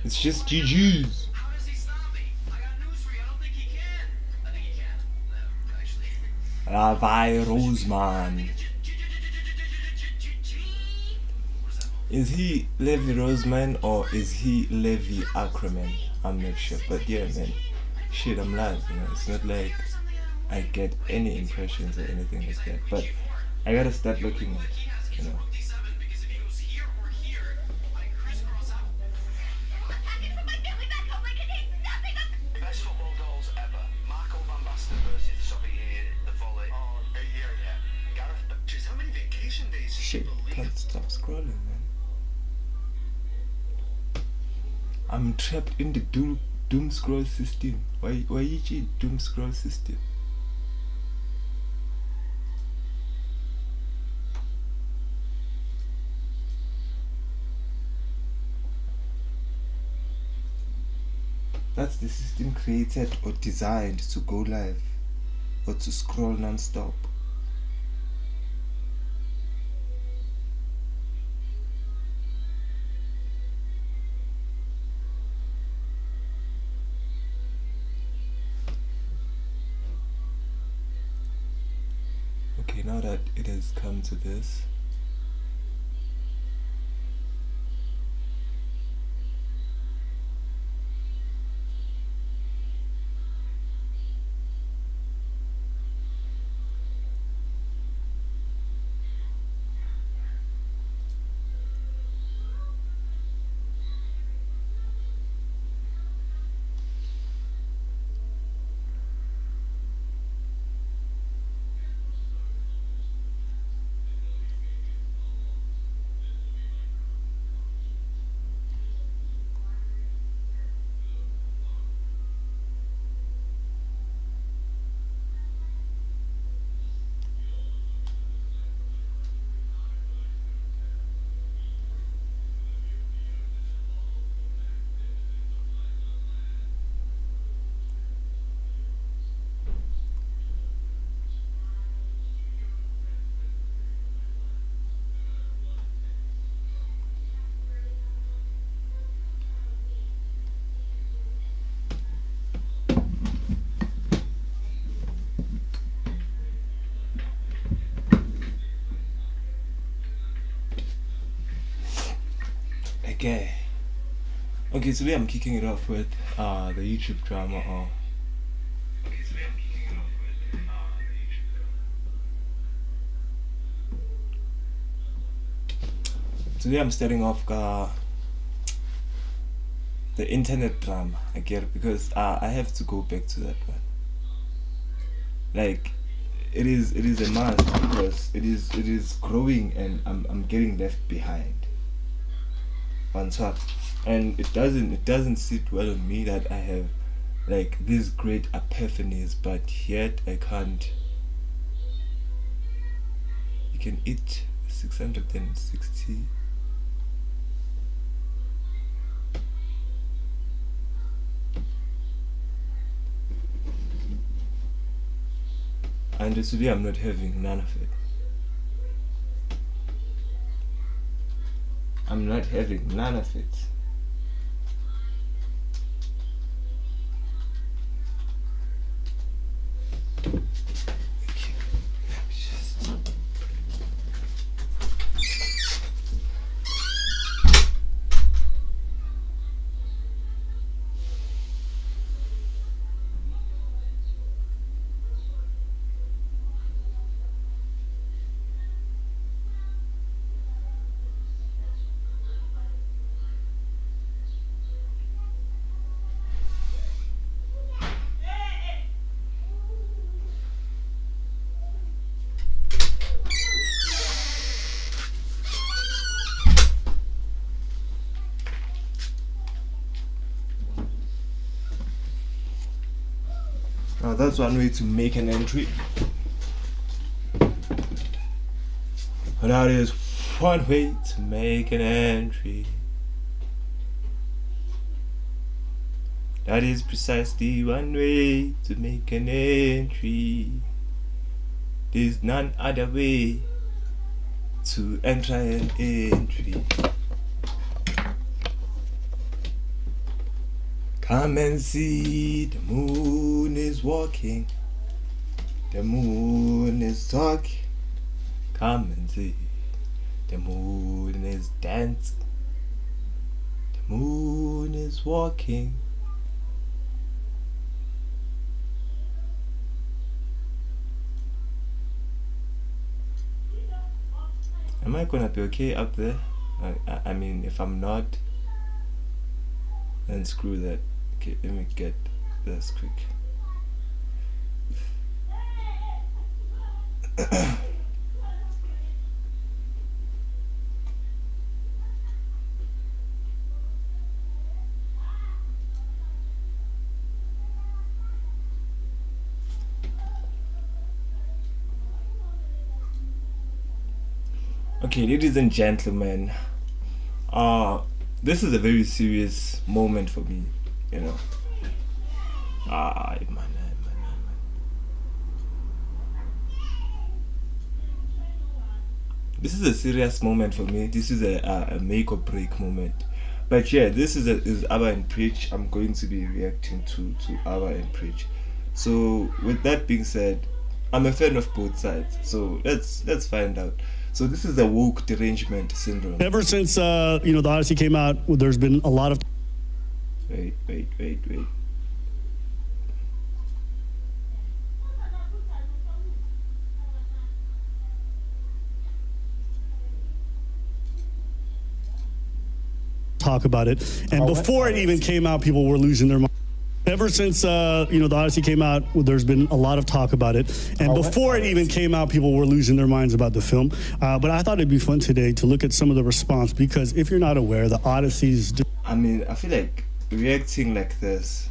It's just GG's. How does he stop me? I got news for you. I don't think he can. I think he can. Actually. Ravai Roseman. Is he Levi Roseman or is he Levi Ackerman? I'm not sure. But yeah, man. Shit, I'm live, you know. It's not like I get any impressions or anything like that. But I gotta start looking at, you know. Best football goals ever. Marco Van Basten versus Soviet, the volley. Oh, yeah. Gareth, jeez, how many vacation days? Shit, can't stop scrolling, man. I'm trapped in the doom scroll system. Why you doom scroll system? That's the system created or designed to go live or to scroll non-stop. Okay, now that it has come to this, okay, today I'm kicking it off with the YouTube drama or today I'm starting off the internet drama, I get it, because I have to go back to that one. Like it is a must because it is growing and I'm getting left behind on top. And it doesn't sit well on me that I have like these great epiphanies, but yet I can't. You can eat 660. And today I'm not having none of it. I'm not having none of it. Now that's one way to make an entry. That is one way to make an entry. That is precisely one way to make an entry. There's none other way to enter an entry. Come and see, the moon is walking. The moon is talking. Come and see, the moon is dancing. The moon is walking. Am I gonna be okay up there? I mean, if I'm not, then screw that. Okay, let me get this quick. Okay, ladies and gentlemen, this is a very serious moment for me, you know. Man. This is a serious moment for me. This is a make or break moment. But yeah, this is Abba and Preach. I'm going to be reacting to Abba and Preach. So with that being said, I'm a fan of both sides. So let's find out. So this is the woke derangement syndrome. Ever since the Odyssey came out, there's been a lot of Wait. talk about it. And before it even came out, people were losing their mind. Ever since the Odyssey came out, there's been a lot of talk about it. And before it even came out, people were losing their minds about the film. But I thought it'd be fun today to look at some of the response, because if you're not aware, the Odyssey's... I mean, I feel like reacting like this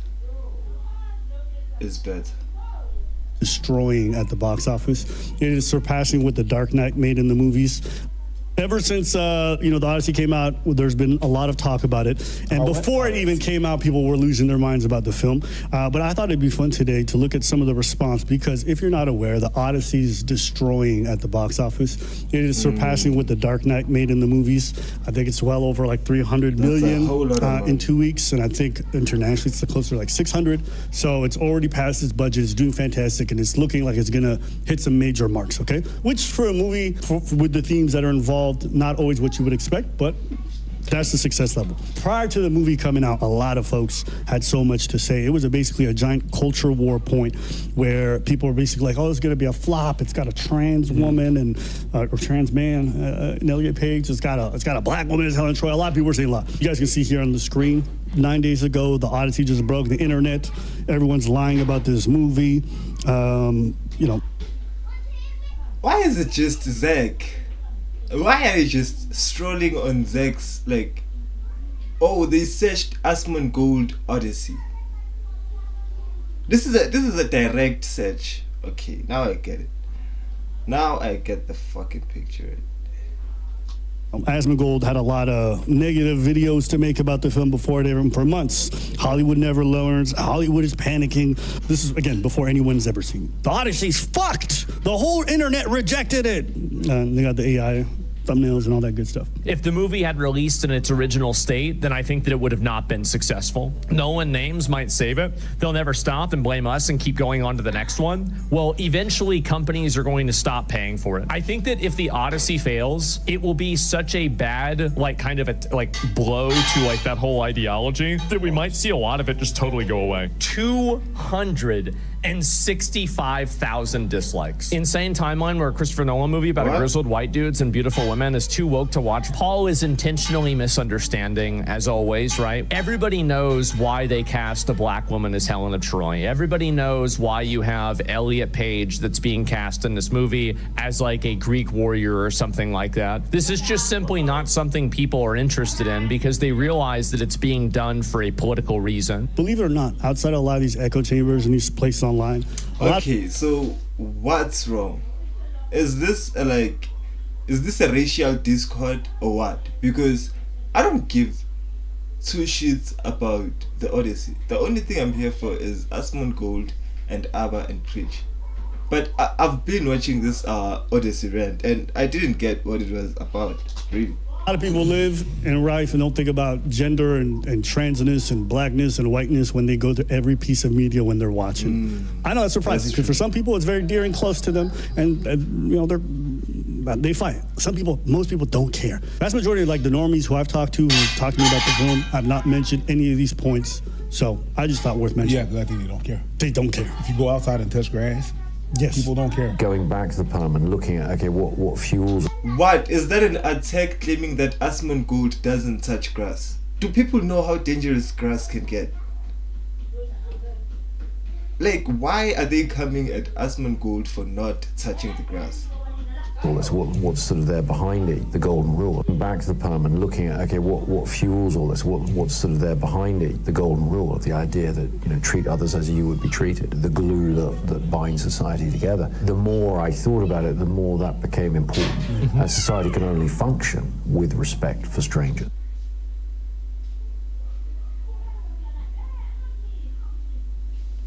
is better. Destroying at the box office. It is surpassing what The Dark Knight made in the movies. Ever since the Odyssey came out, there's been a lot of talk about it. And before it even came out, people were losing their minds about the film. But I thought it'd be fun today to look at some of the response, because if you're not aware, the Odyssey's destroying at the box office. It is surpassing what The Dark Knight made in the movies. I think it's well over like 300 million in 2 weeks, and I think internationally it's closer to like 600. So it's already passed its budget. It's doing fantastic, and it's looking like it's gonna hit some major marks. Okay, which for a movie with the themes that are involved, not always what you would expect, but that's the success level. Prior to the movie coming out, a lot of folks had so much to say. It was basically a giant culture war point where people were basically like, oh, it's going to be a flop. It's got a trans woman and or trans man, Elliot Page. It's got a black woman as Helen Troy. A lot of people were saying a lot. You guys can see here on the screen, 9 days ago, the Odyssey just broke the internet. Everyone's lying about this movie. Why is it just Zach? Why are you just strolling on Zach's, like, oh, they searched Asmon Gold Odyssey. This is a direct search. Okay, now I get it. Now I get the fucking picture. Asmongold had a lot of negative videos to make about the film before it aired for months. Hollywood never learns. Hollywood is panicking. This is, again, before anyone's ever seen. The Odyssey's fucked. The whole internet rejected it. They got the AI thumbnails and all that good stuff. If the movie had released in its original state, then I think that it would have not been successful. Nolan names might save it. They'll never stop and blame us and keep going on to the next one. Well, eventually companies are going to stop paying for it. I think that if the Odyssey fails, it will be such a bad, like, kind of a blow to like that whole ideology that we might see a lot of it just totally go away. 265,000 dislikes. Insane timeline where a Christopher Nolan movie about a grizzled white dudes and beautiful women is too woke to watch. Paul is intentionally misunderstanding, as always, right? Everybody knows why they cast a black woman as Helen of Troy. Everybody knows why you have Elliot Page that's being cast in this movie as like a Greek warrior or something like that. This is just simply not something people are interested in because they realize that it's being done for a political reason. Believe it or not, outside of a lot of these echo chambers and these places online. Okay, so what's wrong? Is this a racial discord or what? Because I don't give two shits about the Odyssey. The only thing I'm here for is Asmon Gold and Abba and Preach. But I've been watching this Odyssey rant and I didn't get what it was about, really. A lot of people live in life and don't think about gender and transness and blackness and whiteness when they go to every piece of media when they're watching. I know that's surprising because for some people it's very dear and close to them, and you know they fight. Some people, most people don't care. Vast majority of like the normies who I've talked to who talk to me about the film, I've not mentioned any of these points. So I just thought worth mentioning. Yeah, because I think they don't care. They don't care. If you go outside and touch grass, yes, people don't care. Going back to the poem and looking at, okay, what fuels... What? Is that an attack claiming that Asmongold Gold doesn't touch grass? Do people know how dangerous grass can get? Like, why are they coming at Asmongold Gold for not touching the grass? All this, what's sort of there behind it, the golden rule. Back to the poem and looking at, okay, what fuels all this, what's sort of there behind it, the golden rule of the idea that, you know, treat others as you would be treated, the glue that binds society together. The more I thought about it, the more that became important. As society can only function with respect for strangers.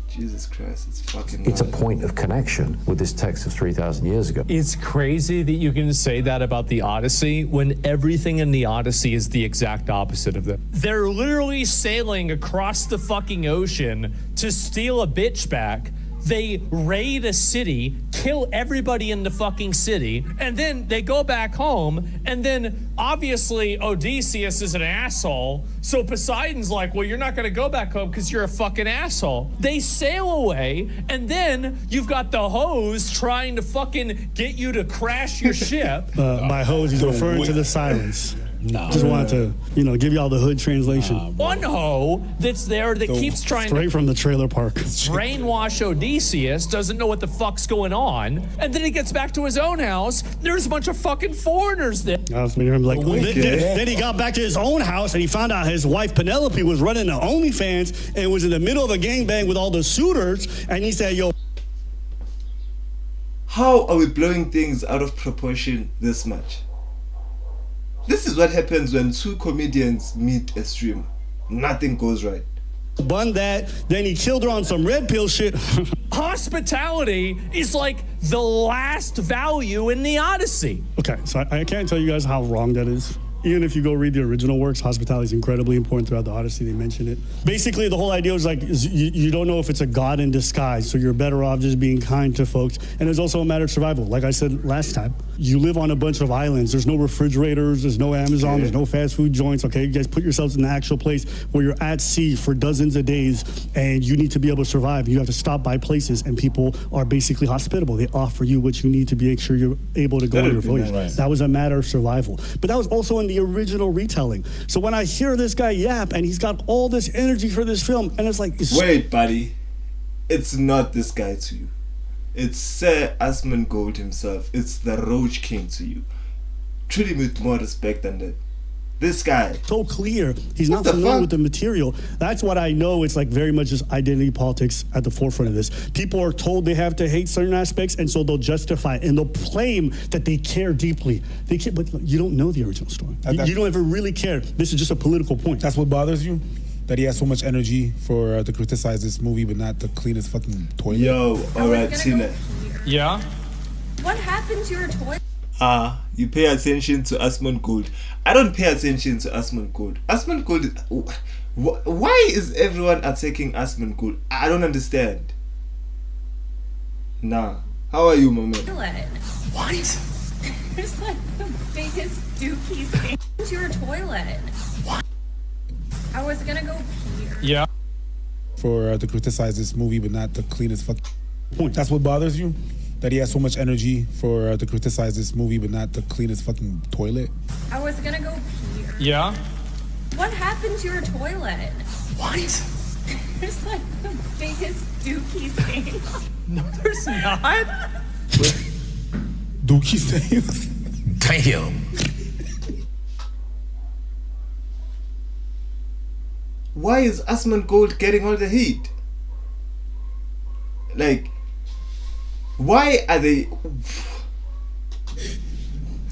Jesus Christ, it's fucking It's a wild. point of connection with this text of 3,000 years ago. It's crazy that you can say that about the Odyssey when everything in the Odyssey is the exact opposite of that. They're literally sailing across the fucking ocean to steal a bitch back. They raid a city, kill everybody in the fucking city, and then they go back home, and then obviously Odysseus is an asshole, so Poseidon's like, well, you're not gonna go back home because you're a fucking asshole. They sail away, and then you've got the hose trying to fucking get you to crash your ship. by hose, he's referring to the sirens. No. Just wanted to, you know, give y'all the hood translation. One hoe that's there that keeps trying Straight to from the trailer park. brainwash Odysseus, doesn't know what the fuck's going on, and then he gets back to his own house. There's a bunch of fucking foreigners there. I was making him like, wicked. then he got back to his own house and he found out his wife Penelope was running the OnlyFans and was in the middle of a gangbang with all the suitors, and he said, yo, How are we blowing things out of proportion this much? This is what happens when two comedians meet a streamer. Nothing goes right. bun that, then he killed her on some red pill shit. Hospitality is like the last value in the Odyssey. Okay, so I can't tell you guys how wrong that is. Even if you go read the original works, hospitality is incredibly important throughout the Odyssey. They mention it. Basically, the whole idea is like you don't know if it's a god in disguise, so you're better off just being kind to folks. And it's also a matter of survival. Like I said last time, you live on a bunch of islands. There's no refrigerators. There's no Amazon. There's no fast food joints. Okay, you guys put yourselves in the actual place where you're at sea for dozens of days, and you need to be able to survive. You have to stop by places, and people are basically hospitable. They offer you what you need to make sure you're able to go on your voyage. Right. That was a matter of survival. But that was also in the original retelling. So when I hear this guy yap and he's got all this energy for this film, and it's like, Wait, buddy. It's not this guy to you. It's Sir Asmongold himself. It's the Roach King to you. Treat him with more respect than that. This guy. so clear. He's What not the familiar fuck? with the material. That's what I know. It's like very much just identity politics at the forefront of this. People are told they have to hate certain aspects, and so they'll justify it, and they'll claim that they care deeply. They care, but you don't know the original story. You don't ever really care. This is just a political point. That's what bothers you? That he has so much energy for to criticize this movie, but not to clean his fucking toilet. Yo, alright, gonna Tina. go pee. Yeah? What happened to your toilet? You pay attention to Asmongold. I don't pay attention to Asmongold. Asmongold. Why is everyone attacking Asmongold? I don't understand. Nah. How are you, my man? What? There's like the biggest dookie thing to your toilet. What? I was gonna go pee. Yeah. For to criticize this movie, but not to clean his fucking point. That's what bothers you? That he has so much energy for to criticize this movie, but not to clean his fucking toilet. I was gonna go pee. Yeah? What happened to your toilet? What? There's like the biggest dookie thing. No, there's not. Dookie stains. Damn. Why is Asmongold getting all the heat? Like, why are they?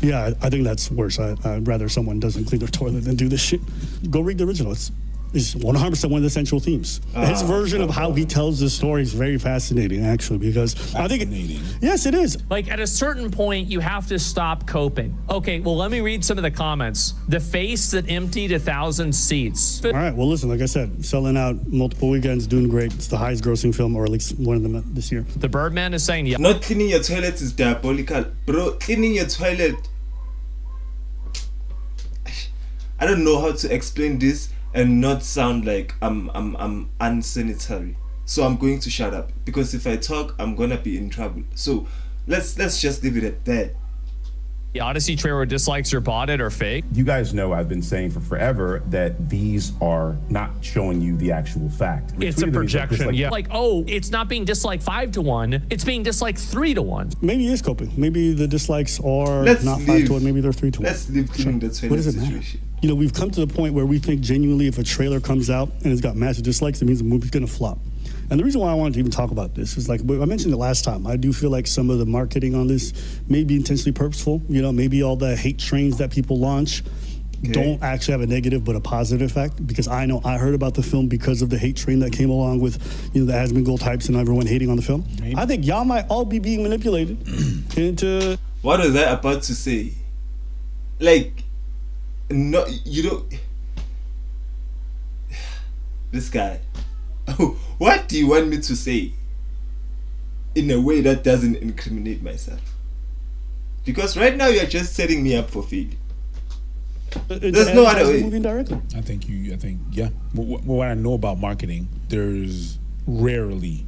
Yeah, I think that's worse. I'd rather someone doesn't clean their toilet than do this shit. Go read the original. It's is 100% one of the central themes. His version of how he tells the story is very fascinating, actually, because I think yes, it is. Like at a certain point, you have to stop coping. Okay, well, let me read some of the comments. The face that emptied 1,000 seats. All right, well, listen, like I said, selling out multiple weekends, doing great. It's the highest grossing film, or at least one of them this year. The Birdman is saying, yeah. Not cleaning your toilet is diabolical. Bro, cleaning your toilet. I don't know how to explain this and not sound like I'm unsanitary. So I'm going to shut up, because if I talk, I'm gonna be in trouble. So let's just leave it at that. The Odyssey trailer dislikes or bought it or fake. You guys know I've been saying for forever that these are not showing you the actual fact. It's a projection, yeah. Like, oh, it's not being disliked 5-1. It's being disliked 3-1. Maybe it is coping. Maybe the dislikes are not 5-1. Maybe they're 3-1. Let's leave cleaning the toilet situation. You know, we've come to the point where we think genuinely if a trailer comes out and it's got massive dislikes, it means the movie's going to flop. And the reason why I wanted to even talk about this is, like I mentioned it last time, I do feel like some of the marketing on this may be intentionally purposeful. You know, maybe all the hate trains that people launch don't actually have a negative but a positive effect, because I know I heard about the film because of the hate train that came along with, you know, the Asmongold types and everyone hating on the film. Maybe. I think y'all might all be being manipulated into... What was I about to say? Like, no, you don't... This guy... What do you want me to say in a way that doesn't incriminate myself? Because right now you're just setting me up for failure. There's no other way. I think yeah. What I know about marketing, there's rarely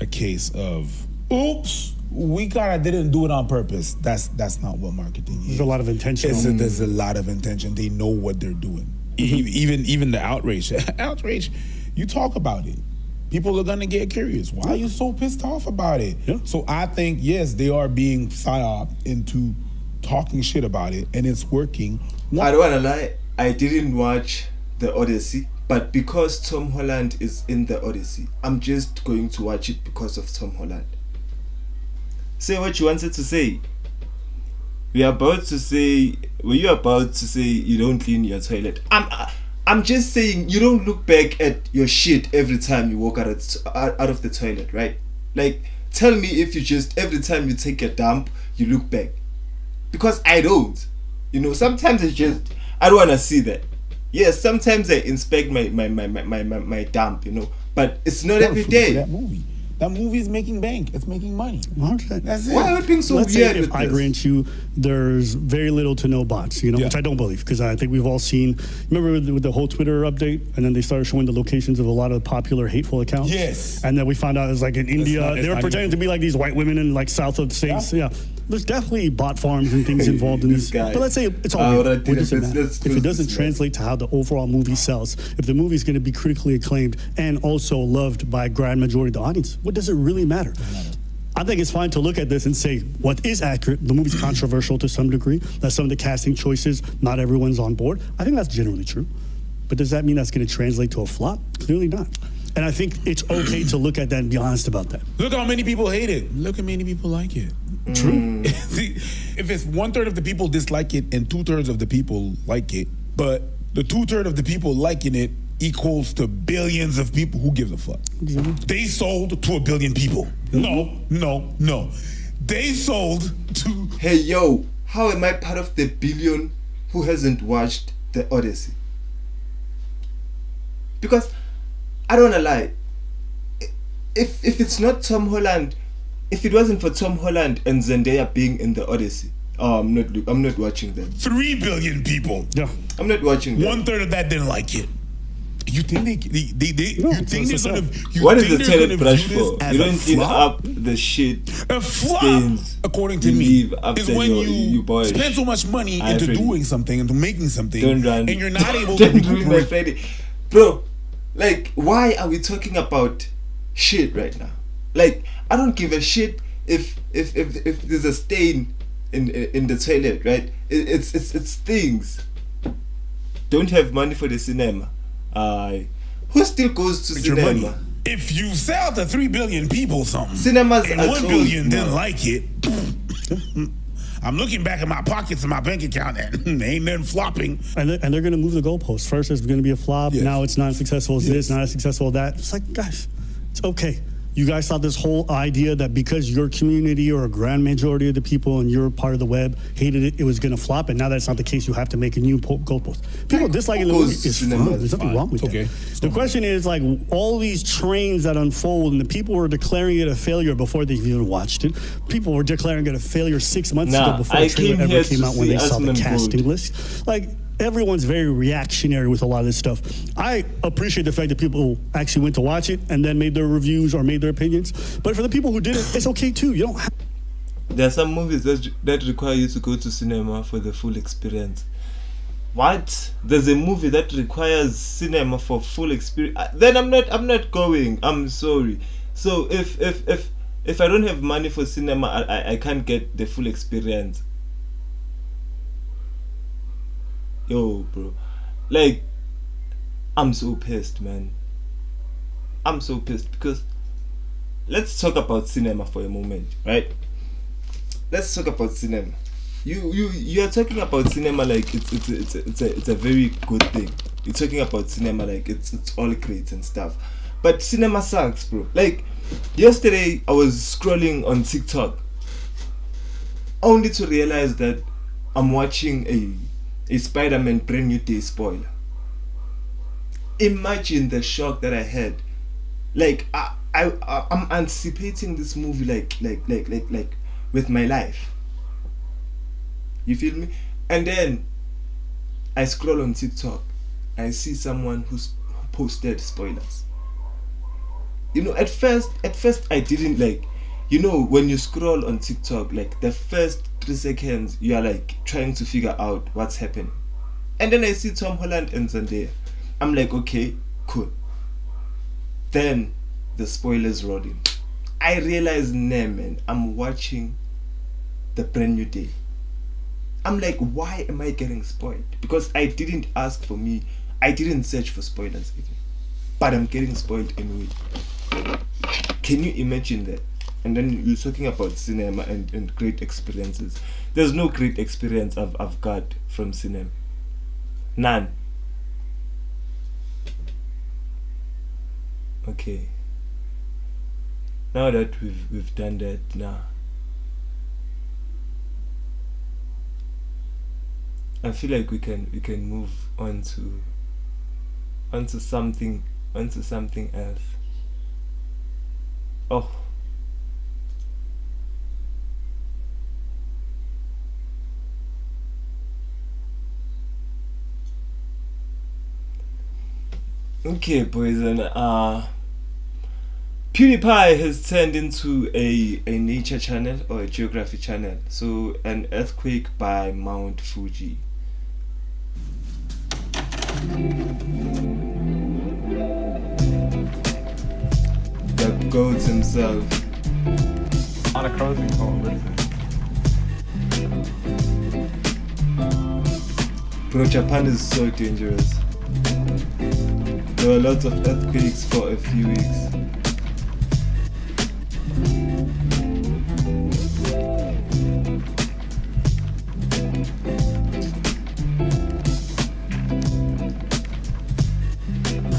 a case of, oops, we kinda didn't do it on purpose. That's not what marketing is. There's a lot of intention. There's a lot of intention. They know what they're doing. Even the outrage. Outrage. You talk about it, people are gonna get curious. Why are you so pissed off about it? Yeah. So I think, yes, they are being psyoped into talking shit about it, and it's working. I don't wanna lie, I didn't watch the Odyssey, but because Tom Holland is in the Odyssey, I'm just going to watch it because of Tom Holland. Say what you wanted to say. Were you about to say you don't clean your toilet? I'm just saying, you don't look back at your shit every time you walk out of the toilet, right? Like, tell me if you just, every time you take a dump, you look back. Because I don't. You know, sometimes I don't want to see that. Yes, sometimes I inspect my dump, you know, but it's not every day. That movie is making bank. It's making money. That's it. Why are we being so Let's weird say if I grant you there's very little to no bots, you know, which I don't believe, because I think we've all seen, remember with the whole Twitter update, and then they started showing the locations of a lot of popular hateful accounts? Yes. And then we found out it was like in India, they were pretending to be like these white women in like south of the states. Yeah. There's definitely bot farms and things involved in this. But let's say it's all good. What does it matter? If it doesn't translate to how the overall movie sells, if the movie is going to be critically acclaimed and also loved by a grand majority of the audience, what does it really matter? I think it's fine to look at this and say what is accurate. The movie's controversial to some degree. That some of the casting choices, not everyone's on board. I think that's generally true. But does that mean that's going to translate to a flop? Clearly not. And I think it's okay to look at that and be honest about that. Look how many people hate it. Look how many people like it. True. If it's 1/3 of the people dislike it and 2/3 of the people like it, but the 2/3 of the people liking it equals to billions of people, who gives a fuck? They sold to 1 billion people. No. They sold to... Hey, yo, how am I part of the billion who hasn't watched the Odyssey? Because, I don't wanna lie, if it's not Tom Holland, if it wasn't for Tom Holland and Zendaya being in the Odyssey, I'm not watching them. 3 billion people. Yeah. I'm not watching them. 1/3 of that didn't like it. You think what is the toilet brush for? You don't clean up the shit. A flop, stains according to me, is when you boy. spend so much money into Freddie. Doing something, into making something, and you're not able to recuperate. Freddie. Bro, like, why are we talking about shit right now? Like, I don't give a shit if there's a stain in the toilet, right? It's things. Don't have money for the cinema. Who still goes to cinema? If you sell to 3 billion people something, cinemas and are 1 closed billion now. didn't like it, I'm looking back in my pockets in my bank account and ain't nothing flopping. And they're going to move the goalposts. First, it's going to be a flop. Yes. Now it's not as successful as Yes. this, not as successful as that. It's like, guys, it's okay. You guys thought this whole idea that because your community or a grand majority of the people and your part of the web hated it, it was going to flop. And now that's not the case. You have to make a new goalpost. People disliking the movie is fine. There's nothing wrong with Okay. that. The question is, like, all these trains that unfold, and the people were declaring it a failure before they even watched it. People were declaring it a failure 6 months ago before the trailer ever came out when they saw the casting list. Like, everyone's very reactionary with a lot of this stuff. I appreciate the fact that people actually went to watch it and then made their reviews or made their opinions. But for the people who didn't, it's okay too. You don't have. There are some movies that require you to go to cinema for the full experience. What? There's a movie that requires cinema for full experience. Then I'm not going. I'm sorry. So if I don't have money for cinema, I can't get the full experience. Yo, bro. Like, I'm so pissed, man. I'm so pissed because let's talk about cinema for a moment, right? Let's talk about cinema. You are talking about cinema like it's a very good thing. You're talking about cinema like it's all great and stuff. But cinema sucks, bro. Like, yesterday I was scrolling on TikTok only to realize that I'm watching a Spider-Man Brand New Day spoiler. Imagine the shock that I had. Like, I'm anticipating this movie like with my life. You feel me? And then I scroll on TikTok. I see someone who posted spoilers. You know, at first I didn't like. You know, when you scroll on TikTok, like the first 3 seconds, you are like trying to figure out what's happening. And then I see Tom Holland and Zendaya. I'm like, okay, cool. Then the spoilers roll in. I realize, nah, man, I'm watching the Brand New Day. I'm like, why am I getting spoiled? Because I didn't ask for me. I didn't search for spoilers again. But I'm getting spoiled anyway. Can you imagine that? And then you're talking about cinema and great experiences. There's no great experience I've got from cinema. None. Okay. Now that we've done that, now I feel like we can move on to something else. Oh. Okay, boys, and PewDiePie has turned into a nature channel or a geography channel. So, an earthquake by Mount Fuji. The goats himself. On a closing call, listen. Bro, Japan is so dangerous. There were lots of earthquakes for a few weeks.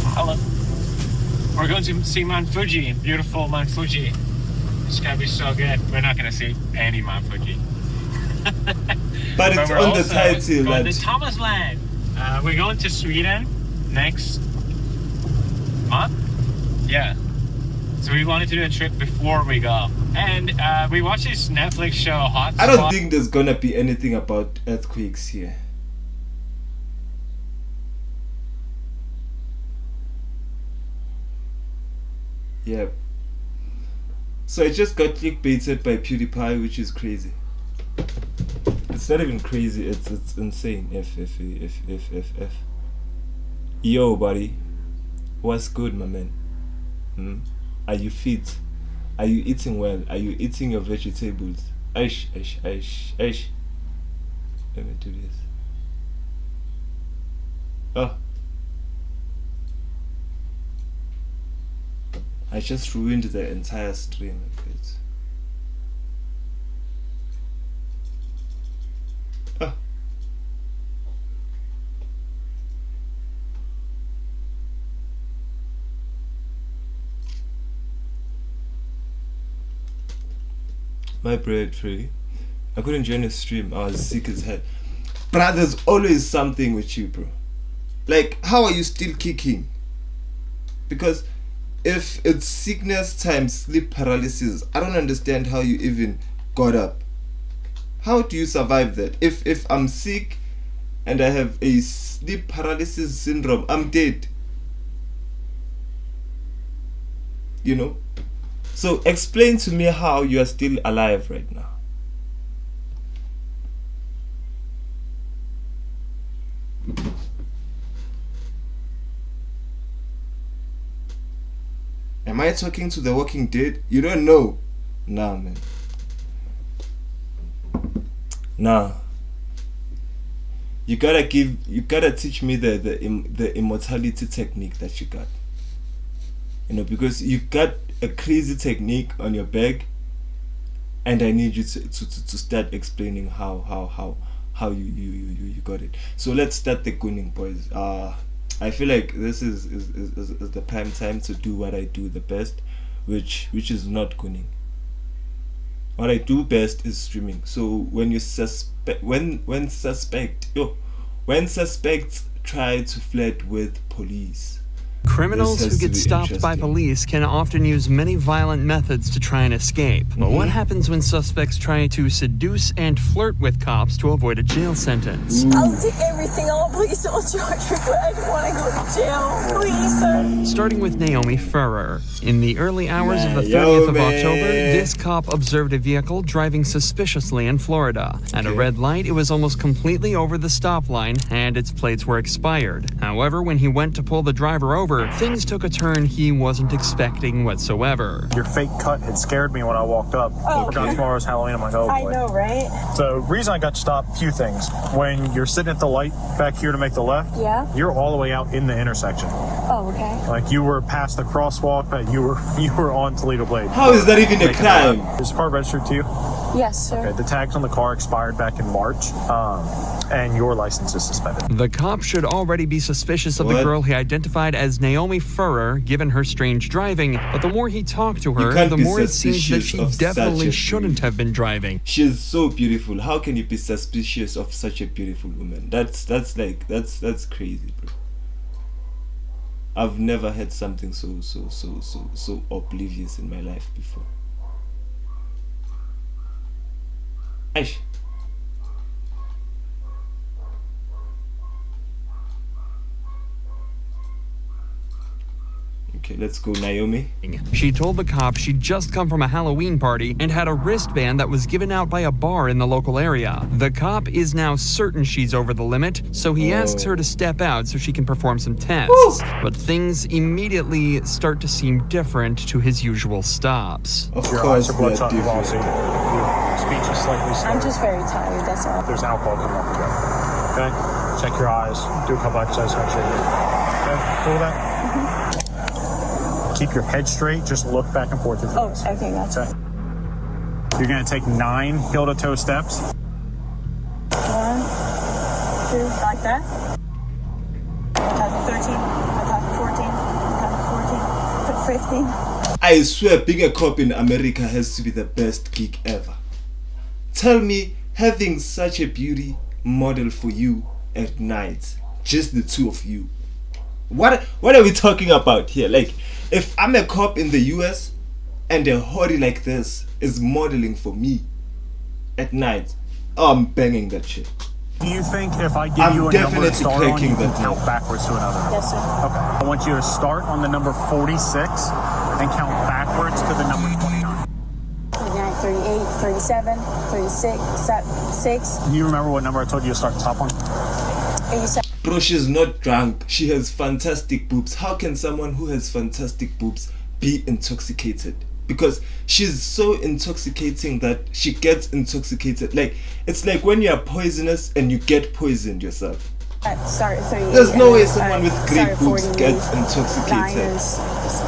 Hello. We're going to see Mount Fuji, beautiful Mount Fuji. It's gonna be so good. We're not gonna see any Mount Fuji. But it's we're on the also title, going lad. to Thomas Land. We're going to Sweden next month. Yeah. So we wanted to do a trip before we go. And we watched this Netflix show, Hot I don't Spot. think there's gonna be anything about earthquakes here. Yep. So I just got clickbaited by PewDiePie, which is crazy. It's not even crazy, it's insane. F. Yo, buddy. What's good, my man? Are you fit? Are you eating well? Are you eating your vegetables? Aish. Let me do this. Oh. I just ruined the entire stream a bit. My bad, Freddie. I couldn't join the stream. I was sick as hell. Bruh, there's always something with you, bro. Like, how are you still kicking? Because if it's sickness times sleep paralysis, I don't understand how you even got up. How do you survive that? If I'm sick and I have a sleep paralysis syndrome, I'm dead. You know? So explain to me how you are still alive right now. Am I talking to the Walking Dead? You don't know. Nah, man. Nah. You gotta teach me the immortality technique that you got. You know, because you got a crazy technique on your back, and I need you to start explaining how you got it. So let's start the gunning, boys. I feel like this is the prime time to do what I do the best, which is not gunning. What I do best is streaming. So when you when suspects try to flirt with police, criminals who get stopped by police can often use many violent methods to try and escape. But what happens when suspects try to seduce and flirt with cops to avoid a jail sentence? I'll take everything on, please don't charge me, but I don't want to go to jail. Please, sir. Starting with Naomi Furrer. In the early hours of the 30th of October, this cop observed a vehicle driving suspiciously in Florida. At a red light, it was almost completely over the stop line, and its plates were expired. However, when he went to pull the driver over, things took a turn he wasn't expecting whatsoever. Your fake cut had scared me when I walked up. I forgot tomorrow's Halloween. I'm like, oh boy. I know, right? The reason I got stopped, a few things. When you're sitting at the light back here to make the left, you're all the way out in the intersection. Oh, okay. Like you were past the crosswalk, but you were on Toledo Blade. How is that even a crime? Is the car registered to you? Yes, sir. Okay, the tags on the car expired back in March, and your license is suspended. The cop should already be suspicious of the girl he identified as Naomi Furrer, given her strange driving, but the more he talked to her, the more it seems that she definitely shouldn't have been driving. She is so beautiful. How can you be suspicious of such a beautiful woman? That's crazy, bro. I've never had something so oblivious in my life before. Aish. Okay, let's go, Naomi. She told the cop she'd just come from a Halloween party and had a wristband that was given out by a bar in the local area. The cop is now certain she's over the limit, so he asks her to step out so she can perform some tests. But things immediately start to seem different to his usual stops. Of course, your bloodshot and glossy. Your speech is slightly slow. I'm just very tired, that's all. There's alcohol coming up again. Okay? Check your eyes. Do a couple exercises. Make sure you're good. Okay? Cool with that? Keep your head straight. Just look back and forth. Oh, okay, gotcha. Okay. You're going to take 9 heel-to-toe steps. 1, 2, like that. I have 13. I have 14. I have 15. I swear, being a cop in America has to be the best gig ever. Tell me, having such a beauty model for you at night, just the two of you. What are we talking about here? Like, if I'm a cop in the US and a hottie like this is modeling for me at night, I'm banging that shit. Do you think if I give you a number to start on, you can count backwards to another? Yes, sir. Okay. I want you to start on the number 46 and count backwards to the number 29. 39, 38, 37, 36, 6. Do you remember what number I told you to start the top on? 87. Bro, she's not drunk. She has fantastic boobs. How can someone who has fantastic boobs be intoxicated? Because she's so intoxicating that she gets intoxicated. Like, it's like when you're poisonous and you get poisoned yourself. Start at 38. There's no way someone with great boobs gets intoxicated.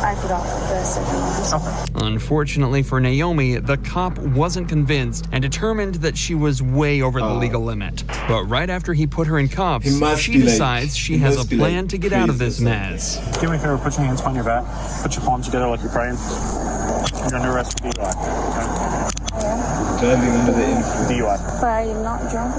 I forgot the second one. Unfortunately for Naomi, the cop wasn't convinced and determined that she was way over the legal limit. But right after he put her in cuffs, she decides she has a plan to get out of this mess. Do me a favor, put your hands behind your back. Put your palms together like you're praying. You're going to rest your feet back. Okay? driving under the influence. DUI. But I'm not drunk.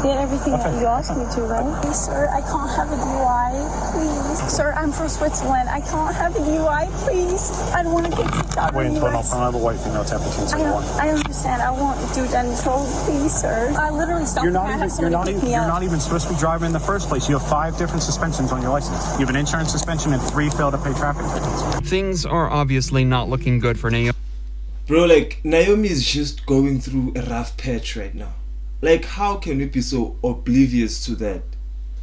Did everything that you asked me to, right? Please, sir, I can't have a DUI. Please. Sir, I'm from Switzerland. I can't have a DUI. Please. I don't want to get kicked out of Wait the until US. I have a white female temperature. I understand. I won't do that in trouble. Please, sir. I literally stopped. You're not even supposed to be driving in the first place. You have 5 different suspensions on your license. You have an insurance suspension and 3 fail to pay traffic tickets. Things are obviously not looking good for Naomi. Bro, like, Naomi is just going through a rough patch right now. Like, how can we be so oblivious to that?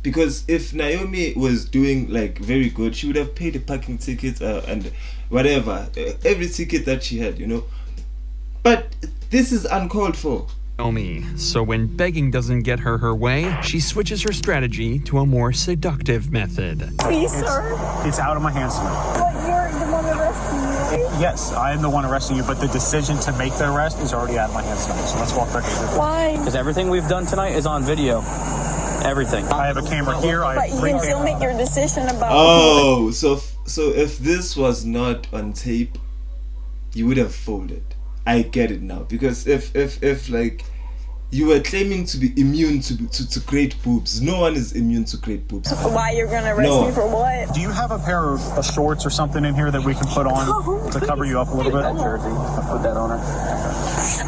Because if Naomi was doing, like, very good, she would have paid the parking tickets and whatever, every ticket that she had, you know. But this is uncalled for. Naomi. So when begging doesn't get her way, she switches her strategy to a more seductive method. Please, sir. It's out of my hands tonight. But you're the one arresting me, right? Yes, I am the one arresting you, but the decision to make the arrest is already out of my hands tonight. So let's walk back over. Why? Because everything we've done tonight is on video. Everything. I have a camera here. But you can still make your decision about. Oh, so if this was not on tape, you would have folded. I get it now, because if like you were claiming to be immune to great boobs, no one is immune to great boobs. Why you're gonna arrest me for what? Do you have a pair of shorts or something in here that we can put on to cover you up a little bit? That jersey. I'll put that on her.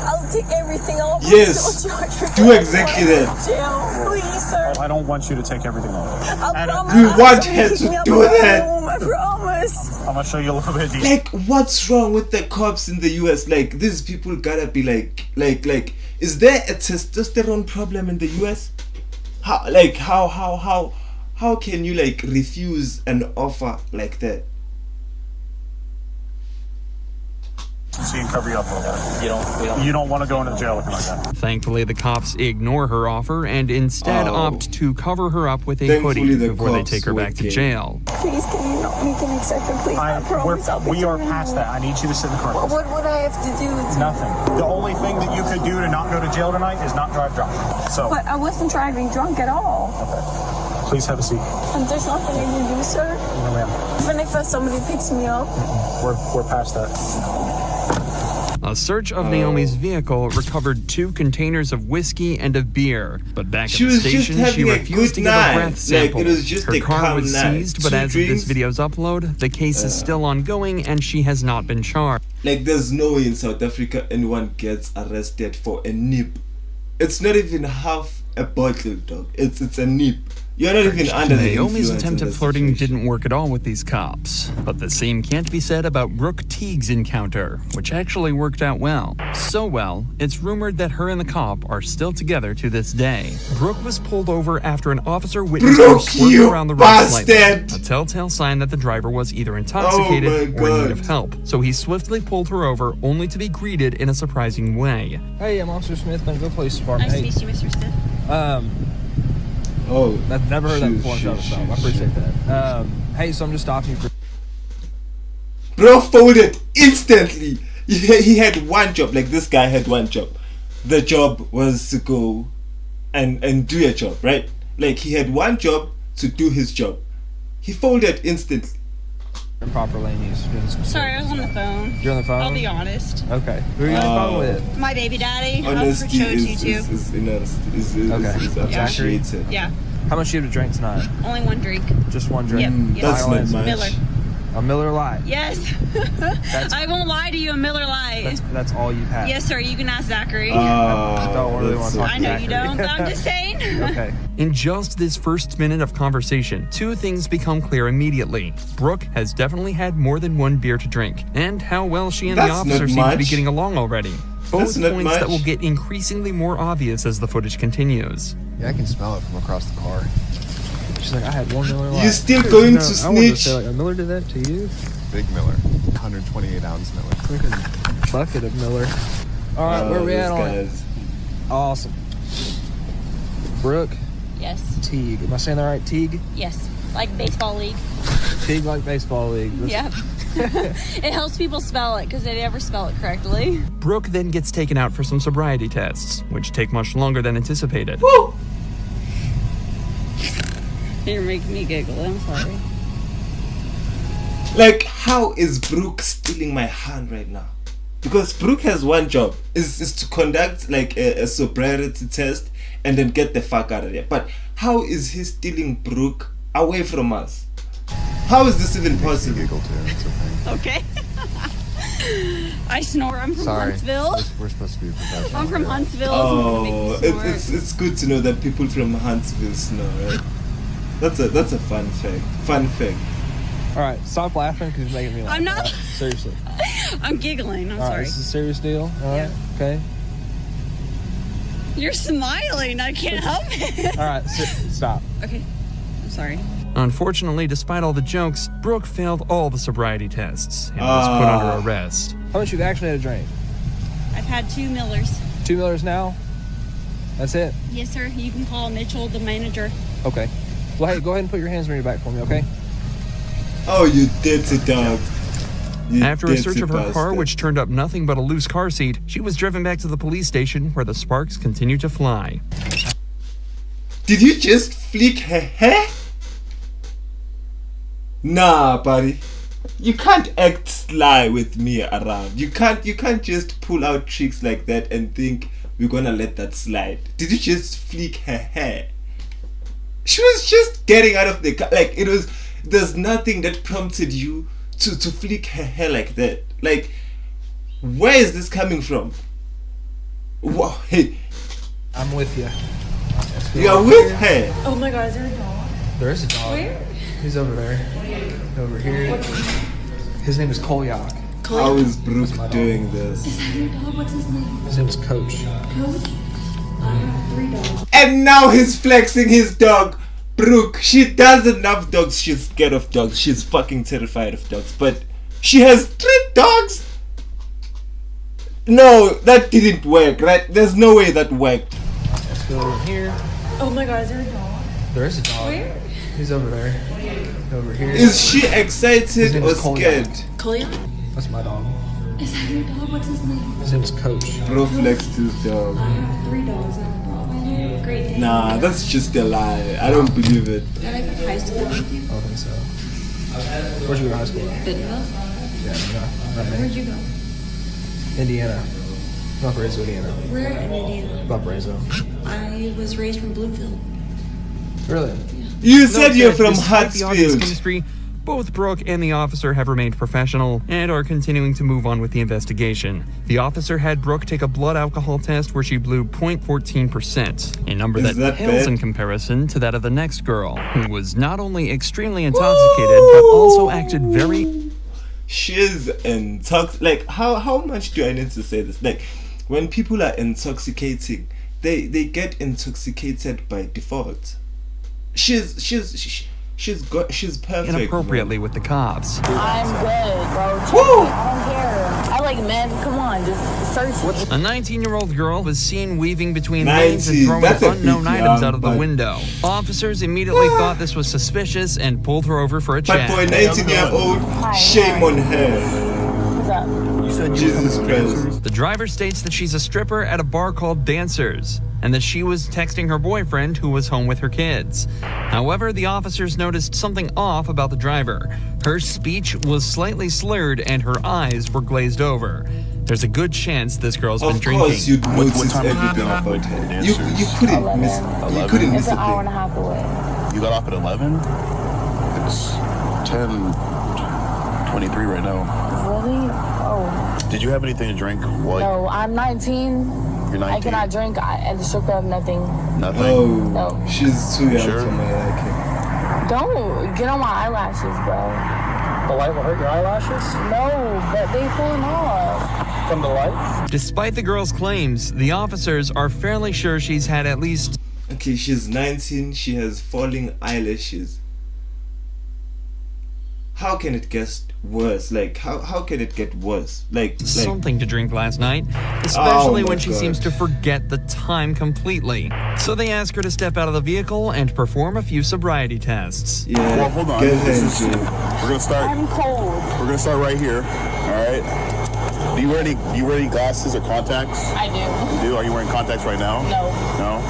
I'll take everything off. Yes, do exactly that. Jail, please, sir. I don't want you to take everything off. I promise. You want her to do that? I promise. I'm gonna show you a little bit deeper. Like, what's wrong with the cops in the US? Like, these people gotta be like, is there a testosterone problem in the US? How can you like refuse an offer like that? So you can cover you up a little bit. You don't want to go into jail looking like that. Thankfully, the cops ignore her offer and instead opt to cover her up with a hoodie before they take her back to jail. Please, can you not make an exception, please? I promise I'll be we are past that. I need you to sit in the car. What would I have to do? Nothing. The only thing that you could do to not go to jail tonight is not drive drunk. So. But I wasn't driving drunk at all. Okay. Please have a seat. And there's nothing I can do, sir? No, ma'am. Even if somebody picks me up? We're past that. A search of Naomi's vehicle recovered 2 containers of whiskey and of beer, but back at the station, she refused to give a breath sample. Like, it was just her car was seized, but as of this drinks. video's upload, the case is still ongoing and she has not been charged. Like, there's no way in South Africa anyone gets arrested for a nip. It's not even half a bottle, dog. It's a nip. You're not even under the Naomi's influence attempt in at this flirting situation. didn't work at all with these cops, but the same can't be said about Brooke Teague's encounter, which actually worked out well. So well, it's rumored that her and the cop are still together to this day. Brooke was pulled over after an officer witnessed her swerving around the road slightly, a telltale sign that the driver was either intoxicated or in need of help. So he swiftly pulled her over, only to be greeted in a surprising way. Hey, I'm Officer Smith, Bentonville Police Department. Nice to meet you, Mr. Smith. I've never heard that before. I appreciate that. Hey, so I'm just stopping you for. Bro folded instantly. He had one job. Like, this guy had one job. The job was to go and do a job, right? Like, he had one job to do his job. He folded instantly. Improper lane use. Sorry, I was on the phone. You're on the phone? I'll be honest. Okay. Who are you on the phone with? My baby daddy. Honesty I'll show it to you is Okay. appreciated. Yeah. How much do you have to drink tonight? Only one drink. Just one drink? Yep. That's not much. Miller. A Miller Lite? Yes. I won't lie to you, a Miller Lite. That's all you've had? Yes, sir. You can ask Zachary. I don't really want to talk I to know Zachary. you don't, but I'm just saying. Okay. In just this first minute of conversation, 2 things become clear immediately. Brooke has definitely had more than one beer to drink, and how well she and the officer seem to be getting along already. Both points that will get increasingly more obvious as the footage continues. Yeah, I can smell it from across the car. She's like, I had one Miller Lite. You still going to I wanted to snitch? say, like, a Miller did that to you? Big Miller, 128 ounce Miller. It's like a bucket of Miller. All right, where we at on it? Awesome. Brooke? Yes. Teague. Am I saying that right? Teague? Yes. Like baseball league. Teague like baseball league. Yeah. It helps people spell it because they never spell it correctly. Brooke then gets taken out for some sobriety tests, which take much longer than anticipated. Woo! You're making me giggle. I'm sorry. Like, how is Brooke stealing my hand right now? Because Brooke has one job, is to conduct like a sobriety test and then get the fuck out of there. But how is he stealing Brooke away from us? How is this even possible? Giggle too. It's okay. Okay. I snore. I'm from Huntsville. We're supposed to be professional. I'm from Huntsville. Oh, it's good to know that people from Huntsville snore, right? That's a fun fact. All right, stop laughing because you're making me laugh. I'm not. Right? Seriously. I'm giggling. I'm All right, sorry. this is a serious deal. All right, okay. You're smiling. I can't help it. All right, stop. Okay. I'm sorry. Unfortunately, despite all the jokes, Brooke failed all the sobriety tests and was put under arrest. How much you've actually had a drink? I've had 2 Millers. 2 Millers now? That's it? Yes, sir. You can call Mitchell, the manager. Okay. Well, hey, go ahead and put your hands on your back for me, okay? Oh, you dirty dog. After a search of her car, which turned up nothing but a loose car seat, she was driven back to the police station where the sparks continued to fly. Did you just flick her hair? Nah, buddy. You can't act sly with me around. You can't just pull out tricks like that and think we're gonna let that slide. Did you just flick her hair? She was just getting out of the car. Like, there's nothing that prompted you to flick her hair like that. Like, where is this coming from? Whoa, hey. I'm with you. You are with her? Oh my God, is there a dog? There is a dog. Where? He's over there. Over here. His name is Kolyak. How is Brooke doing this? Is that your dog? What's his name? His name is Coach. Coach? I have 3 dogs. And now he's flexing his dog. Brooke, she doesn't love dogs. She's scared of dogs. She's fucking terrified of dogs. But she has 3 dogs? No, that didn't work, right? There's no way that worked. Let's go over here. Oh my God, is there a dog? There is a dog. Where? He's over there. Over here. Is she excited or scared? Kolyak? That's my dog. Is that your dog? What's his name? His name is Coach. Bro flexed his dog. I have 3 dogs. Great day. Nah, that's just a lie. I don't believe it. Did I go to high school with you? I don't think so. Where'd you go to high school? Bentonville? Yeah, not me. Where'd you go? Indiana. Valparaiso, Indiana. Where in Indiana? Valparaiso. I was raised from Bloomfield. Really? You said Note you're that from despite the obvious Hartsfield. chemistry, both Brooke and the officer have remained professional and are continuing to move on with the investigation. The officer had Brooke take a blood alcohol test where she blew 0.14%, a number Is that pales bad? in comparison to that of the next girl, who was not only extremely intoxicated, but also acted very... She's intoxicated. Like, how much do I need to say this? Like, when people are intoxicating, they get intoxicated by default. She's perfect. inappropriately with the cops. I'm good, bro. Woo! I don't care. I like men. Come on, just search me. A 19-year-old girl was seen weaving between lanes and 19, throwing that's a unknown big items young, out of the but- window. Officers immediately thought this was suspicious and pulled her over for a But chat. for a 19-year-old, shame on her. What's up? You said Jesus Christ. The driver states that she's a stripper at a bar called Dancers, and that she was texting her boyfriend who was home with her kids. However, the officers noticed something off about the driver. Her speech was slightly slurred and her eyes were glazed over. There's a good chance this girl's been Of drinking. course, you'd notice everything about her. You couldn't miss. You couldn't miss It's an a hour and thing. a half away. You got off at 11? It's 10:23 right now. Really? Oh. Did you have anything to drink? No, I'm 19. You're 19? I cannot drink at the strip club, nothing. Nothing? Oh, No. she's too young Sure. for my liking. Don't get on my eyelashes, bro. The light will hurt your eyelashes? No, but they falling off. From the light? Despite the girl's claims, the officers are fairly sure she's had at least... Okay, she's 19. She has falling eyelashes. How can it get worse? Like, how can it get worse? Like something to drink last night, especially Oh my when she God. seems to forget the time completely. So they ask her to step out of the vehicle and perform a few sobriety tests. Yeah. Well, hold on. Get This her is, into- we're gonna start. I'm cold. We're gonna start right here. All right. Do you wear any glasses or contacts? I do. You do? Are you wearing contacts right now? No. No.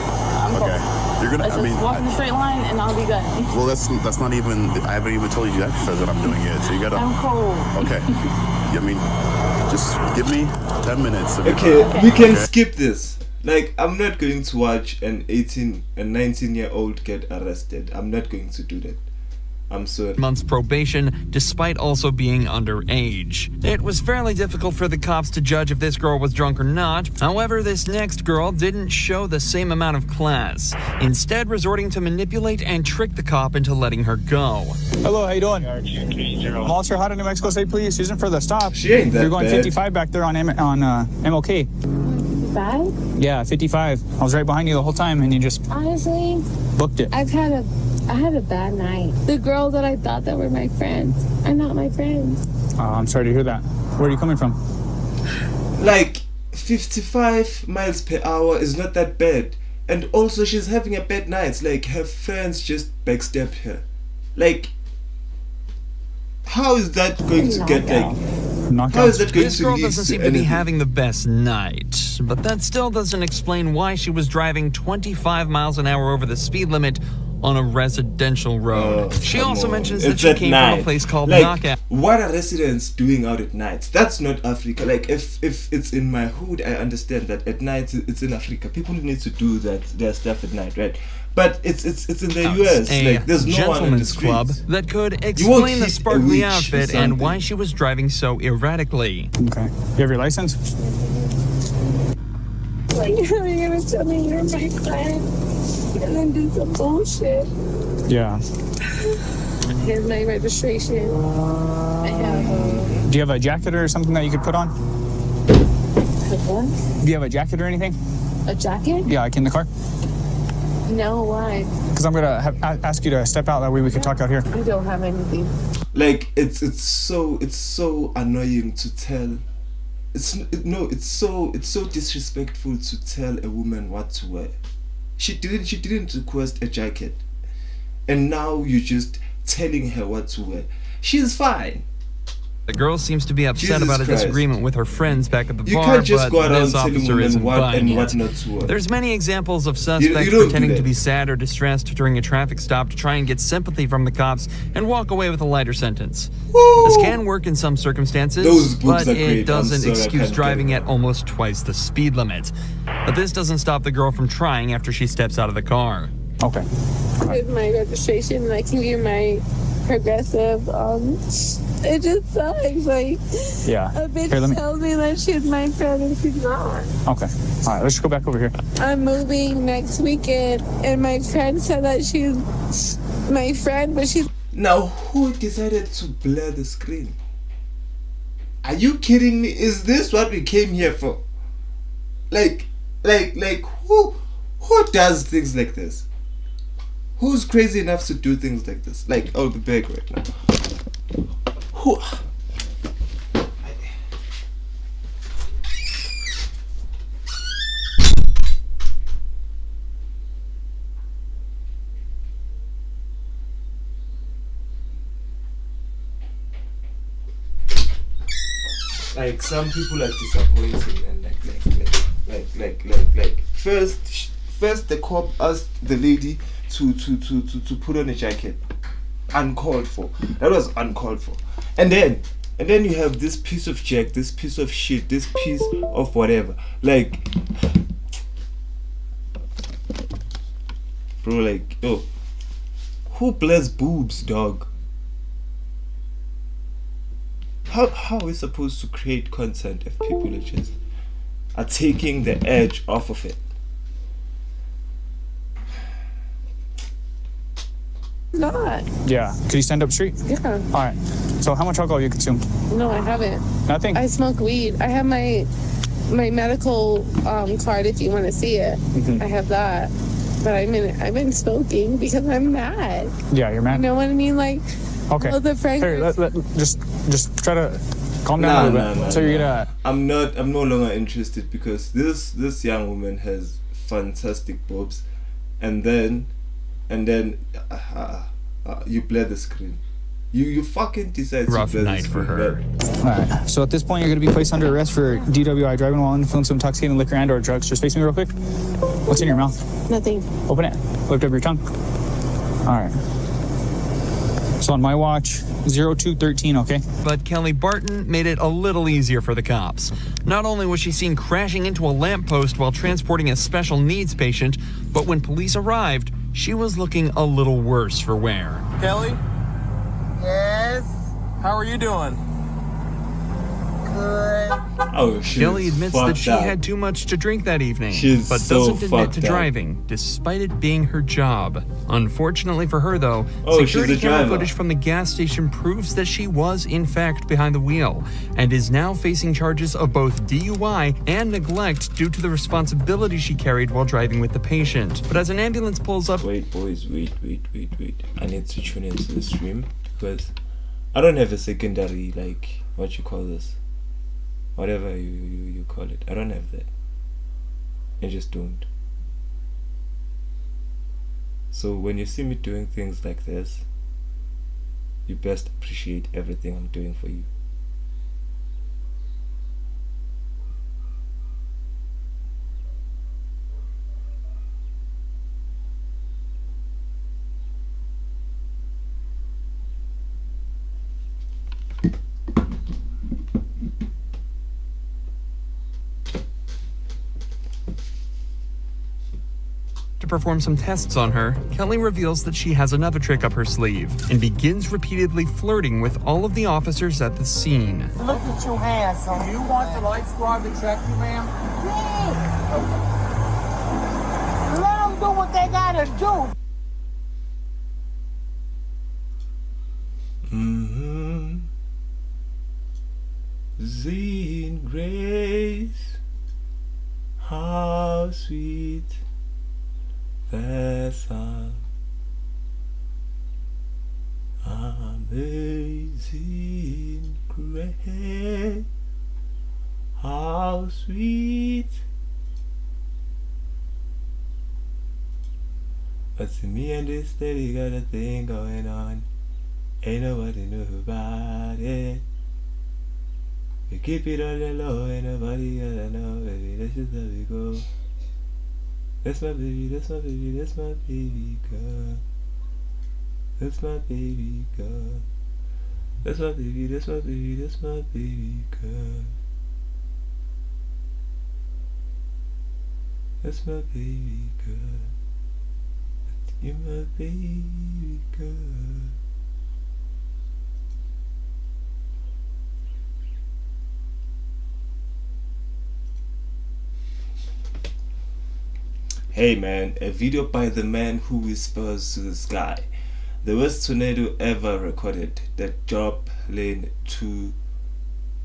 I'm Okay. cold. You're gonna. Let's just walk in a straight line, and I'll be good. Well, that's not even. I haven't even told you the exercise that I'm doing yet. So you gotta. I'm cold. Okay. I mean, just give me 10 minutes. Okay, we can skip this. Like, I'm not going to watch an 19-year-old get arrested. I'm not going to do that. I'm sorry. Months probation, despite also being underage. It was fairly difficult for the cops to judge if this girl was drunk or not. However, this next girl didn't show the same amount of class, instead resorting to manipulate and trick the cop into letting her go. Hello, how you doing? Officer, how to New Mexico State Police. Using for the stop. She ain't that You're going bad. 55 back there on MLK. 55? Yeah, 55. I was right behind you the whole time, and you just Honestly, booked it. I had a bad night. The girls that I thought that were my friends are not my friends. I'm sorry to hear that. Where are you coming from? Like, 55 miles per hour is not that bad. And also, she's having a bad night. Like, her friends just backstabbed her. Like, how is that going to get, like... How is that going This to girl lead doesn't to seem to be anything? having the best night, but that still doesn't explain why she was driving 25 miles an hour over the speed limit on a residential road. She also mentions that It's she at came night. from a place called Like, Knockout. what are residents doing out at night? That's not Africa. Like, if it's in my hood, I understand that at night it's in Africa. People need to do their stuff at night, right? But it's in the US. A Like, there's no one in the gentleman's club streets. that could You won't explain the hit a sparkly witch or outfit and why something. she was driving so erratically. Okay. You have your license? Like, how are you gonna tell me you're my friend and then do some bullshit? Yeah. Here's my registration. I have Do you have a jacket or something that you could put on? what? Do you have a jacket or anything? A jacket? Yeah, like in the car? No, why? Because I'm gonna ask you to step out. That way we can talk out here. I don't have anything. Like, it's so annoying to tell. It's so disrespectful to tell a woman what to wear. She didn't request a jacket, and now you're just telling her what to wear. She's fine. The girl seems to be upset Jesus about a Christ. disagreement with her friends back at the You bar, can't just go but around this telling officer women isn't what buying and what it. not to wear. There's many examples of you suspects don't do pretending that. to be sad or distressed during a traffic stop to try and get sympathy from the cops and walk away with a lighter sentence. This can work in some circumstances, Those boobs but are great. it I'm doesn't sorry, I excuse can't driving get at almost twice the speed limit. But this doesn't stop the girl from trying after she steps out of the car. Okay. Here's my registration. I can give my progressive. It just sucks. Like, Yeah. a bitch Here, let me. tells me that she's my friend and she's not. Okay. All right. Let's go back over here. I'm moving next weekend, and my friend said that she's my friend, but she's. Now, who decided to blur the screen? Are you kidding me? Is this what we came here for? Like, who does things like this? Who's crazy enough to do things like this? Like, I'll be back right now. Who? Like, some people are disappointing and like first the cop asked the lady to put on a jacket, uncalled for. That was uncalled for. And then you have this piece of jack, this piece of shit, this piece of whatever. Like, bro, like, oh, who bless boobs, dog? How are we supposed to create content if people are taking the edge off of it? Not. Yeah. Could you stand up straight? Yeah. All right. So how much alcohol you consume? No, I haven't. Nothing? I smoke weed. I have my medical card if you want to see it. I have that. But I've been smoking because I'm mad. Yeah, you're mad. You know what I mean? Like, Okay. all the friends. Here, just try to calm down a little bit. So you're gonna. I'm no longer interested because this young woman has fantastic boobs, and then you blur the screen. You fucking decide. Rough night for her. All right. So at this point, you're going to be placed under arrest for DWI, driving while influenced of intoxicating liquor and/or drugs. Just face me real quick. What's in your mouth? Nothing. Open it. Lift up your tongue. All right. So on my watch, 0213, okay? But Kelly Barton made it a little easier for the cops. Not only was she seen crashing into a lamppost while transporting a special needs patient, but when police arrived, she was looking a little worse for wear. Kelly? Yes? How are you doing? Good. Oh, Kelly admits that she had too much to drink that evening, but doesn't admit to driving, despite it being her job. Unfortunately for her, though, security camera footage from the gas station proves that she was, in fact, behind the wheel, and is now facing charges of both DUI and neglect due to the responsibility she carried while driving with the patient. But as an ambulance pulls up... Wait, boys, wait. I need to tune into the stream, because I don't have a secondary, like, what you call this? Whatever you call it. I don't have that. I just don't. So when you see me doing things like this, you best appreciate everything I'm doing for you. To perform some tests on her, Kelly reveals that she has another trick up her sleeve and begins repeatedly flirting with all of the officers at the scene. Look at your handsome. You want the light squad to check you, ma'am? Yeah. Let them do what they gotta do. Zine Grace, how sweet that song. Amazing grace, how sweet. But see me and this steady got a thing going on. Ain't nobody know about it. We keep it on the low, ain't nobody gotta know, baby. That's just how we go. That's my baby, that's my baby, that's my baby girl. That's my baby girl. That's my baby, that's my baby, that's my baby girl. That's my baby girl. You're my baby girl. Hey man, a video by the man who whispers to the sky. The worst tornado ever recorded. The drop lane to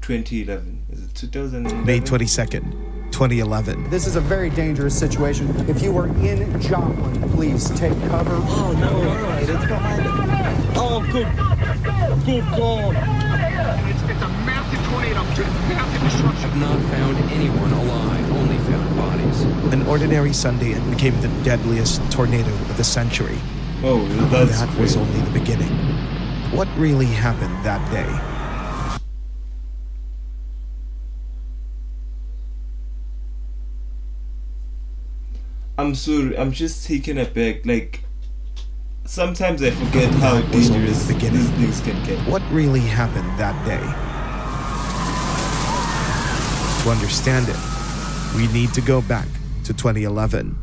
2011. Is it 2011? May 22nd, 2011. This is a very dangerous situation. If you are in Joplin, please take cover. Oh no, alright, it's behind it. Oh, good God. It's a massive tornado. Massive destruction. Not found anyone alive, only found bodies. An ordinary Sunday, it became the deadliest tornado of the century. Oh, that's that was only the beginning. What really happened that day? I'm sorry, I'm just taken aback. Like, sometimes I forget how dangerous these things can get. What really happened that day? To understand it, we need to go back to 2011.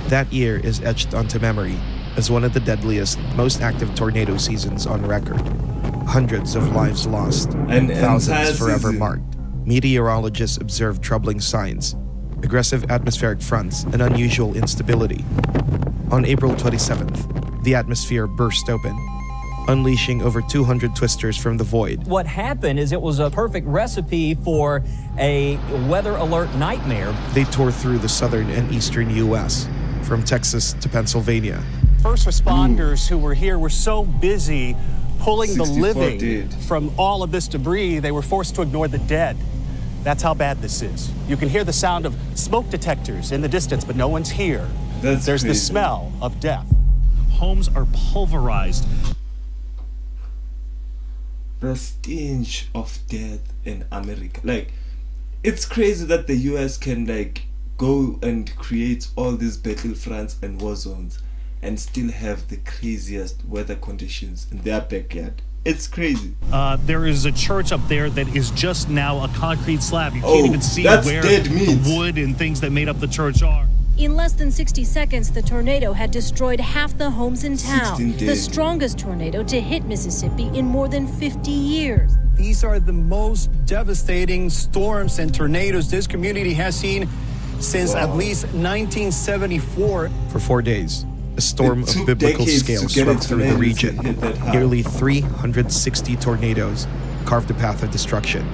That year is etched onto memory as one of the deadliest, most active tornado seasons on record. Hundreds of lives lost, and thousands forever marked. Meteorologists observed troubling signs, aggressive atmospheric fronts, and unusual instability. On April 27th, the atmosphere burst open, unleashing over 200 twisters from the void. What happened is it was a perfect recipe for a weather alert nightmare. They tore through the southern and eastern U.S., from Texas to Pennsylvania. First responders who were here were so busy pulling the living from all of this debris, they were forced to ignore the dead. That's how bad this is. You can hear the sound of smoke detectors in the distance, but no one's here. There's the smell of death. Homes are pulverized. The stench of death in America. Like, it's crazy that the US can like go and create all these battlefronts and war zones and still have the craziest weather conditions in their backyard. It's crazy. There is a church up there that is just now a concrete slab. You can't even see that's where dead meat. the wood and things that made up the church are. In less than 60 seconds, the tornado had destroyed half the homes in town. The strongest tornado to hit Mississippi in more than 50 years. These are the most devastating storms and tornadoes this community has seen since at least 1974. For 4 days, a storm of biblical scale swept through the region. Nearly 360 tornadoes carved a path of destruction.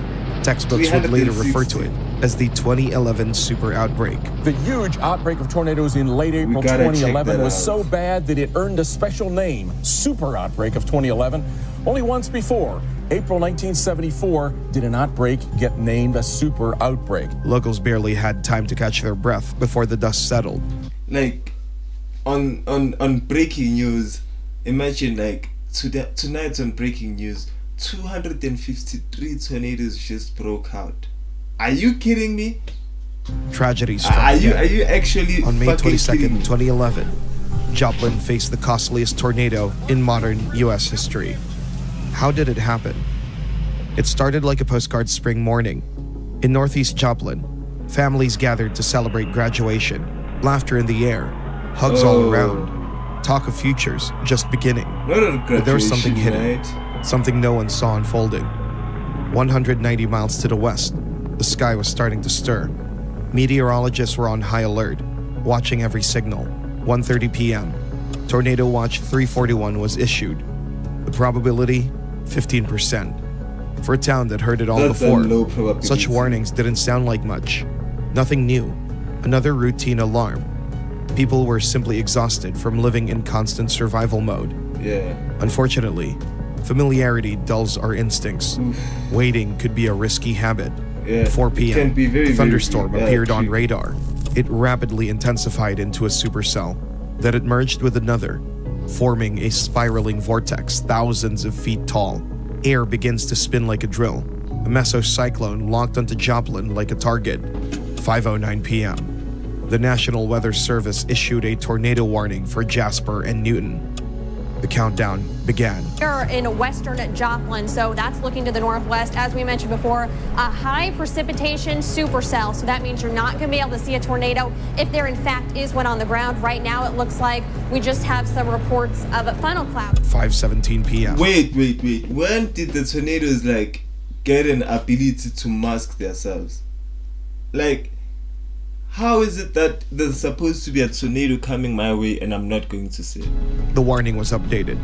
Textbooks would later refer to it as the 2011 super outbreak. The huge outbreak of tornadoes in late April 2011 was so bad that it earned a special name, Super Outbreak of 2011. Only once before, April 1974, did an outbreak get named a super outbreak. Locals barely had time to catch their breath before the dust settled. Like, on breaking news, imagine like tonight on breaking news, 253 tornadoes just broke out. Are you kidding me? Tragedy struck Are you again. actually On May fucking 22nd, 2011, Joplin faced the costliest tornado in modern U.S. history. How did it happen? It started like a postcard spring morning. In northeast Joplin, families gathered to celebrate graduation, laughter in the air, hugs all around, talk of futures just beginning. But there was something hidden, something no one saw unfolding. 190 miles to the west, the sky was starting to stir. Meteorologists were on high alert, watching every signal. 1:30 p.m., Tornado Watch 341 was issued. The probability, 15%. For a town that heard it all before, such warnings didn't sound like much. Nothing new, another routine alarm. People were simply exhausted from living in constant survival mode. Yeah. Unfortunately, familiarity dulls our instincts. Waiting could be a risky habit. 4 p.m., a thunderstorm appeared on radar. It rapidly intensified into a supercell. Then it merged with another, forming a spiraling vortex thousands of feet tall. Air begins to spin like a drill. A mesocyclone locked onto Joplin like a target. 5:09 p.m. The National Weather Service issued a tornado warning for Jasper and Newton. The countdown began. We're in western Joplin, so that's looking to the northwest. As we mentioned before, a high precipitation supercell. So that means you're not going to be able to see a tornado if there in fact is one on the ground. Right now, it looks like we just have some reports of a funnel cloud. 5:17 p.m. Wait. When did the tornadoes like get an ability to mask themselves? Like, how is it that there's supposed to be a tornado coming my way and I'm not going to see it? The warning was updated.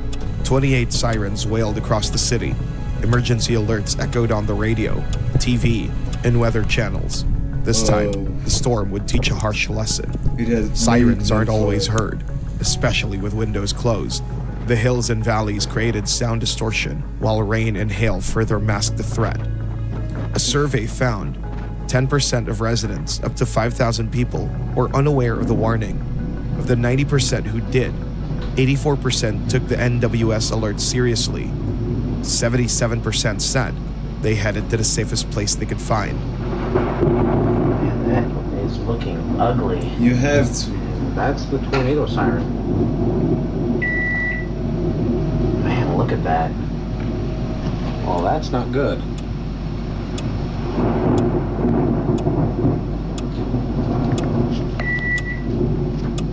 28 sirens wailed across the city. Emergency alerts echoed on the radio, TV, and weather channels. This time, the storm would teach a harsh lesson. Sirens aren't always heard, especially with windows closed. The hills and valleys created sound distortion, while rain and hail further masked the threat. A survey found 10% of residents, up to 5,000 people, were unaware of the warning. Of the 90% who did, 84% took the NWS alert seriously. 77% said they headed to the safest place they could find. Man, that is looking ugly. You have to. That's the tornado siren. Man, look at that. Oh, that's not good.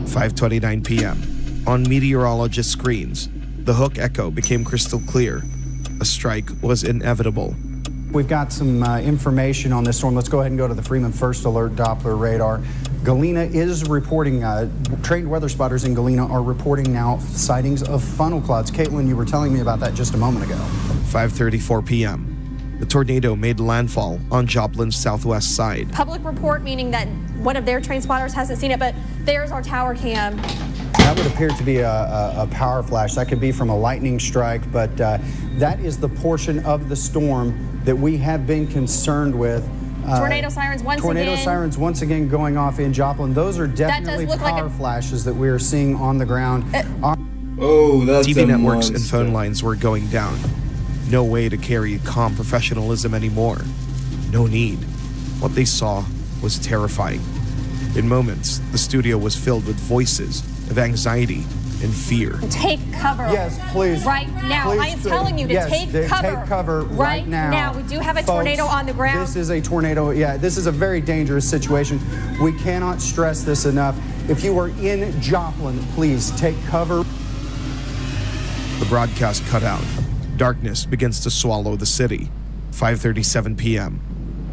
5:29 p.m. On meteorologist screens, the Hook echo became crystal clear. A strike was inevitable. We've got some information on this storm. Let's go ahead and go to the Freeman First Alert Doppler radar. Galena is reporting, trained weather spotters in Galena are reporting now sightings of funnel clouds. Caitlin, you were telling me about that just a moment ago. 5:34 p.m. The tornado made landfall on Joplin's southwest side. Public report meaning that one of their trained spotters hasn't seen it, but there's our tower cam. That would appear to be a power flash. That could be from a lightning strike, but that is the portion of the storm that we have been concerned with. Tornado sirens once again. Tornado sirens once again going off in Joplin. Those are definitely power flashes that we are seeing on the ground. Oh, that's TV a networks monster. and phone lines were going down. No way to carry calm professionalism anymore. No need. What they saw was terrifying. In moments, the studio was filled with voices of anxiety and fear. Take cover. Yes, please. Right now. Please I am do. telling you to Yes, take take cover. cover right now. We do have a Folks, tornado on the ground. This is a tornado. Yeah, this is a very dangerous situation. We cannot stress this enough. If you are in Joplin, please take cover. The broadcast cut out. Darkness begins to swallow the city. 5:37 p.m.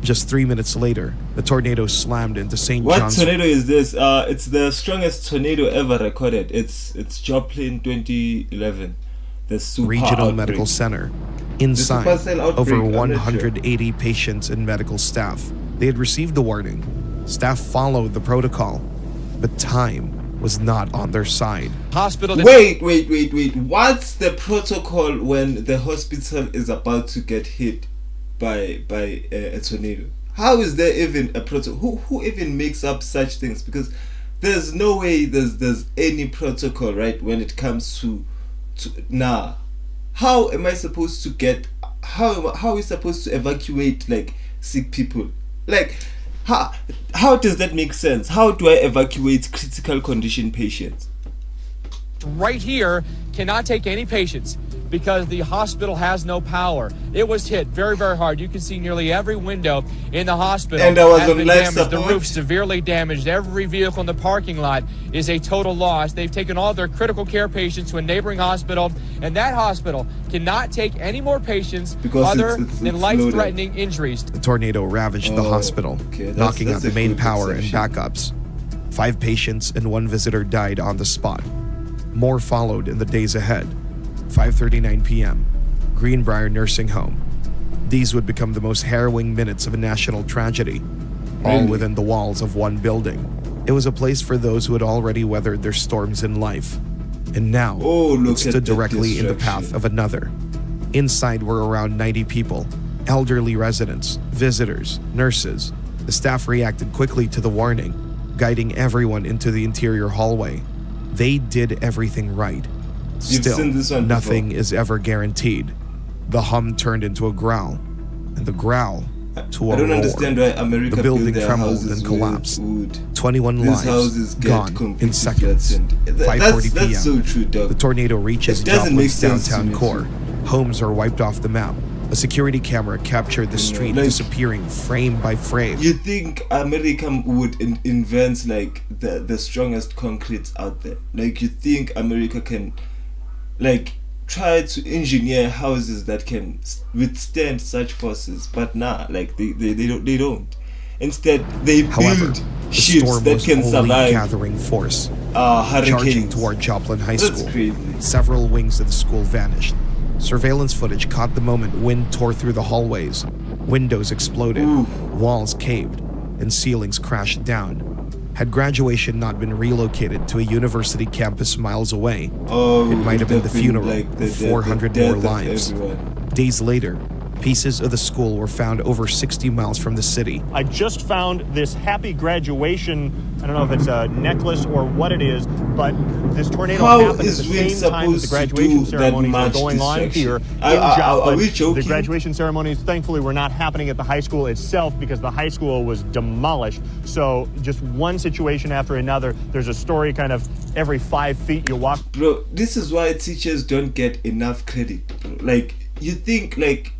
Just 3 minutes later, the tornado slammed into St. What John's. tornado is this? It's the strongest tornado ever recorded. It's Joplin 2011. The super Regional outbreak. Medical Center. Inside, supercell outbreak, over I'm not 180 patients and medical staff. They had received the warning. Staff followed the protocol, but time was not on their side. Hospital. Wait. What's the protocol when the hospital is about to get hit by a tornado? How is there even a protocol? Who even makes up such things? Because there's no way there's any protocol, right, when it comes to how am I supposed to get how are we supposed to evacuate like sick people? Like how does that make sense? How do I evacuate critical condition patients? Right here cannot take any patients because the hospital has no power. It was hit very, very hard. You can see nearly every window in the hospital And I was has on been life damaged. The support. roof severely damaged. Every vehicle in the parking lot is a total loss. They've taken all their critical care patients to a neighboring hospital, and that hospital cannot take any more patients Because other it's than life-threatening injuries. The tornado ravaged the hospital, knocking out the main power and backups. 5 patients and 1 visitor died on the spot. More followed in the days ahead. 5:39 p.m. Greenbrier Nursing Home. These would become the most harrowing minutes of a national tragedy, all Really? within the walls of one building. It was a place for those who had already weathered their storms in life. And now, look it stood at that directly in the destruction. path of another. Inside were around 90 people, elderly residents, visitors, nurses. The staff reacted quickly to the warning, guiding everyone into the interior hallway. They did everything right. You've Still, seen this one nothing before. is ever guaranteed. The hum turned into a growl, and the growl to a I don't roar. understand why America The building built their trembled houses and with collapsed. wood. 21 These lives houses get gone in completely seconds. flattened. 5:40 p.m. That's so true, dog. The tornado reaches It doesn't make Joplin's sense to downtown me, core. Homes are wiped off the map. A security camera captured the street like- disappearing frame by frame. You think America would invent like the strongest concrete out there? Like you think America can like try to engineer houses that can withstand such forces? But nah, like they don't. Instead, they However, build the ships storm that was can only survive gathering force. Charging hurricanes. toward Joplin High That's School. crazy. Several wings of the school vanished. Surveillance footage caught the moment wind tore through the hallways. Windows exploded, walls caved, and ceilings crashed down. Had graduation not been relocated to a university campus miles away, it might have been the funeral of 400 more lives. Days later, pieces of the school were found over 60 miles from the city. I just found this happy graduation. I don't know if it's a necklace or what it is, but this tornado How happened at is the wind same time that the supposed to graduation do that ceremonies were much going on destruction? here in Are Joplin. we joking? The graduation ceremonies, thankfully, were not happening at the high school itself because the high school was demolished. So just one situation after another. There's a story kind of every 5 feet you walk. Bro, this is why teachers don't get enough credit, bro. Like you think like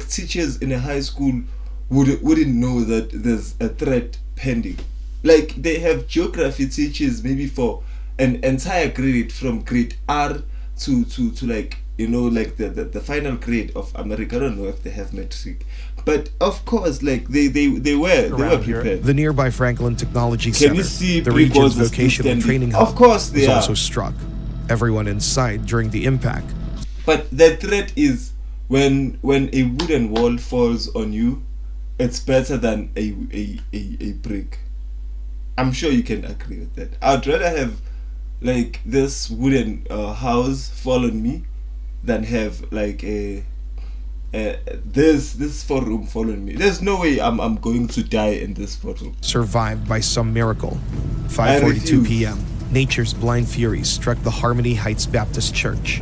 teachers in a high school wouldn't know that there's a threat pending. Like they have geography teachers maybe for an entire grade from grade R to like like the final grade of America. I don't know if they have metric, but of course like they were prepared. The nearby Franklin Technology Can Center, you see the three region's bosses vocational standing? training Of hub, course they was are. also struck. Everyone inside during the impact. But the threat is when a wooden wall falls on you, it's better than a brick. I'm sure you can agree with that. I'd rather have like this wooden house fall on me than have like this 4-room fall on me. There's no way I'm going to die in this 4-room. Survived by some miracle. I 5:42 refuse. p.m. Nature's blind fury struck the Harmony Heights Baptist Church.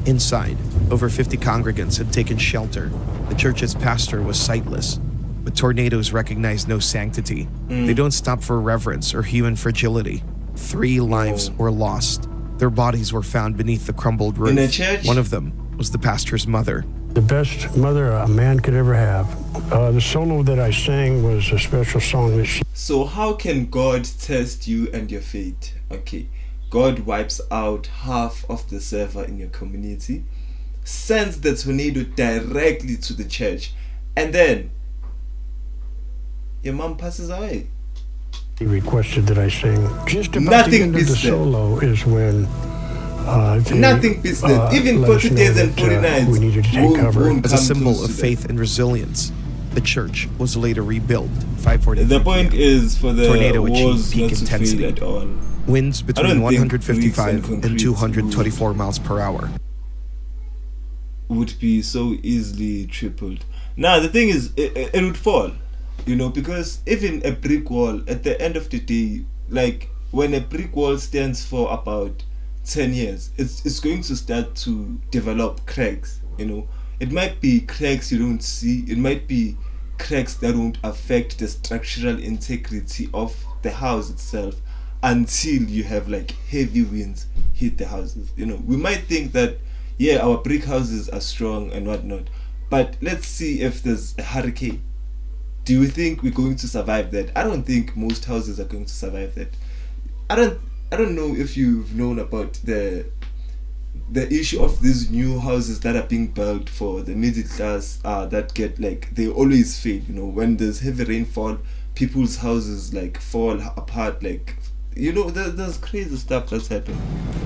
Inside, over 50 congregants had taken shelter. The church's pastor was sightless. But tornadoes recognize no sanctity. They don't stop for reverence or human fragility. 3 lives were lost. Their bodies were found beneath the crumbled roof. In a church? One of them was the pastor's mother. The best mother a man could ever have. The solo that I sang was a special song that she... So how can God test you and your faith? Okay, God wipes out half of the server in your community, sends the tornado directly to the church, and then your mom passes away. He requested that I sing. Just about the end of the solo is when nothing business. Even 40 days and 40 nights. We needed to take cover. As a symbol of faith and resilience, the church was later rebuilt. 5:40. The point is for the tornado walls achieved peak not to intensity. fail at all. Winds between 155 and concrete 224 miles per hour. Would be so easily tripled. Now the thing is, it would fall, you know, because even a brick wall, at the end of the day, like when a brick wall stands for about 10 years, it's going to start to develop cracks, you know. It might be cracks you don't see, it might be cracks that won't affect the structural integrity of the house itself until you have like heavy winds hit the houses. You know, we might think that, yeah, our brick houses are strong and whatnot, but let's see if there's a hurricane. Do you think we're going to survive that? I don't think most houses are going to survive that. I don't know if you've known about the issue of these new houses that are being built for the middle class, that get like, they always fail, you know. When there's heavy rainfall, people's houses like fall apart, like, you know, there's crazy stuff that's happening.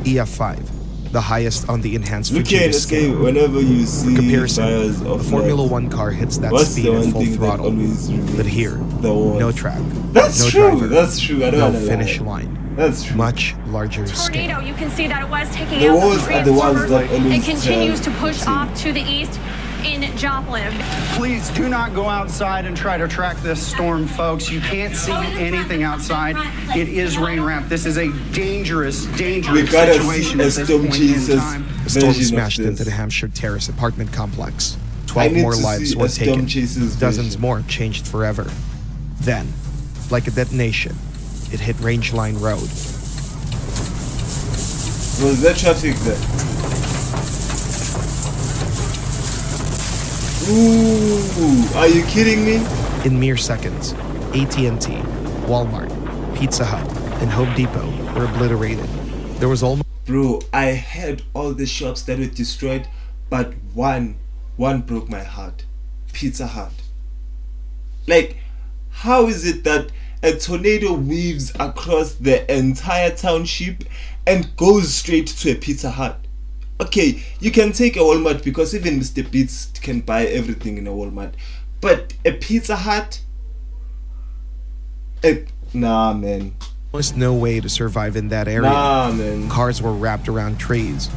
EF5, the highest on the enhanced Look here, scale. whenever you see For comparison, fires of a Formula 1 car hits that speed at full throttle, but here, no track, that's no true, driver, that's true. I don't no wanna finish lie. line. That's true. Much larger scale. Tornado, you can see that it was taking The out walls the are the ones that always It continues to turn push into- off to the east in Joplin. Please do not go outside and try to track this storm, folks. You can't see anything outside. It is rain wrapped. This is a dangerous We gotta situation see a at this storm point in Jesus time. The storm version of smashed this. into the Hampshire Terrace apartment complex. I 12 need more to lives see were a storm taken. Jesus Dozens version. more changed forever. Then, like a detonation, it hit Rangeline Road. Was there traffic there? Ooh, are you kidding me? In mere seconds, AT&T, Walmart, Pizza Hut, and Home Depot were obliterated. There was almost... Bro, I had all the shops that were destroyed, but one broke my heart. Pizza Hut. Like, how is it that a tornado weaves across the entire township and goes straight to a Pizza Hut? Okay, you can take a Walmart because even Mr. Beats can buy everything in a Walmart, but a Pizza Hut? Nah, man. Almost no way to survive in that area. Nah, man. Cars were wrapped around trees.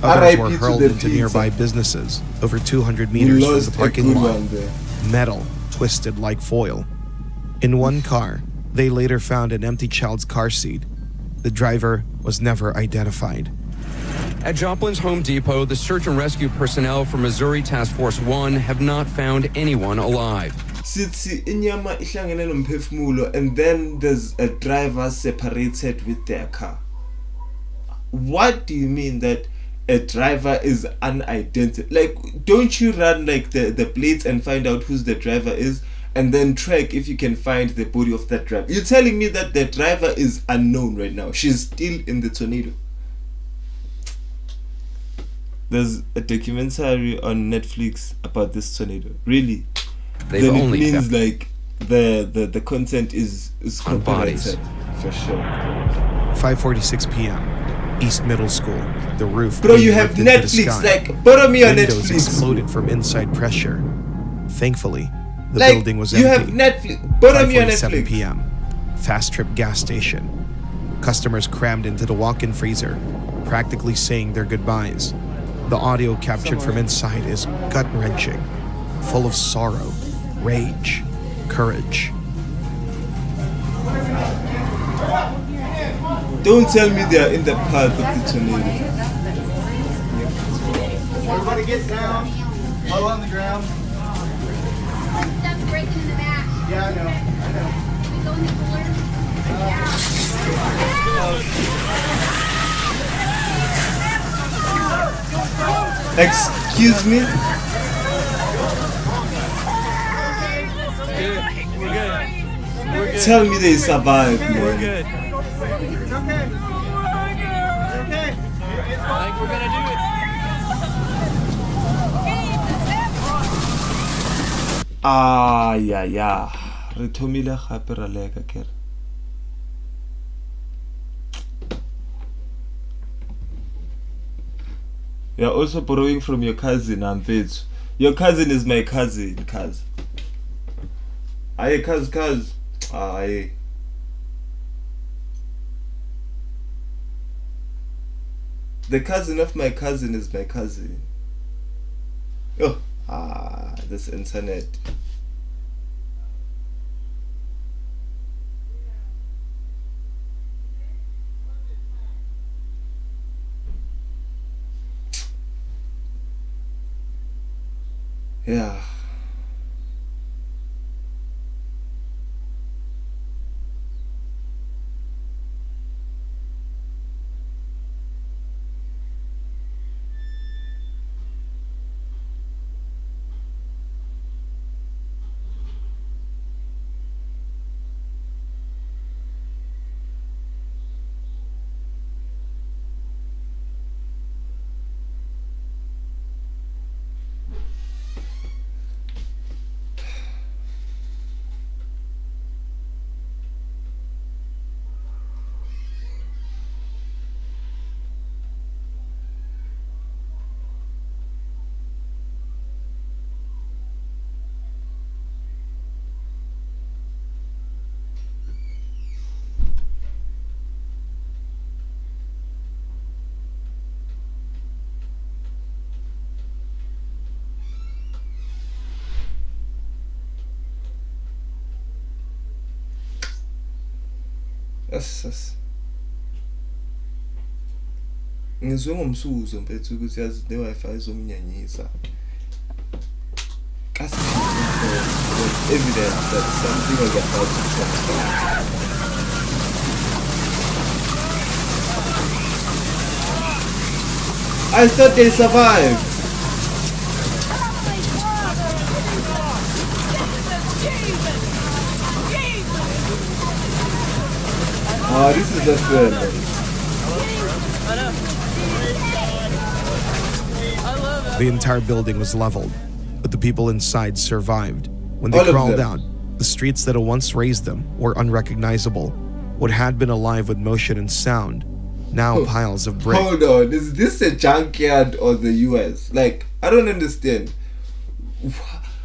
Others were RIP to hurled the into pizza. nearby businesses over 200 We meters from lost the a parking good lot. one there. Metal twisted like foil. In one car, they later found an empty child's car seat. The driver was never identified. At Joplin's Home Depot, the search and rescue personnel from Missouri Task Force 1 have not found anyone alive. Sithi inyama ihlangene nomphefumulo, and then there's a driver separated with their car. What do you mean that a driver is unidentified? Like, don't you run like the plates and find out who the driver is, and then track if you can find the body of that driver? You're telling me that the driver is unknown right now. She's still in the tornado. There's a documentary on Netflix about this tornado. Really? They've then only it means found like the content is on bodies. copyrighted for sure. 5:46 p.m. East Middle School. The roof. Bro, being you have ripped into the Netflix, sky. like, borrow me on Windows Netflix. exploded from inside pressure. Thankfully, the Like, building was you empty. have Netflix. Borrow me on 5:47 Netflix. p.m. Fast Trip gas station. Customers crammed into the walk-in freezer, practically saying their goodbyes. The audio captured from inside is gut-wrenching, full of sorrow, rage, courage. Don't tell me they are in the path of the tornado. Everybody get down. Low on the ground. Stuff's breaking in the back. Yeah, I know. We go in the cooler. Excuse me? We're good. Tell me they survived, man. We're good. It's okay. It's okay. I think we're gonna do it. Ah, yeah. Re thomile gape ra leka kere. You are also borrowing from your cousin, Ampetsu. Your cousin is my cousin, cuz. Aye, cuz. Aye. The cousin of my cousin is my cousin. Oh, this internet. Yeah. Yes. Ngizwe ngomsuzo mfethu ukuthi yazi le Wi-Fi izomnyanyisa. Kasi evidence that something was about to transpire. I thought they survived. Oh, this is the film. The entire building was leveled, but the people inside survived. When they crawled out, the streets that had once raised them were unrecognizable. What had been alive with motion and sound, now piles of bricks. Hold on, is this a junkyard or the US? Like, I don't understand.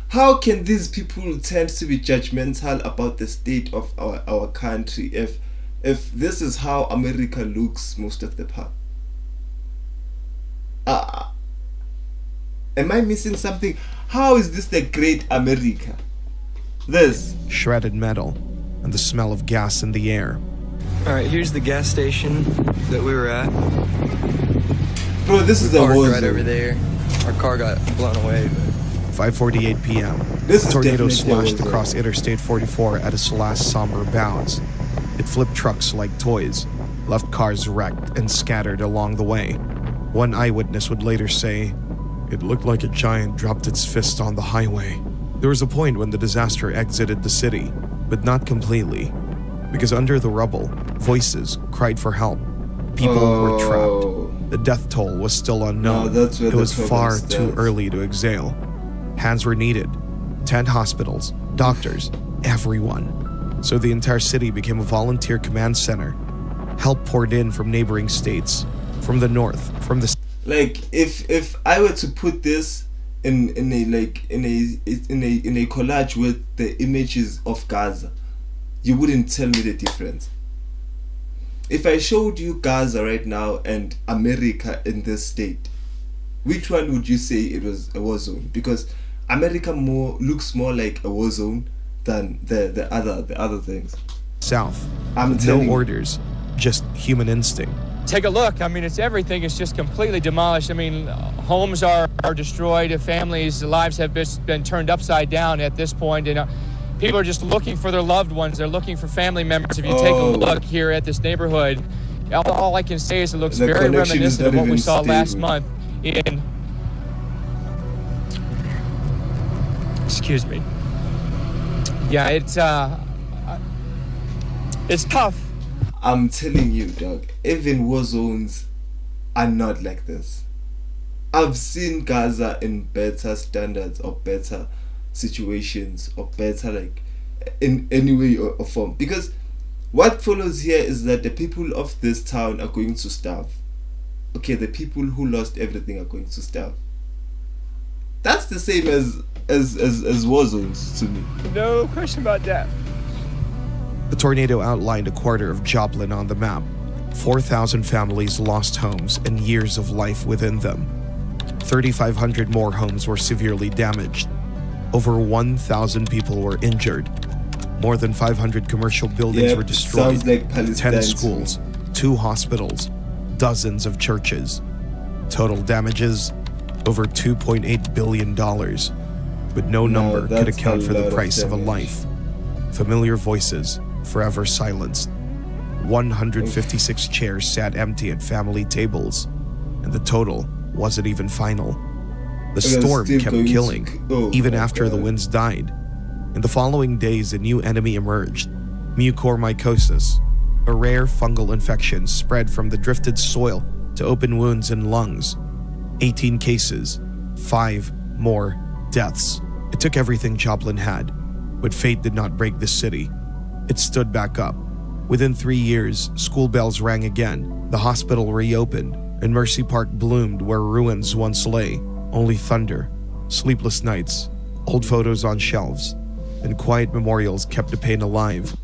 How can these people tend to be judgmental about the state of our country if this is how America looks most of the part? Am I missing something? How is this the great America? This shredded metal and the smell of gas in the air. Alright, here's the gas station that we were at. Bro, this is the war right over there. Our car got blown away. 5:48 p.m. This a tornado slashed across Interstate 44 at its last somber bounce. It flipped trucks like toys, left cars wrecked and scattered along the way. One eyewitness would later say, "It looked like a giant dropped its fist on the highway." There was a point when the disaster exited the city, but not completely, because under the rubble, voices cried for help. People were trapped. The death toll was still unknown. It was far too early to exhale. Hands were needed. 10 hospitals, doctors, everyone. So the entire city became a volunteer command center. Help poured in from neighboring states, from the north, from the... Like, if I were to put this in a collage with the images of Gaza, you wouldn't tell me the difference. If I showed you Gaza right now and America in this state, which one would you say it was a war zone? Because America looks more like a war zone than the other things. South, I'm with telling no you. orders, just human instinct? Take a look. I mean, it's everything. It's just completely demolished. I mean, homes are destroyed. Families' lives have been turned upside down at this point. And people are just looking for their loved ones. They're looking for family members. If you take a look here at this neighborhood, all I can say is it looks very reminiscent of what we saw last month in... Excuse me. Yeah, it's tough. I'm telling you, dog, even war zones are not like this. I've seen Gaza in better standards or better situations or better, like, in any way or form. Because what follows here is that the people of this town are going to starve. Okay, the people who lost everything are going to starve. That's the same as war zones to me. No question about that. The tornado outlined a quarter of Joplin on the map. 4,000 families lost homes and years of life within them. 3,500 more homes were severely damaged. Over 1,000 people were injured. More than 500 commercial buildings were destroyed. Like 10 schools, 2 hospitals, dozens of churches. Total damages, over $2.8 billion. But no number could account for the price of a life. Familiar voices, forever silenced. 156 chairs sat empty at family tables, and the total wasn't even final. The storm kept killing, even after the winds died. In the following days, a new enemy emerged, mucormycosis, a rare fungal infection spread from the drifted soil to open wounds in lungs. 18 cases, 5 more deaths. It took everything Joplin had, but fate did not break the city. It stood back up. Within 3 years, school bells rang again, the hospital reopened, and Mercy Park bloomed where ruins once lay. Only thunder, sleepless nights, old photos on shelves, and quiet memorials kept the pain alive.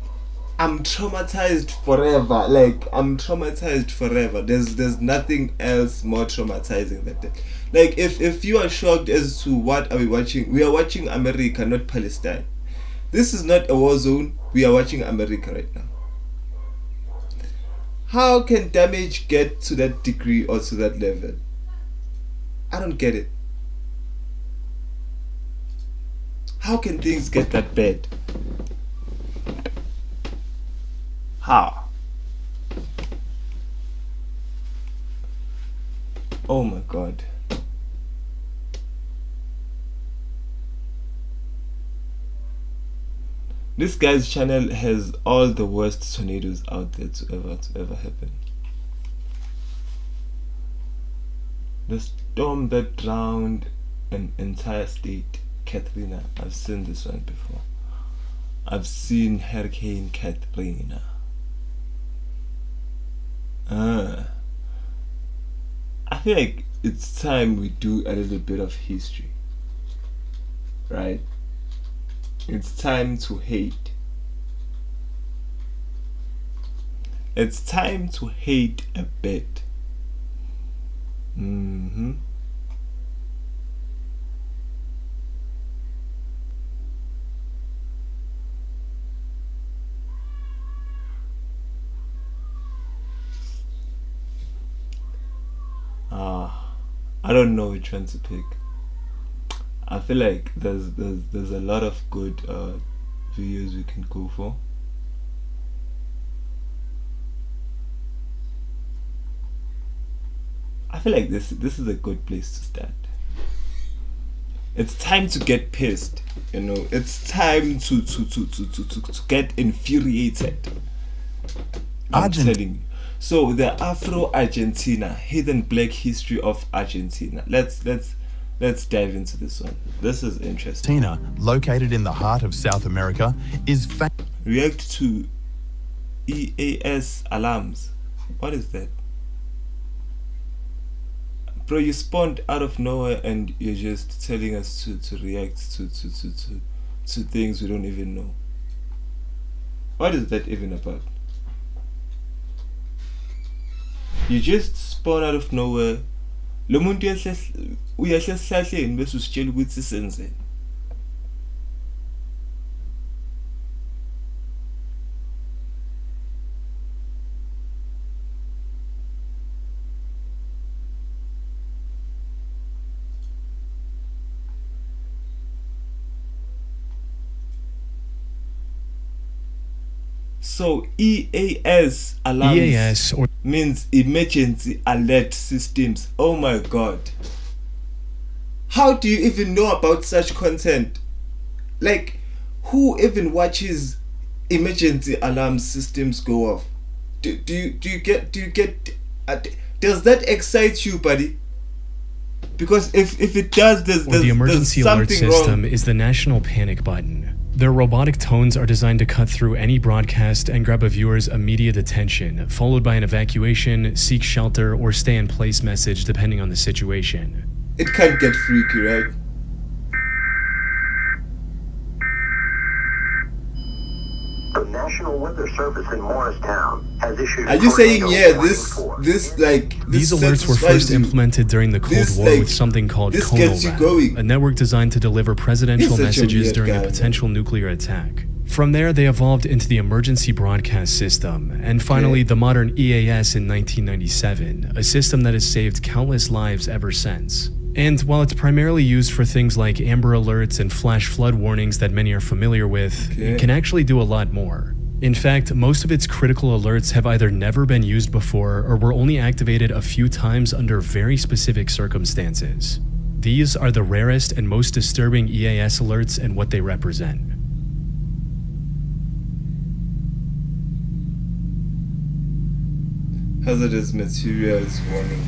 I'm traumatized forever. Like, I'm traumatized forever. There's nothing else more traumatizing than that. Like, if you are shocked as to what are we watching, we are watching America, not Palestine. This is not a war zone. We are watching America right now. How can damage get to that degree or to that level? I don't get it. How can things get that bad? How? Oh my God. This guy's channel has all the worst tornadoes out there to ever happen. The storm that drowned an entire state, Katrina. I've seen this one before. I've seen Hurricane Katrina. I feel like it's time we do a little bit of history, right? It's time to hate. It's time to hate a bit. I don't know which one to pick. I feel like there's a lot of good videos we can go for. I feel like this is a good place to start. It's time to get pissed, you know. It's time to get infuriated. I'm telling you. So the Afro-Argentina, hidden black history of Argentina. Let's dive into this one. This is interesting. Argentina, located in the heart of South America, is react to EAS alarms. What is that? Bro, you spawned out of nowhere and you're just telling us to react to things we don't even know. What is that even about? You just spawn out of nowhere. Lo muntu uyahle esihlahleni bese usitshela ukuthi senzeni. So EAS alarms EAS means emergency alert systems. Oh my god. How do you even know about such content? Like, who even watches emergency alarm systems go off? Do you get does that excite you, buddy? Because if it does, there's the emergency alert system wrong. is the national panic button. Their robotic tones are designed to cut through any broadcast and grab a viewer's immediate attention, followed by an evacuation, seek shelter, or stay in place message depending on the situation. It can't get freaky, right? The National Weather Service in Morristown has issued. Are you saying these alerts were first implemented during the Cold War with something called CONORAD, a network designed to deliver presidential messages during a potential nuclear attack. From there, they evolved into the Emergency Broadcast System, and finally the modern EAS in 1997, a system that has saved countless lives ever since. And while it's primarily used for things like Amber Alerts and flash flood warnings that many are familiar with, it can actually do a lot more. In fact, most of its critical alerts have either never been used before or were only activated a few times under very specific circumstances. These are the rarest and most disturbing EAS alerts and what they represent. Hazardous materials warning.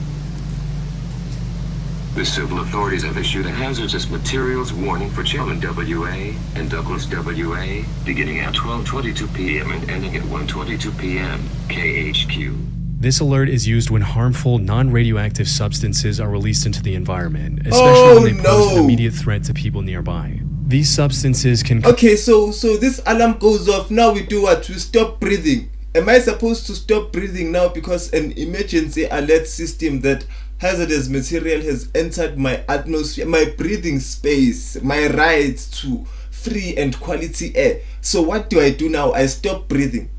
The civil authorities have issued a hazardous materials warning for Chelman WA and Douglas WA, beginning at 12:22 p.m. and ending at 1:22 p.m. KHQ. This alert is used when harmful, non-radioactive substances are released into the environment, especially when they pose an immediate threat to people nearby. These substances can... Okay, so this alarm goes off. Now we do what? We stop breathing. Am I supposed to stop breathing now because an emergency alert system that hazardous material has entered my atmosphere, my breathing space, my rights to free and quality air? So what do I do now? I stop breathing.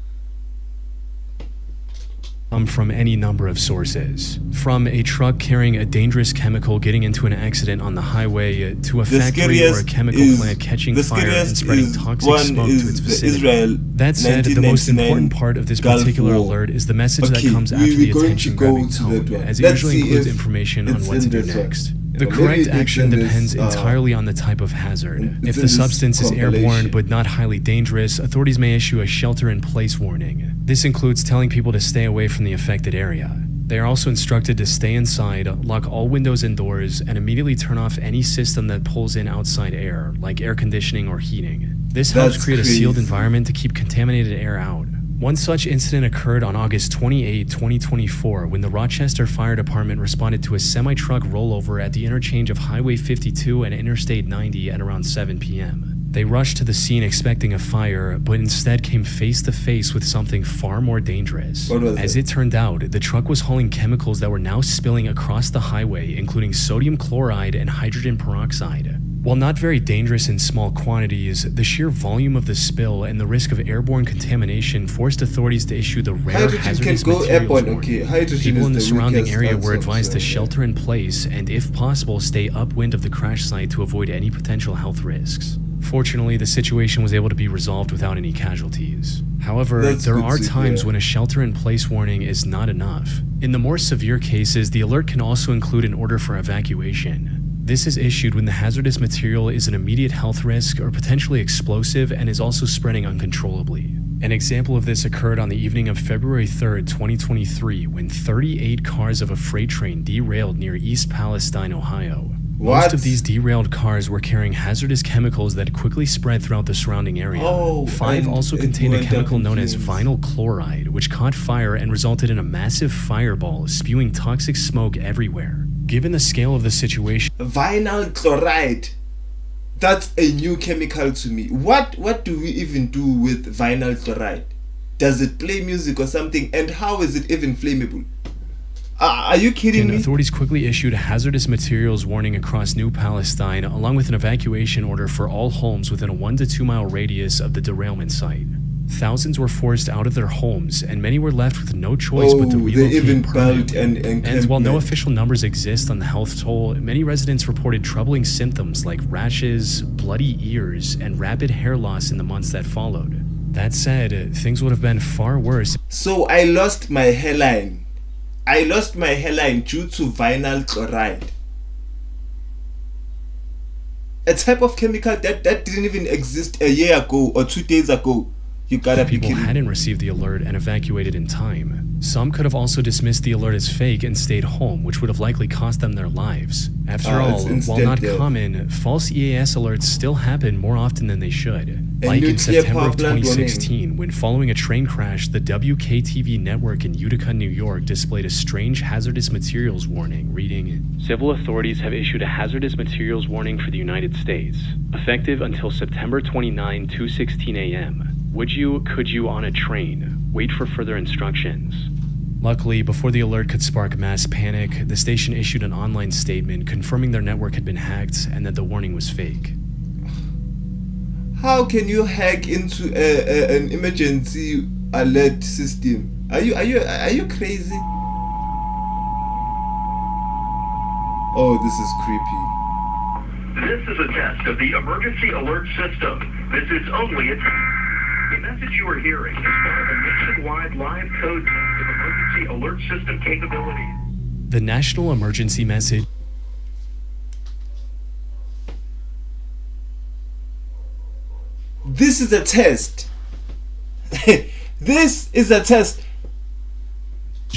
From any number of sources. From a truck carrying a dangerous chemical getting into an accident on the highway, to a factory or a chemical plant catching fire and spreading toxic smoke to its vicinity. That said, the most important part of this particular alert is the message that comes after the attention-grabbing tone, as it usually includes information on what to do next. The correct action depends entirely on the type of hazard. If the substance is airborne but not highly dangerous, authorities may issue a shelter-in-place warning. This includes telling people to stay away from the affected area. They are also instructed to stay inside, lock all windows and doors, and immediately turn off any system that pulls in outside air, like air conditioning or heating. This helps create a sealed environment to keep contaminated air out. One such incident occurred on August 28, 2024, when the Rochester Fire Department responded to a semi-truck rollover at the interchange of Highway 52 and Interstate 90 at around 7 p.m. They rushed to the scene expecting a fire, but instead came face to face with something far more dangerous. As it turned out, the truck was hauling chemicals that were now spilling across the highway, including sodium chloride and hydrogen peroxide. While not very dangerous in small quantities, the sheer volume of the spill and the risk of airborne contamination forced authorities to issue the rare hazardous materials warning. People in the surrounding area were advised to shelter in place and, if possible, stay upwind of the crash site to avoid any potential health risks. Fortunately, the situation was able to be resolved without any casualties. However, there are times when a shelter-in-place warning is not enough. In the more severe cases, the alert can also include an order for evacuation. This is issued when the hazardous material is an immediate health risk or potentially explosive and is also spreading uncontrollably. An example of this occurred on the evening of February 3rd, 2023, when 38 cars of a freight train derailed near East Palestine, Ohio. Most of these derailed cars were carrying hazardous chemicals that quickly spread throughout the surrounding area. 5 also contained a chemical known as vinyl chloride, which caught fire and resulted in a massive fireball, spewing toxic smoke everywhere. Given the scale of the situation... Vinyl chloride. That's a new chemical to me. What do we even do with vinyl chloride? Does it play music or something? And how is it even flammable? Are you kidding me? Authorities quickly issued a hazardous materials warning across New Palestine, along with an evacuation order for all homes within a 1 to 2 mile radius of the derailment site. Thousands were forced out of their homes, and many were left with no choice but to relocate permanently. And while no official numbers exist on the health toll, many residents reported troubling symptoms like rashes, bloody ears, and rapid hair loss in the months that followed. That said, things would have been far worse. So I lost my hairline. I lost my hairline due to vinyl chloride. A type of chemical that didn't even exist a year ago or 2 days ago. You gotta be kidding. People hadn't received the alert and evacuated in time. Some could have also dismissed the alert as fake and stayed home, which would have likely cost them their lives. After all, while not common, false EAS alerts still happen more often than they should. Like in September of 2016, when following a train crash, the WKTV network in Utica, New York displayed a strange hazardous materials warning reading, "Civil authorities have issued a hazardous materials warning for the United States, effective until September 29, 2:16 a.m. Would you, could you on a train? Wait for further instructions." Luckily, before the alert could spark mass panic, the station issued an online statement confirming their network had been hacked and that the warning was fake. How can you hack into an emergency alert system? Are you crazy? Oh, this is creepy. This is a test of the emergency alert system. This is only a The message you are hearing is part of a nationwide live code test of emergency alert system capabilities. The national emergency message. This is a test. This is a test.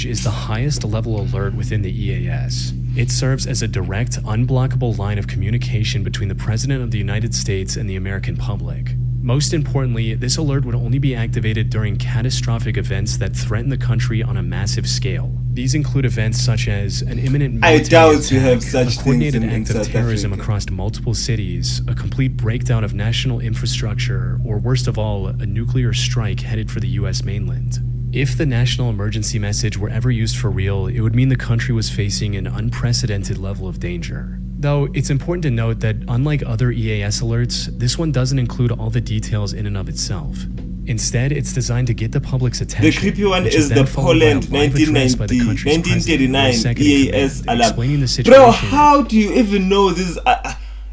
Is the highest level alert within the EAS. It serves as a direct, unblockable line of communication between the President of the United States and the American public. Most importantly, this alert would only be activated during catastrophic events that threaten the country on a massive scale. These include events such as an imminent military attack, a coordinated act of terrorism across multiple cities, a complete breakdown of national infrastructure, or worst of all, a nuclear strike headed for the US mainland. If the national emergency message were ever used for real, it would mean the country was facing an unprecedented level of danger. Though, it's important to note that unlike other EAS alerts, this one doesn't include all the details in and of itself. Instead, it's designed to get the public's attention. The creepy one is the Poland 1939 EAS alarm. Bro, how do you even know this?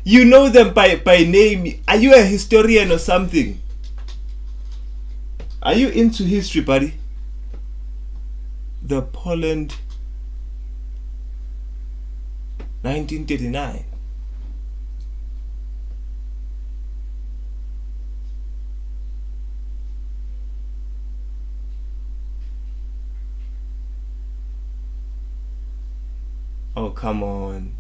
You know them by name. Are you a historian or something? Are you into history, buddy? The Poland 1939. Oh, come on.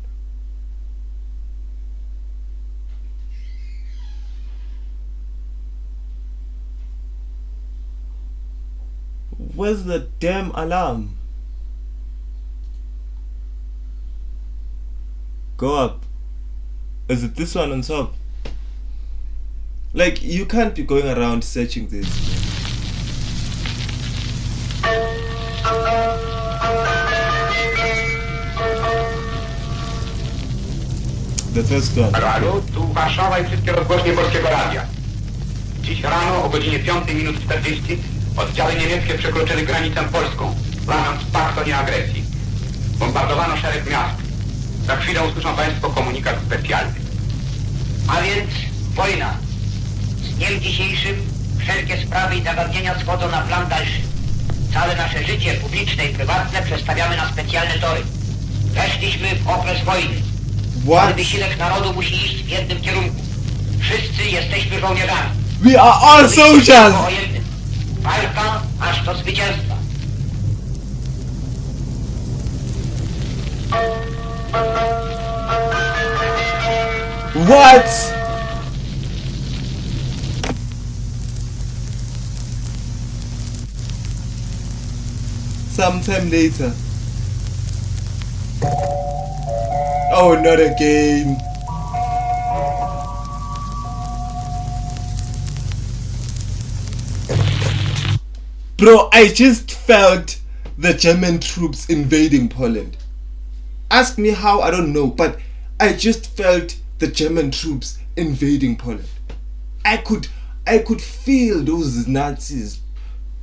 Where's the damn alarm? Go up. Is it this one on top? Like, you can't be going around searching this. The first one. Halo, tu Warszawa i wszystkie rozgłośnie Polskiego Radia. Dziś rano o godzinie 5:40 oddziały niemieckie przekroczyły granicę polską, łamiąc pakt o nieagresji. Bombardowano szereg miast. Za chwilę usłyszą Państwo komunikat specjalny. A więc wojna. Z dniem dzisiejszym wszelkie sprawy i zagadnienia schodzą na plan dalszy. Całe nasze życie publiczne i prywatne przestawiamy na specjalne tory. Weszliśmy w okres wojny. Cały wysiłek narodu musi iść w jednym kierunku. Wszyscy jesteśmy żołnierzami. We are all soldiers! Walka aż do zwycięstwa. What? Sometime later. Oh, not again. Bro, I just felt the German troops invading Poland. Ask me how, I don't know, but I just felt the German troops invading Poland. I could feel those Nazis.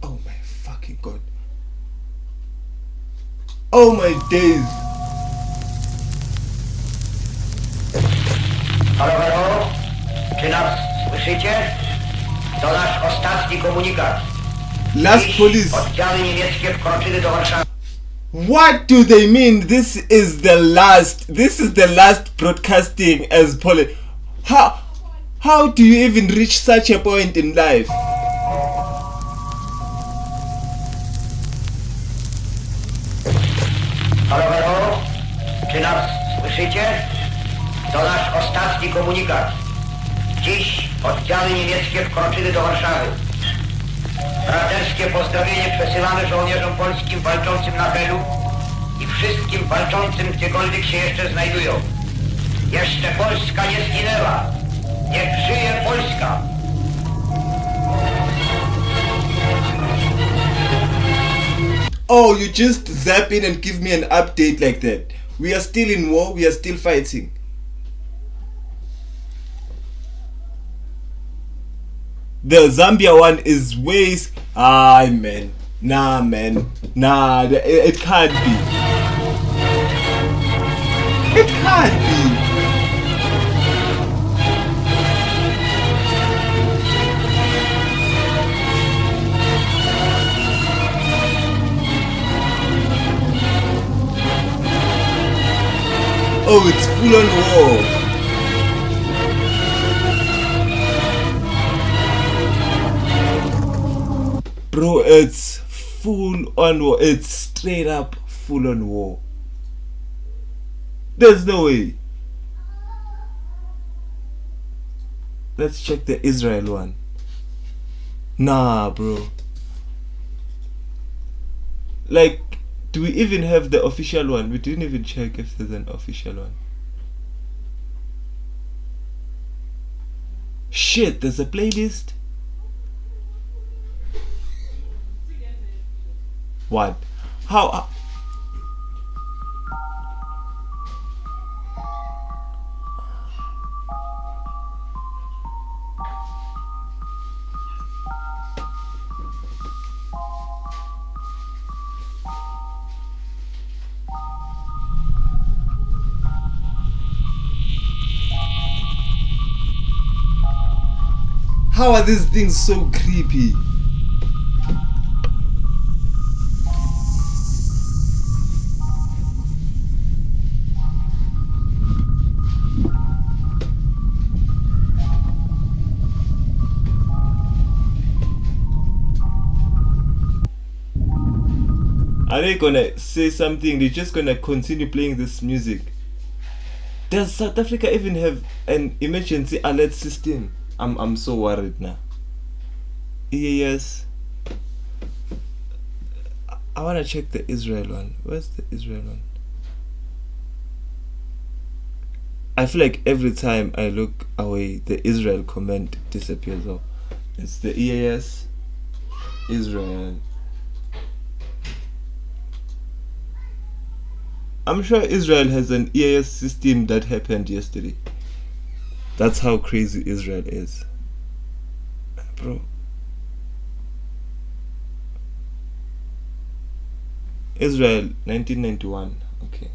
Oh my fucking god. Oh my days. Halo, halo? Czy nas słyszycie? To nasz ostatni komunikat. Last police. Oddziały niemieckie wkroczyły do Warszawy. What do they mean? This is the last broadcasting as police. How do you even reach such a point in life? Halo, czy nas słyszycie? To nasz ostatni komunikat. Dziś oddziały niemieckie wkroczyły do Warszawy. Braterskie pozdrowienie przesyłamy żołnierzom polskim walczącym na Helu i wszystkim walczącym gdziekolwiek się jeszcze znajdują. Jeszcze Polska nie zginęła. Niech żyje Polska! Oh, you just zap in and give me an update like that. We are still in war, we are still fighting. The Zambia one is ways. Man. Nah, man. Nah, it can't be. It can't be. Oh, it's full on war. Bro, it's full on war. It's straight up full on war. There's no way. Let's check the Israel one. Nah, bro. Like, do we even have the official one? We didn't even check if there's an official one. Shit, there's a playlist? What? How? How are these things so creepy? Are they gonna say something? They're just gonna continue playing this music. Does South Africa even have an emergency alert system? I'm so worried now. Yes. I wanna check the Israel one. Where's the Israel one? I feel like every time I look away, the Israel comment disappears. Oh, it's the EAS Israel. I'm sure Israel has an EAS system that happened yesterday. That's how crazy Israel is. Bro. Israel, 1991. Okay.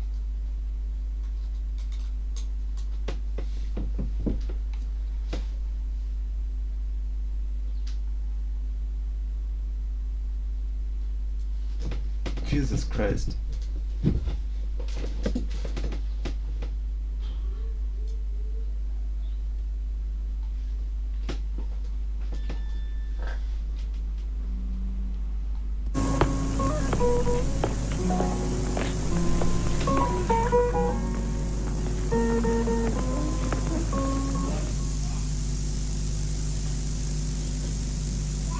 Jesus Christ.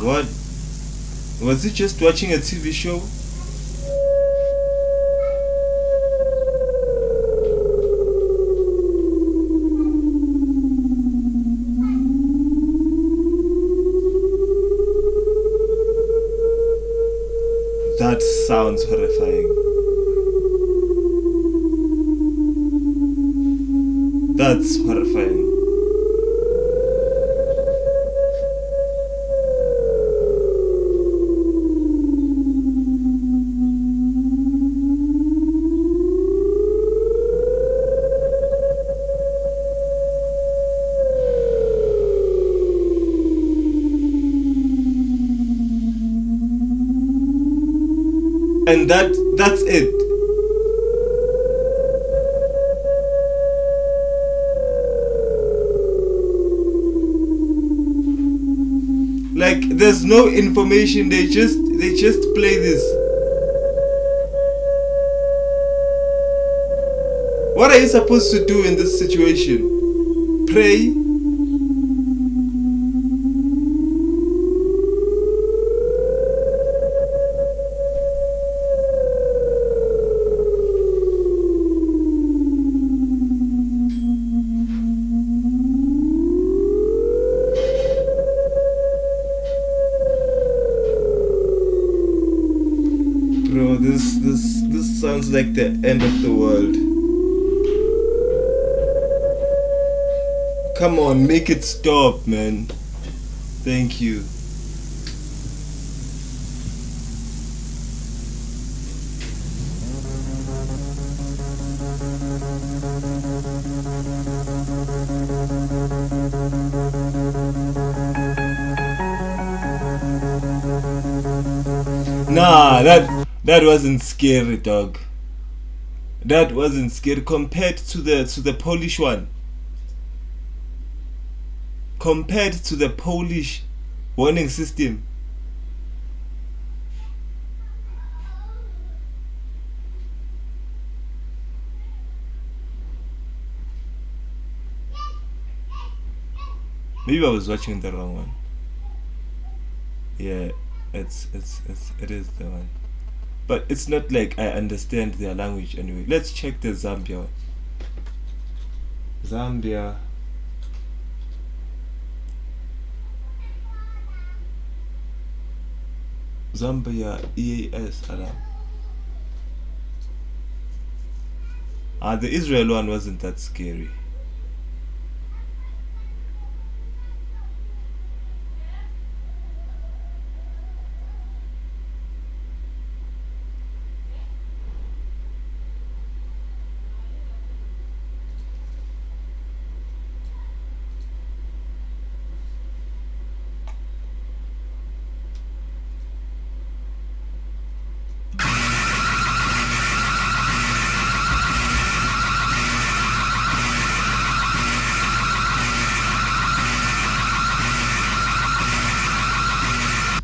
What? Was he just watching a TV show? That sounds horrifying. That's horrifying. And that's it. Like, there's no information. They just play this. What are you supposed to do in this situation? Pray? Bro, this sounds like the end of the world. Come on, make it stop, man. Thank you. Nah, that wasn't scary, dog. That wasn't scary compared to the Polish one. Compared to the Polish warning system. Maybe I was watching the wrong one. Yeah, it is the one. But it's not like I understand their language anyway. Let's check the Zambia one. Zambia. Zambia EAS alarm. The Israel one wasn't that scary.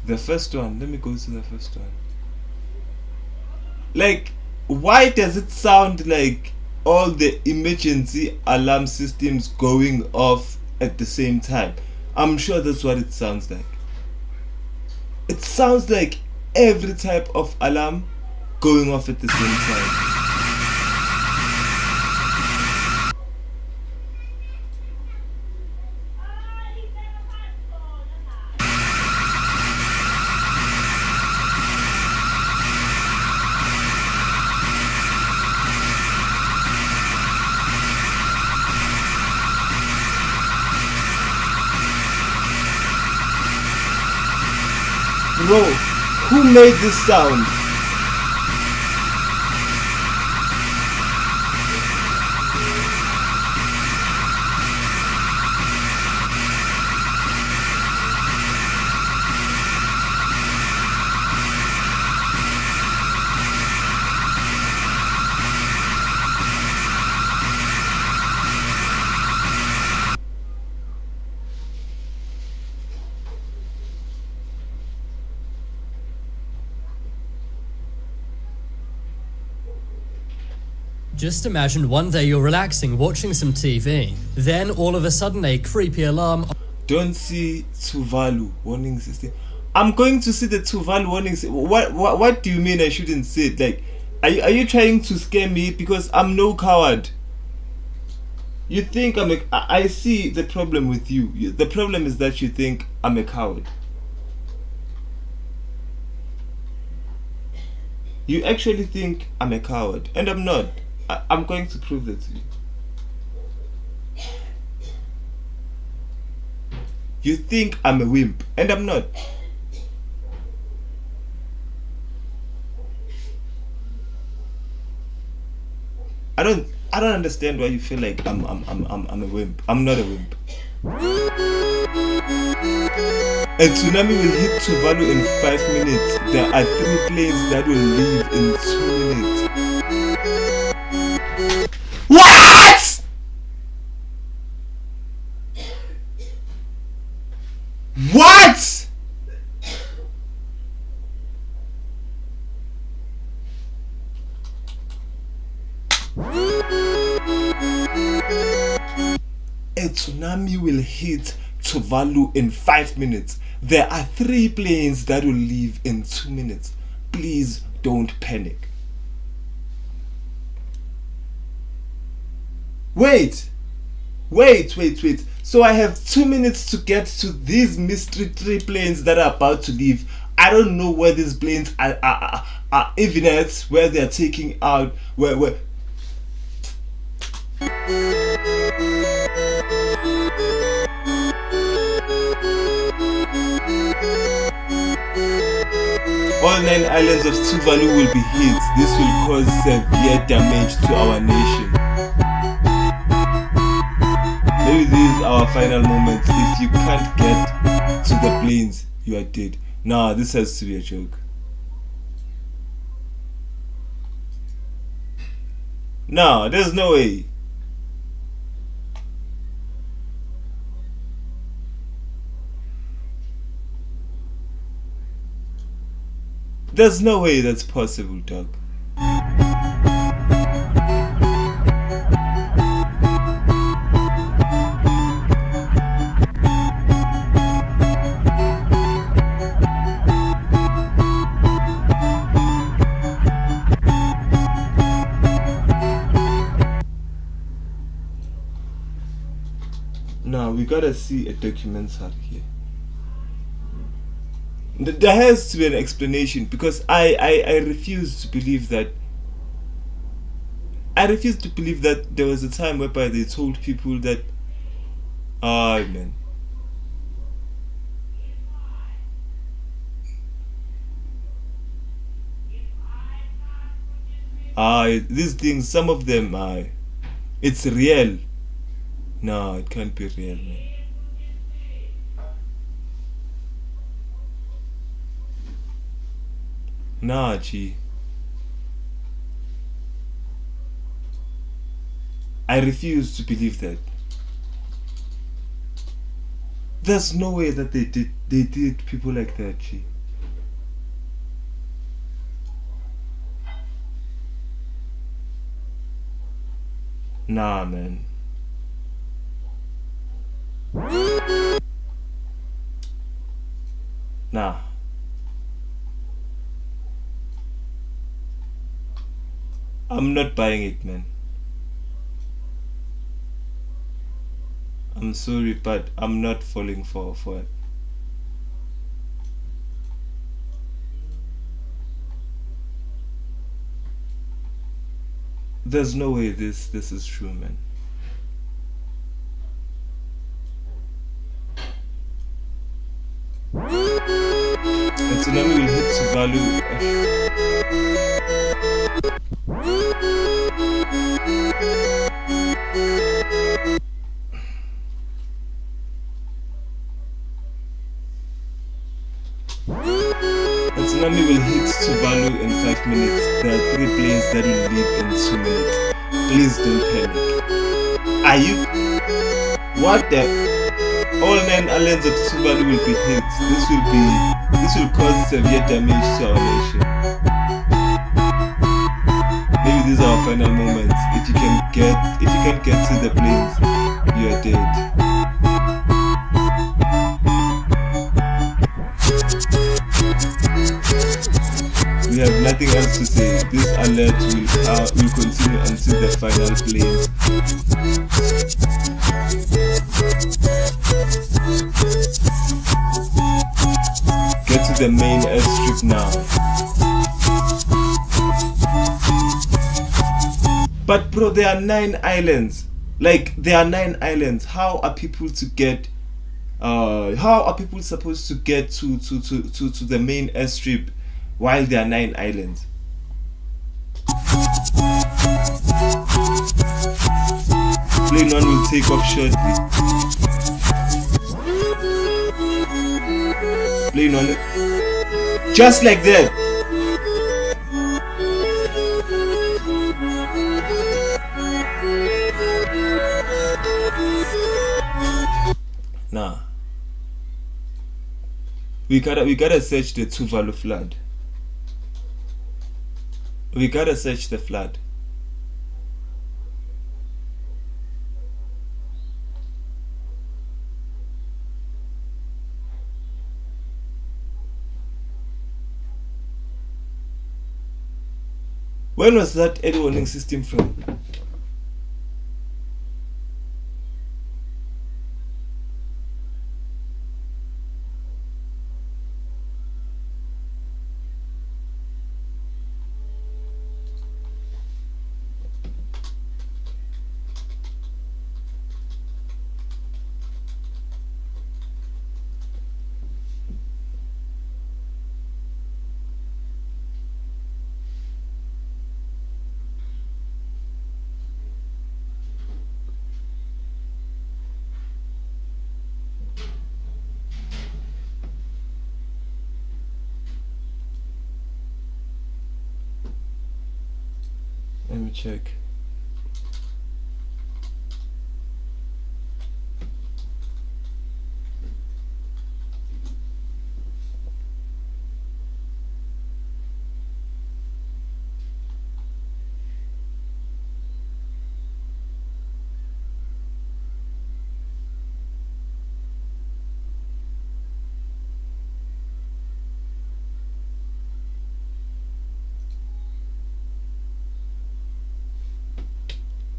The first one, let me go to the first one. Like, why does it sound like all the emergency alarm systems going off at the same time? I'm sure that's what it sounds like. It sounds like every type of alarm going off at the same time. Bro, who made this sound? Just imagine one day you're relaxing, watching some TV. Then all of a sudden a creepy alarm. Don't see Tuvalu warning system. I'm going to see the Tuvalu warning system. What do you mean I shouldn't see it? Like, are you trying to scare me? Because I'm no coward. You think I see the problem with you. The problem is that you think I'm a coward. You actually think I'm a coward, and I'm not. I'm going to prove that to you. You think I'm a wimp, and I'm not. I don't understand why you feel like I'm a wimp. I'm not a wimp. A tsunami will hit Tuvalu in 5 minutes. There are 3 planes that will leave in 2 minutes. What? What? A tsunami will hit Tuvalu in 5 minutes. There are 3 planes that will leave in 2 minutes. Please don't panic. Wait. So I have 2 minutes to get to these mystery 3 planes that are about to leave. I don't know where these planes are even at, where they are taking out, where all 9 islands of Tuvalu will be hit. This will cause severe damage to our nation. Maybe this is our final moment. If you can't get to the planes, you are dead. Nah, this has to be a joke. Nah, there's no way. There's no way that's possible, dog. Now we gotta see a documentary here. There has to be an explanation, because I refuse to believe that. I refuse to believe that there was a time whereby they told people that, man. These things, some of them, it's real. No, it can't be real, man. Nah, gee. I refuse to believe that. There's no way that they did people like that, gee. Nah, man. Nah. I'm not buying it, man. I'm sorry, but I'm not falling for it. There's no way this is true, man. A tsunami will hit Tuvalu. A tsunami will hit Tuvalu in 5 minutes. There are 3 planes that will leave in 2 minutes. Please don't panic. Are you? What the? All 9 islands of Tuvalu will be hit. This will cause severe damage to our nation. Maybe these are our final moments. If you can get to the planes, you are dead. We have nothing else to say. This alert will continue until the final planes. Get to the main airstrip now. But bro, there are 9 islands. Like, there are 9 islands. How are people to get? How are people supposed to get to the main airstrip while there are 9 islands? Plane 1 will take off shortly. plane on it. Just like that. Nah. We gotta search the Tuvalu flood. We gotta search the flood. When was that early warning system from? Let me check.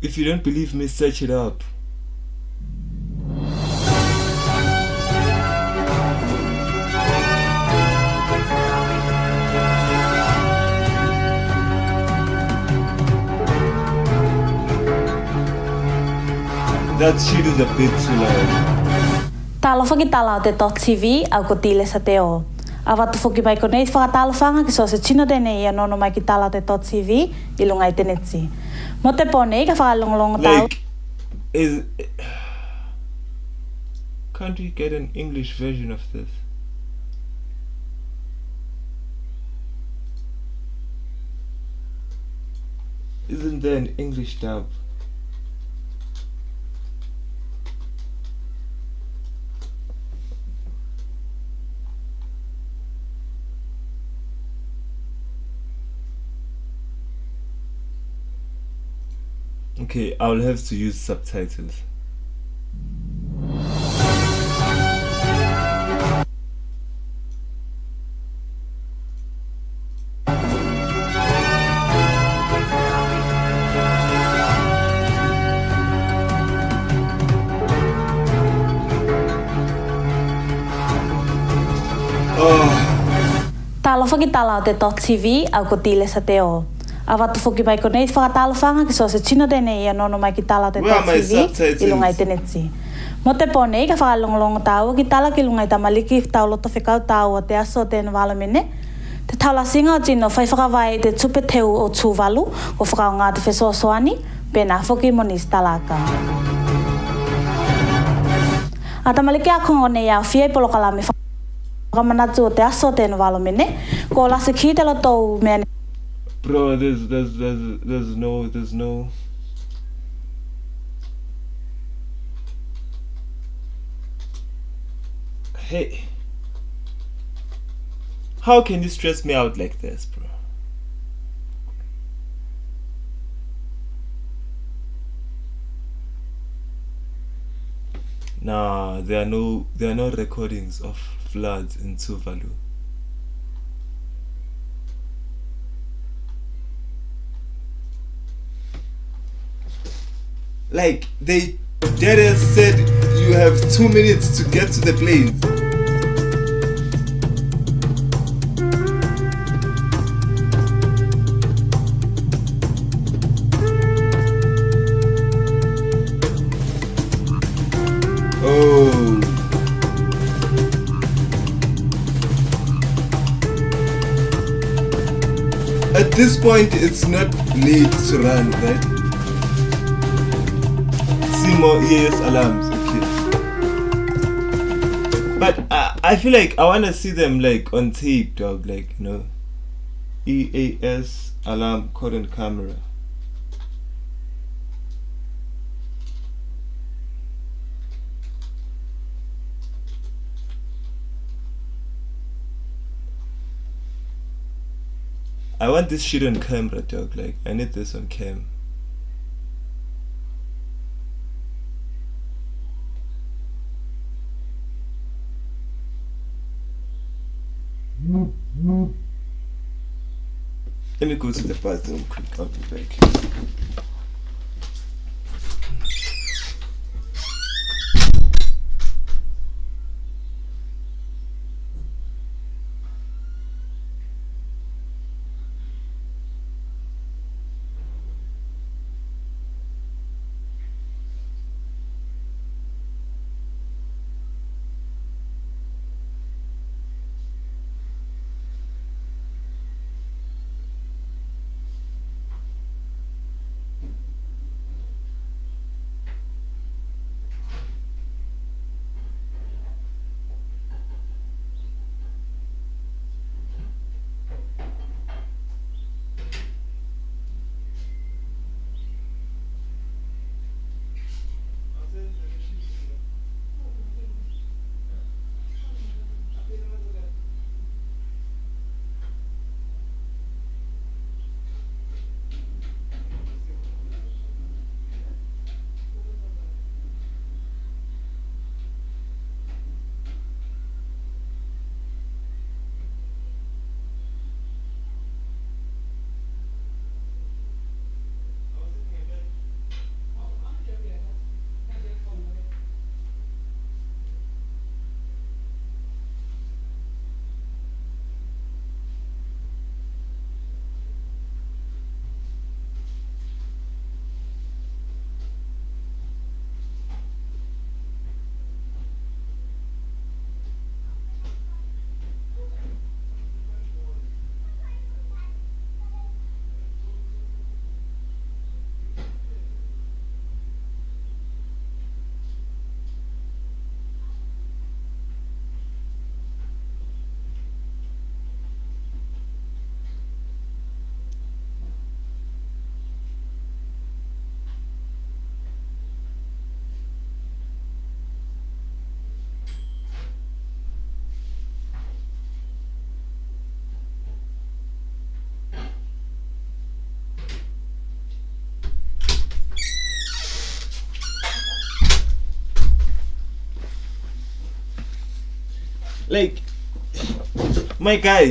If you don't believe me, search it up. That shit is a bit too loud. Talo whakitala o te .tv au ko tile sa te o. Awatu whuki mai ko nei whakatalo whanga ki so se tino tēnei ia nono mai ki tala o te .tv I lunga I te netsi. Mo te pone ka whakalongolongo tau. Can't we get an English version of this? Isn't there an English dub? Okay, I'll have to use subtitles. Talo whakitala o te .tv au ko tile sa te o. Awatu whuki mai ko nei whakatalo whanga ki so se tino tēnei ia nono mai ki tala o te .tv I lunga I te netsi. Mo te pone ka whakalongolongo tau ki tala ki lunga I tamaliki tau loto whekau tau o te aso o tēna wala mene. Te taula singa o tino whai whakawai te tupe teu o tūwalu o whakao ngā te whesoasoani pēnā whuki monis talaka. A tamaliki a kongo nei au whiai polo kalame whakamanatu o te aso o tēna wala mene ko lasi ki te loto mea. Bro, there's no. Hey, how can you stress me out like this, bro? Nah, there are no recordings of floods in Tuvalu. Like, they dead said you have 2 minutes to get to the plane. Oh. At this point, it's not late to run, right? More EAS alarms, okay. But I feel like I wanna see them like on tape, dog. Like, you know, EAS alarm current camera. I want this shit on camera, dog. Like, I need this on cam. Let me go to the bathroom quick. I'll be back. Like, my guy,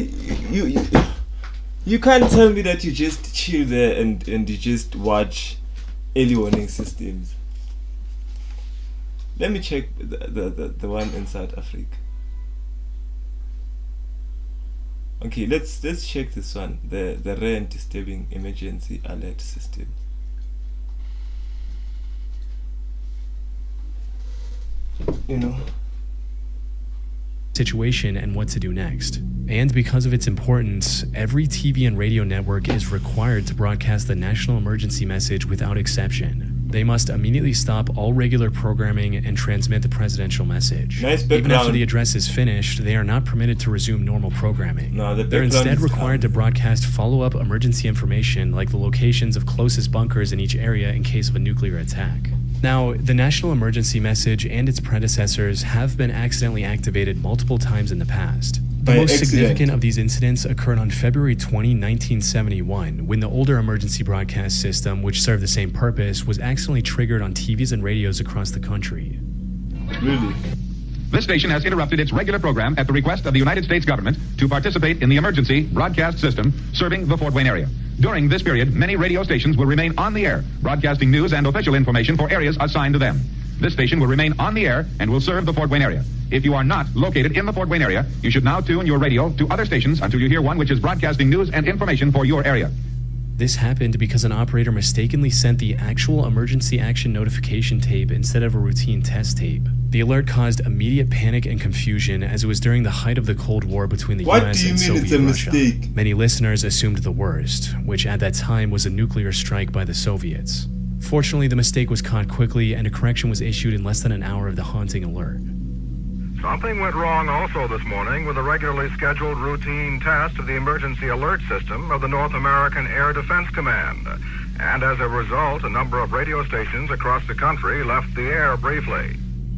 you can't tell me that you just chill there and you just watch early warning systems. Let me check the one in South Africa. Okay, let's check this one, the rare and disturbing emergency alert system. You know, situation and what to do next. And because of its importance, every TV and radio network is required to broadcast the national emergency message without exception. They must immediately stop all regular programming and transmit the presidential message. Nice background. Even after the address is finished, they are not permitted to resume normal programming. No, they're instead required to broadcast follow-up emergency information like the locations of closest bunkers in each area in case of a nuclear attack. Now, the national emergency message and its predecessors have been accidentally activated multiple times in the past. The most significant of these incidents occurred on February 20, 1971, when the older emergency broadcast system, which served the same purpose, was accidentally triggered on TVs and radios across the country. Really? This station has interrupted its regular program at the request of the United States government to participate in the emergency broadcast system serving the Fort Wayne area. During this period, many radio stations will remain on the air, broadcasting news and official information for areas assigned to them. This station will remain on the air and will serve the Fort Wayne area. If you are not located in the Fort Wayne area, you should now tune your radio to other stations until you hear one which is broadcasting news and information for your area. This happened because an operator mistakenly sent the actual emergency action notification tape instead of a routine test tape. The alert caused immediate panic and confusion as it was during the height of the Cold War between the US and Soviet Russia. Many listeners assumed the worst, which at that time was a nuclear strike by the Soviets. Fortunately, the mistake was caught quickly and a correction was issued in less than an hour of the haunting alert. Something went wrong also this morning with a regularly scheduled routine test of the emergency alert system of the North American Air Defense Command. And as a result, a number of radio stations across the country left the air briefly.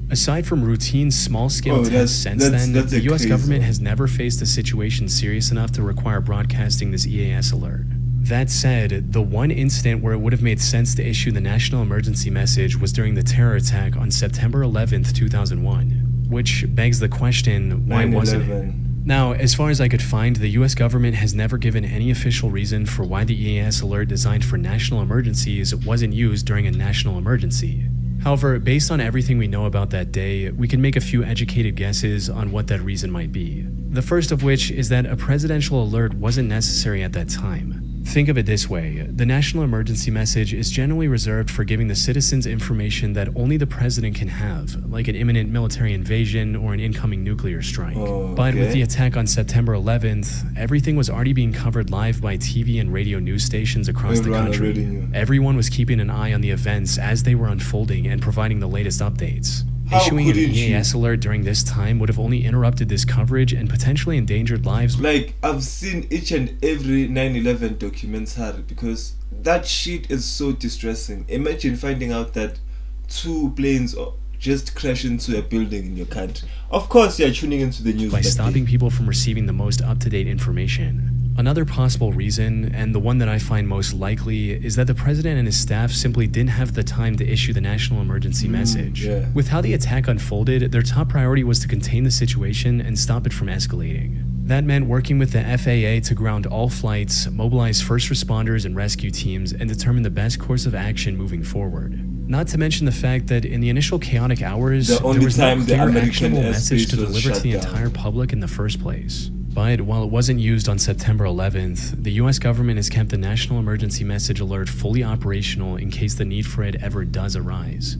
Aside from routine small-scale tests since then, the U.S. government has never faced a situation serious enough to require broadcasting this EAS alert. That said, the one incident where it would have made sense to issue the national emergency message was during the terror attack on September 11th, 2001. Which begs the question, why wasn't it? Now, as far as I could find, the US government has never given any official reason for why the EAS alert designed for national emergencies wasn't used during a national emergency. However, based on everything we know about that day, we can make a few educated guesses on what that reason might be. The first of which is that a presidential alert wasn't necessary at that time. Think of it this way, the national emergency message is generally reserved for giving the citizens information that only the president can have, like an imminent military invasion or an incoming nuclear strike. But with the attack on September 11th, everything was already being covered live by TV and radio news stations across the country. Everyone was keeping an eye on the events as they were unfolding and providing the latest updates. Issuing an EAS alert during this time would have only interrupted this coverage and potentially endangered lives. Like, I've seen each and every 9/11 documentary because that shit is so distressing. Imagine finding out that 2 planes just crash into a building in your country. Of course, you're tuning into the news. By stopping people from receiving the most up-to-date information. Another possible reason, and the one that I find most likely, is that the president and his staff simply didn't have the time to issue the national emergency message. With how the attack unfolded, their top priority was to contain the situation and stop it from escalating. That meant working with the FAA to ground all flights, mobilize first responders and rescue teams, and determine the best course of action moving forward. Not to mention the fact that in the initial chaotic hours, there was no clear, actionable message to deliver to the entire public in the first place. But while it wasn't used on September 11th, the US government has kept the national emergency message alert fully operational in case the need for it ever does arise.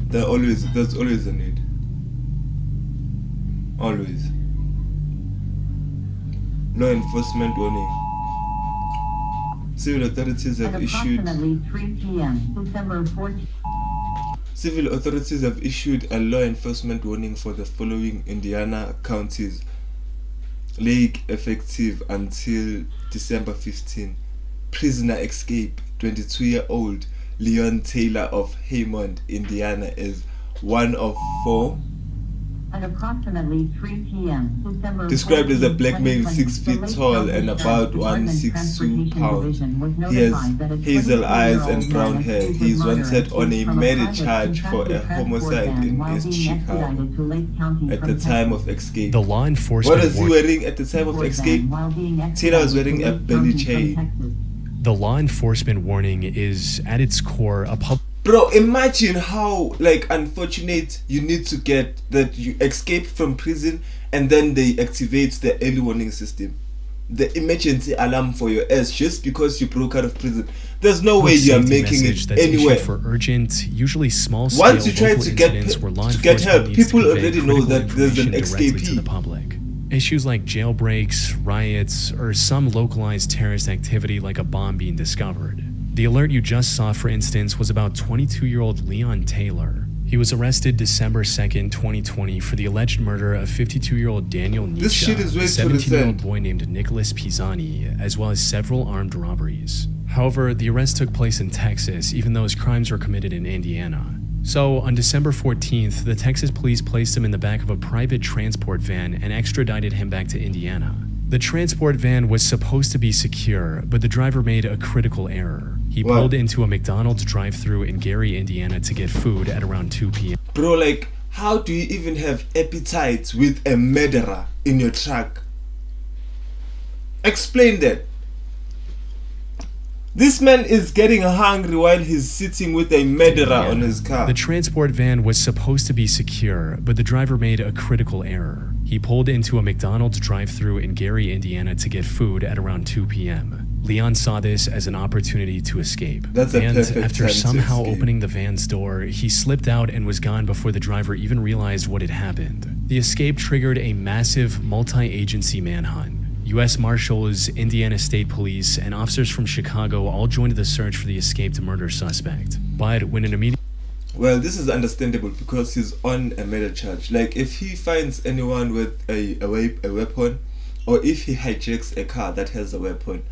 There's always a need. Always. Law enforcement warning. Civil authorities have issued approximately 3 p.m. December 14th. Civil authorities have issued a law enforcement warning for the following Indiana counties. Lake effective until December 15. Prisoner escape. 22-year-old Leon Taylor of Hammond, Indiana is one of 4. At approximately 3 p.m. December Described as a black male 6 feet tall and about 162 pounds. He has hazel eyes and brown hair. He is wanted on a murder charge for a homicide in East Chicago at the time of escape. The law enforcement. What is he wearing at the time of escape? Taylor was wearing a belly chain. The law enforcement warning is at its core a public. Bro, imagine how unfortunate you need to get that you escape from prison and then they activate the early warning system, the emergency alarm for your ass just because you broke out of prison. There's no way you are making it anywhere. For urgent, usually small-scale once you try to get help, people already know that there's an escapee. To the public. Issues like jailbreaks, riots, or some localized terrorist activity like a bomb being discovered. The alert you just saw, for instance, was about 22-year-old Leon Taylor. He was arrested December 2nd, 2020 for the alleged murder of 52-year-old Daniel Nietzsche, a 17-year-old boy named Nicholas Pisani, as well as several armed robberies. However, the arrest took place in Texas, even though his crimes were committed in Indiana. So, on December 14th, the Texas police placed him in the back of a private transport van and extradited him back to Indiana. The transport van was supposed to be secure, but the driver made a critical error. He pulled into a McDonald's drive-thru in Gary, Indiana to get food at around 2 p.m. Bro, how do you even have appetite with a murderer in your truck? Explain that. This man is getting hungry while he's sitting with a murderer on his car. The transport van was supposed to be secure, but the driver made a critical error. He pulled into a McDonald's drive-thru in Gary, Indiana to get food at around 2 p.m. Leon saw this as an opportunity to escape. And after somehow opening the van's door, he slipped out and was gone before the driver even realized what had happened. The escape triggered a massive multi-agency manhunt. U.S. Marshals, Indiana State Police, and officers from Chicago all joined the search for the escaped murder suspect. But when an immediate... Well, this is understandable because he's on a murder charge. Like, if he finds anyone with a weapon, or if he hijacks a car that has a weapon,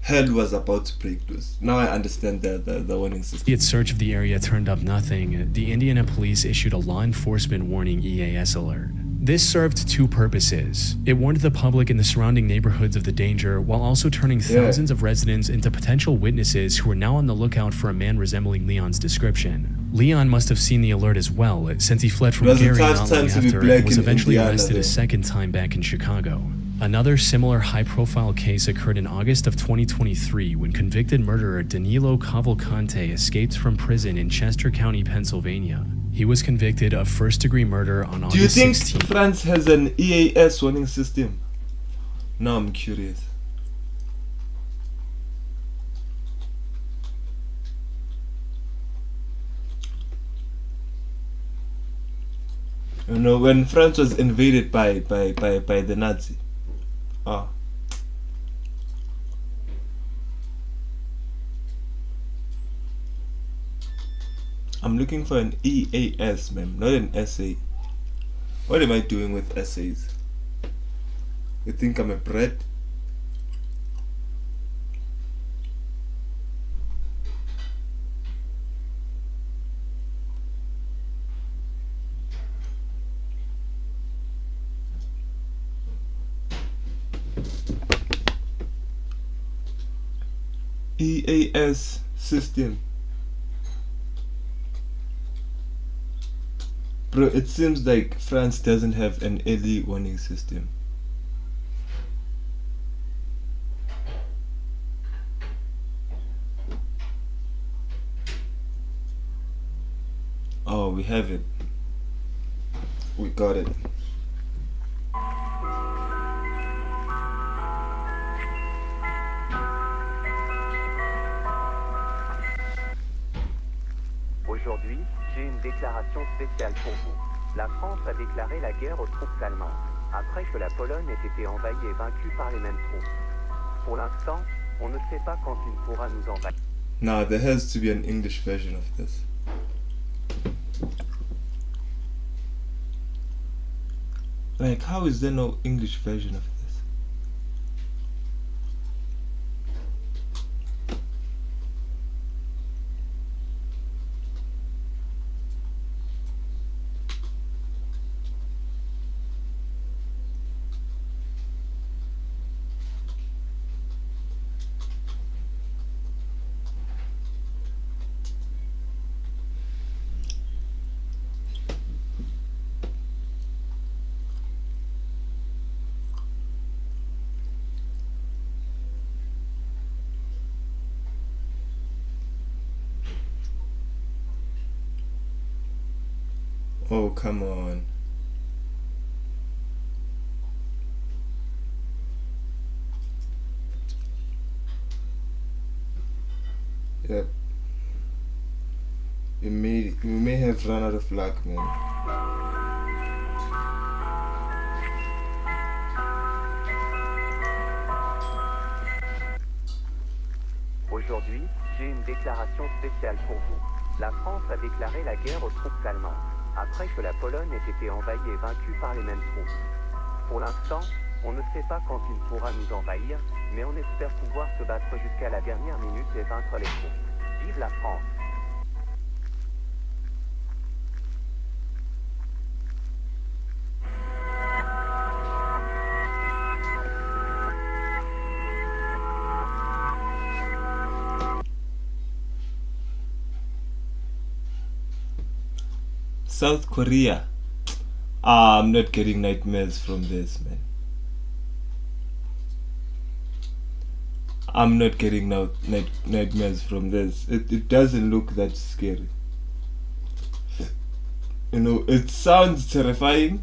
hell was about to break loose. Now I understand the warning system. Its search of the area turned up nothing. The Indiana police issued a law enforcement warning EAS alert. This served two purposes. It warned the public in the surrounding neighborhoods of the danger, while also turning thousands of residents into potential witnesses who are now on the lookout for a man resembling Leon's description. Leon must have seen the alert as well, since he fled from Gary not long after and was eventually arrested a second time back in Chicago. Another similar high-profile case occurred in August of 2023 when convicted murderer Danilo Cavalcante escaped from prison in Chester County, Pennsylvania. He was convicted of first-degree murder on August 16th. Do you think France has an EAS warning system? Now I'm curious. You know, when France was invaded by the Nazi. Oh. I'm looking for an EAS, man, not an essay. What am I doing with essays? You think I'm a brat? EAS system. Bro, it seems like France doesn't have an early warning system. Oh, we have it. We got it. Aujourd'hui, j'ai une déclaration spéciale pour vous. La France a déclaré la guerre aux troupes allemandes, après que la Pologne ait été envahie et vaincue par les mêmes troupes. Pour l'instant, on ne sait pas quand il pourra nous envahir. Now, there has to be an English version of this. Like, how is there no English version of this? Oh, come on. Yep. We may have run out of luck, man. Aujourd'hui, j'ai une déclaration spéciale pour vous. La France a déclaré la guerre aux troupes allemandes, après que la Pologne ait été envahie et vaincue par les mêmes troupes. Pour l'instant, on ne sait pas quand il pourra nous envahir, mais on espère pouvoir se battre jusqu'à la dernière minute et vaincre les troupes. Vive la France! South Korea. I'm not getting nightmares from this, man. I'm not getting nightmares from this. It doesn't look that scary. You know, it sounds terrifying.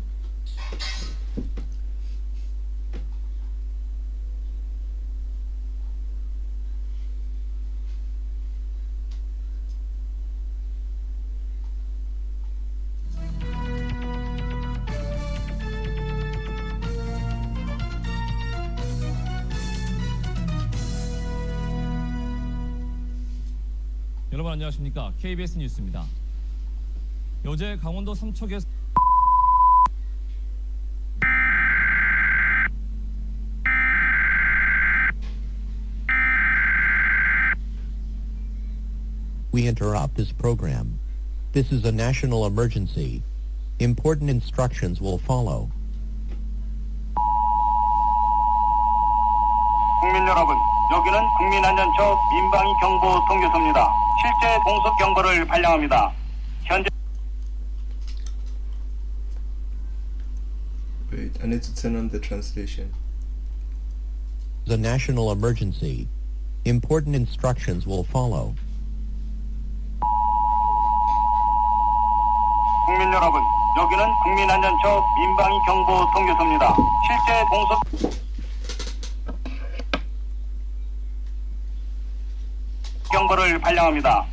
여러분 안녕하십니까? KBS 뉴스입니다. 어제 강원도 삼척에서 We interrupt this program. This is a national emergency. Important instructions will follow. 국민 여러분, 여기는 국민안전처 민방위 경보 통교소입니다. 실제 공습 경보를 발령합니다. 현재 Wait, I need to turn on the translation. The national emergency. Important instructions will follow. 국민 여러분, 여기는 국민안전처 민방위 경보 통교소입니다. 실제 공습 경보를 발령합니다.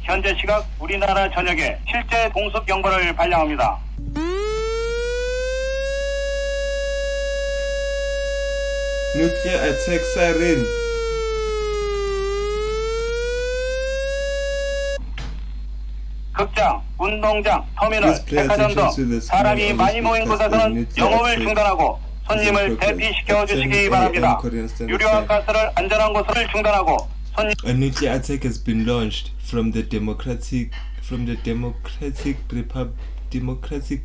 현재 시각 우리나라 전역에 실제 공습 경보를 발령합니다. Nuclear attack siren. 극장, 운동장, 터미널, 백화점 등 사람이 많이 모인 곳에서는 영업을 중단하고 손님을 대피시켜 주시기 바랍니다. 유료와 가스를 안전한 곳을 중단하고 A nuclear attack has been launched from the Democratic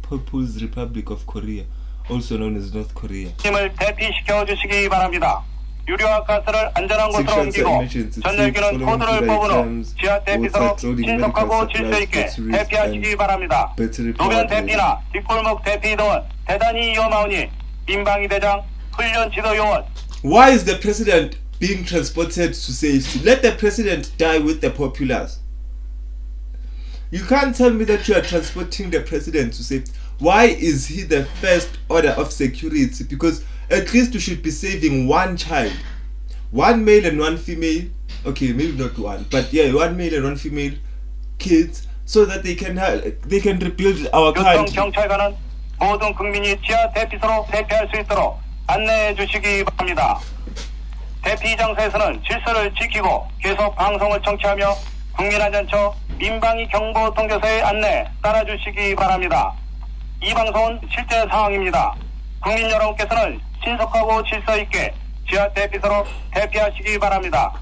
People's Republic of Korea, also known as North Korea. 손님을 대피시켜 주시기 바랍니다. 유료와 가스를 안전한 곳으로 옮기고 전열기는 코드를 뽑은 후 지하 대피소로 신속하고 질서 있게 대피하시기 바랍니다. 노변 대피나 뒷골목 대피 등은 대단히 위험하오니 민방위 대장, 훈련 지도 요원. Why is the president being transported to safety? Let the president die with the populace. You can't tell me that you are transporting the president to safety. Why is he the first order of security? Because at least you should be saving one child, one male and one female. Okay, maybe not one, but yeah, one male and one female kids, so that they can rebuild our country. 경찰관은 모든 국민이 지하 대피소로 대피할 수 있도록 안내해 주시기 바랍니다. 대피 장소에서는 질서를 지키고 계속 방송을 청취하며 국민안전처 민방위 경보 통교소의 안내 따라주시기 바랍니다. 이 방송은 실제 상황입니다. 국민 여러분께서는 신속하고 질서 있게 지하 대피소로 대피하시기 바랍니다.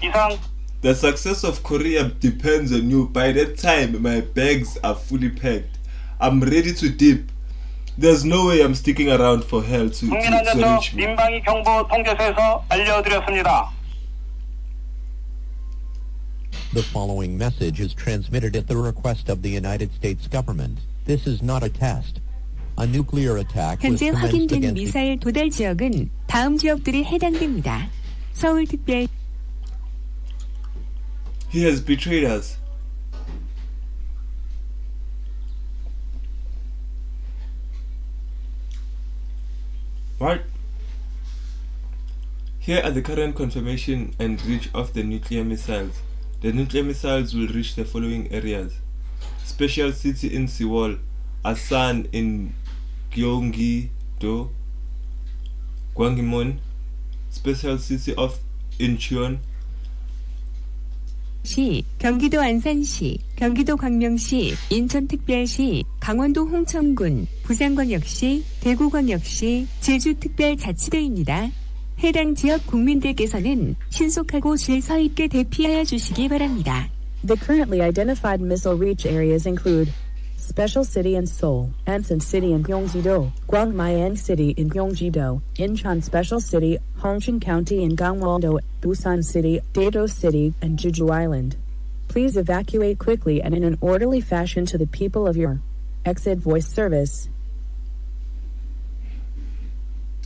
이상. The success of Korea depends on you. By that time, my bags are fully packed. I'm ready to dip. There's no way I'm sticking around for hell to reach me. 민방위 경보 통교소에서 알려드렸습니다. The following message is transmitted at the request of the United States government. This is not a test. A nuclear attack was 현재 commenced 확인된 against 미사일 도달 지역은 다음 지역들이 해당됩니다. 서울특별 He has betrayed us. What? Here are the current confirmation and reach of the nuclear missiles. The nuclear missiles will reach the following areas: Special City in Seoul, Asan in Gyeonggi-do, Gwangimun, Special City of Incheon, 시, 경기도 안산시, 경기도 광명시, 인천특별시, 강원도 홍천군, 부산광역시, 대구광역시, 제주특별자치도입니다. 해당 지역 국민들께서는 신속하고 질서 있게 대피하여 주시기 바랍니다. The currently identified missile reach areas include Special City in Seoul, Ansan City in Gyeonggi-do, Gwangmaen City in Gyeonggi-do, Incheon Special City, Hongcheon County in Gangwon-do, Busan City, Daedo City, and Jeju Island. Please evacuate quickly and in an orderly fashion to the people of your exit voice service.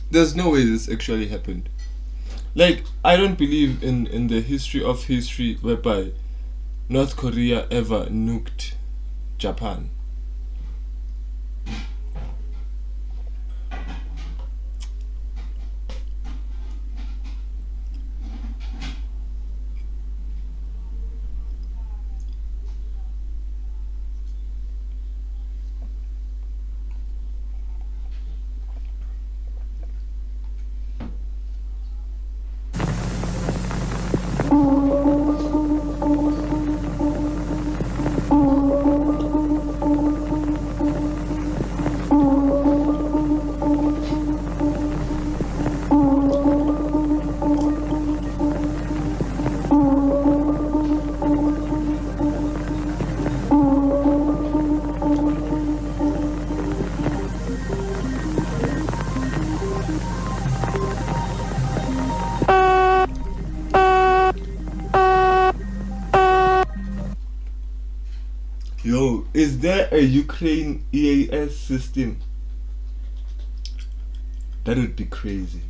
There's no way this actually happened. Like, I don't believe in the history of history whereby North Korea ever nuked Japan. is there a Ukraine EAS system? That would be crazy.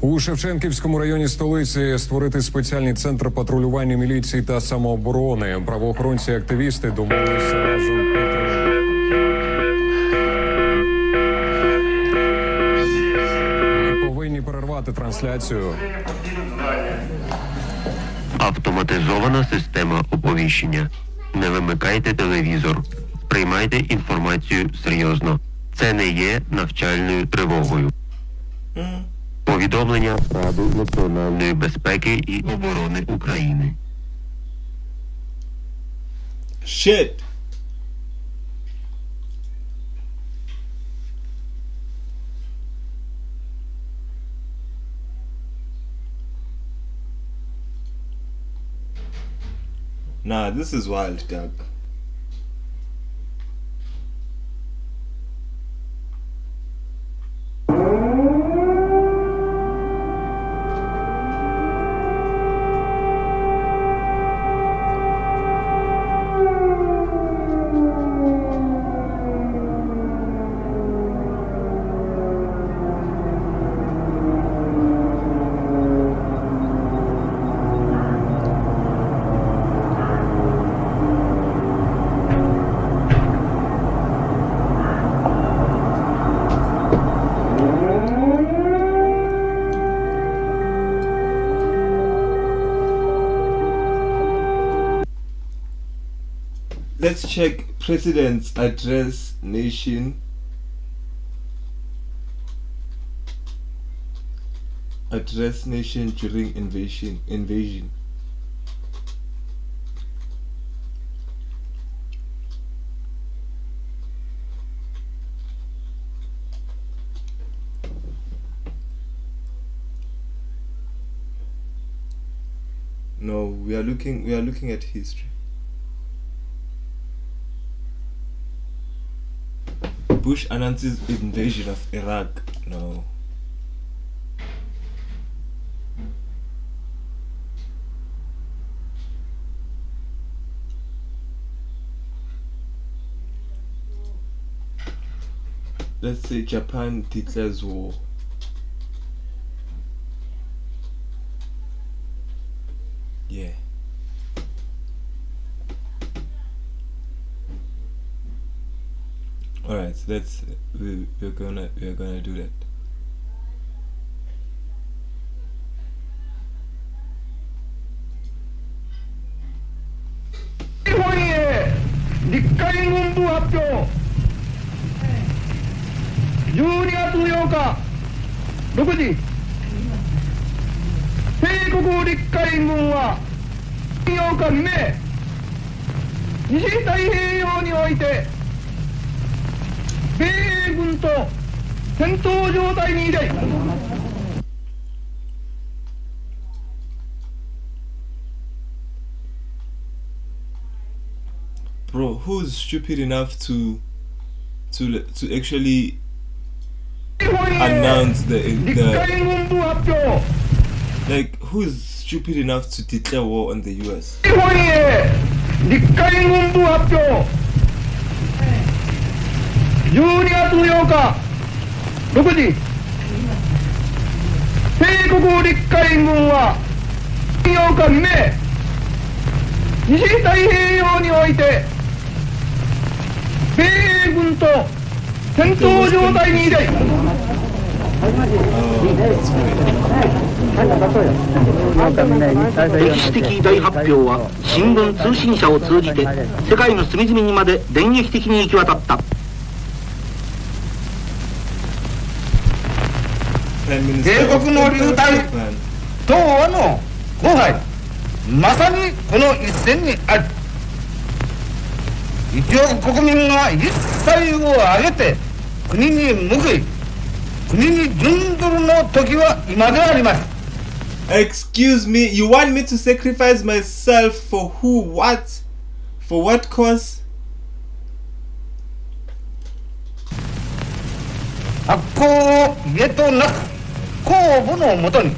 У Шевченківському районі столиці створити спеціальний центр патрулювання міліції та самооборони. Правоохоронці і активісти домовилися разом підтримати. Ми повинні перервати трансляцію. Автоматизована система оповіщення. Не вимикайте телевізор. Приймайте інформацію серйозно. Це не є навчальною тривогою. Повідомлення Ради національної безпеки і оборони України. Shit. Nah, this is wild, Doug. Let's check President's address nation. Address nation during invasion. No, we are looking at history. Bush announces invasion of Iraq. No. Let's say Japan declares war. Yeah. All right, so we're gonna do that. 일본의陸海軍部発表 12月8日6時帝国陸海軍は8日未明西太平洋において米英軍と戦闘状態に入れ Bro, who's stupid enough to actually announce the like who's stupid enough to declare war on the US? 陸海軍部発表 12月8日6時帝国陸海軍は8日未明西太平洋において米英軍と戦闘状態に入れ 歴史的大発表は新聞通信社を通じて世界の隅々にまで電撃的に行き渡った。 米国の流体東亜の後輩まさにこの一戦にある一応国民が一切を挙げて国に報い国に準ずるの時は今であります Excuse me, you want me to sacrifice myself for who? What? For what cause? 악포 예토나 고분의 모든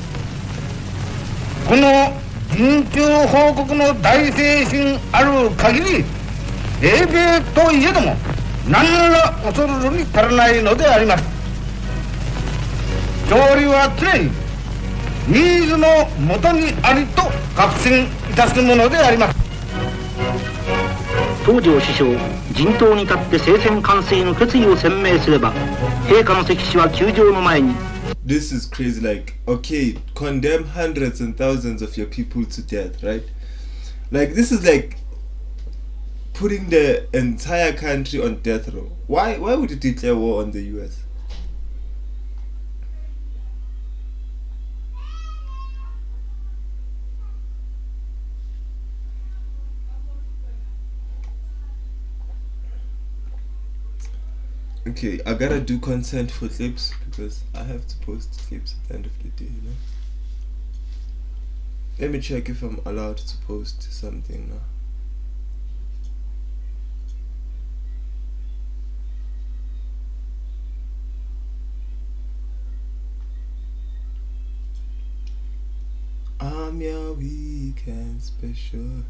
この緊急報告の大精神ある限り英米といえども何ら恐るるに足らないのであります。勝利は常にニーズのもとにありと確信いたすものであります。東条師匠、陣頭に立って聖戦完遂の決意を鮮明すれば、陛下の石碑は宮城の前に。This is crazy. Like, okay, condemn hundreds and thousands of your people to death, right? Like, this is like putting the entire country on death row. Why would you declare war on the US? Okay, I gotta do consent for clips because I have to post clips at the end of the day, you know. Let me check if I'm allowed to post something now. I'm your weekend special.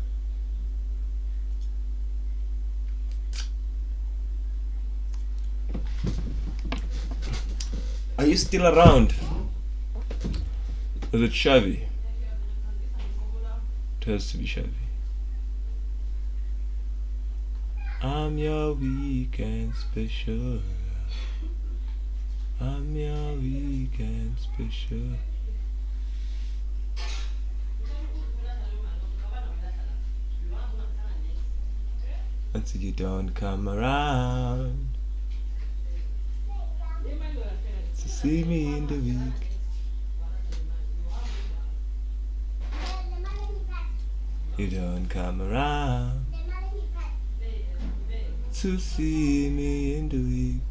Are you still around? Is it Shavi? It has to be Shavi. I'm your weekend special. I'm your weekend special. Until you don't come around to see me in the week. You don't come around to see me in the week.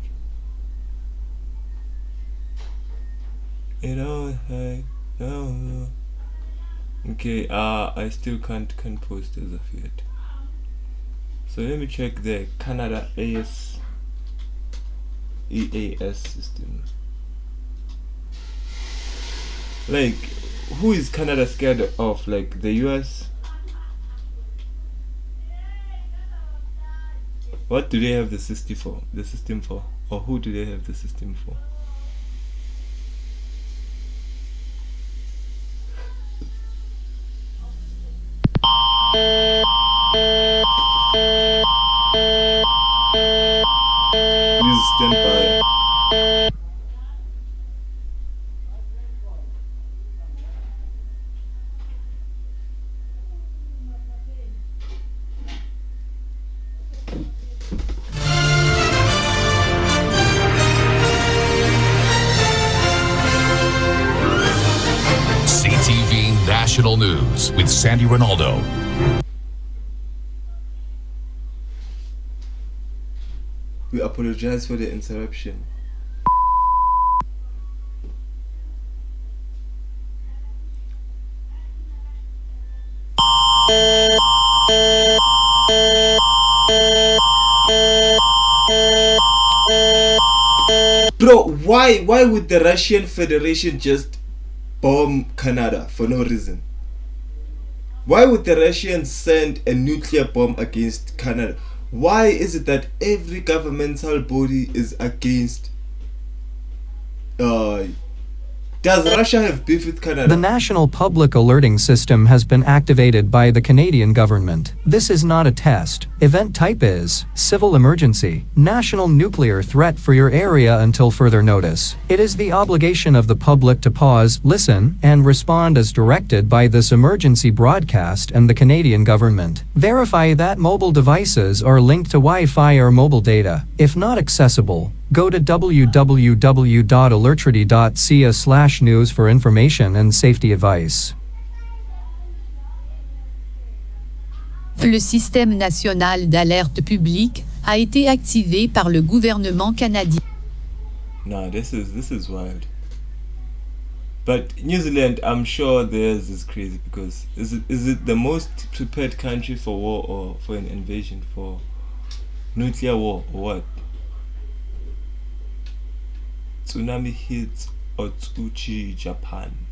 You don't hurt, no. Okay, I still can't post as of yet. So let me check the Canada EAS system. Like, who is Canada scared of? Like the US? What do they have the system for? Or who do they have the system for? Please stand by. CTV National News with Sandy Ronaldo. We apologize for the interruption. Bro, why would the Russian Federation just bomb Canada for no reason? Why would the Russians send a nuclear bomb against Canada? Why is it that every governmental body is against? Does Russia have beef with Canada? The National Public Alerting System has been activated by the Canadian government. This is not a test. Event type is civil emergency, national nuclear threat for your area until further notice. It is the obligation of the public to pause, listen, and respond as directed by this emergency broadcast and the Canadian government. Verify that mobile devices are linked to Wi-Fi or mobile data. If not accessible, go to www.alertredy.ca/news for information and safety advice. Le système national d'alerte publique a été activé par le gouvernement canadien. Nah, this is wild. But New Zealand, I'm sure theirs is crazy because is it the most prepared country for war or for an invasion, for nuclear war or what? Tsunami hits Otsuchi, Japan.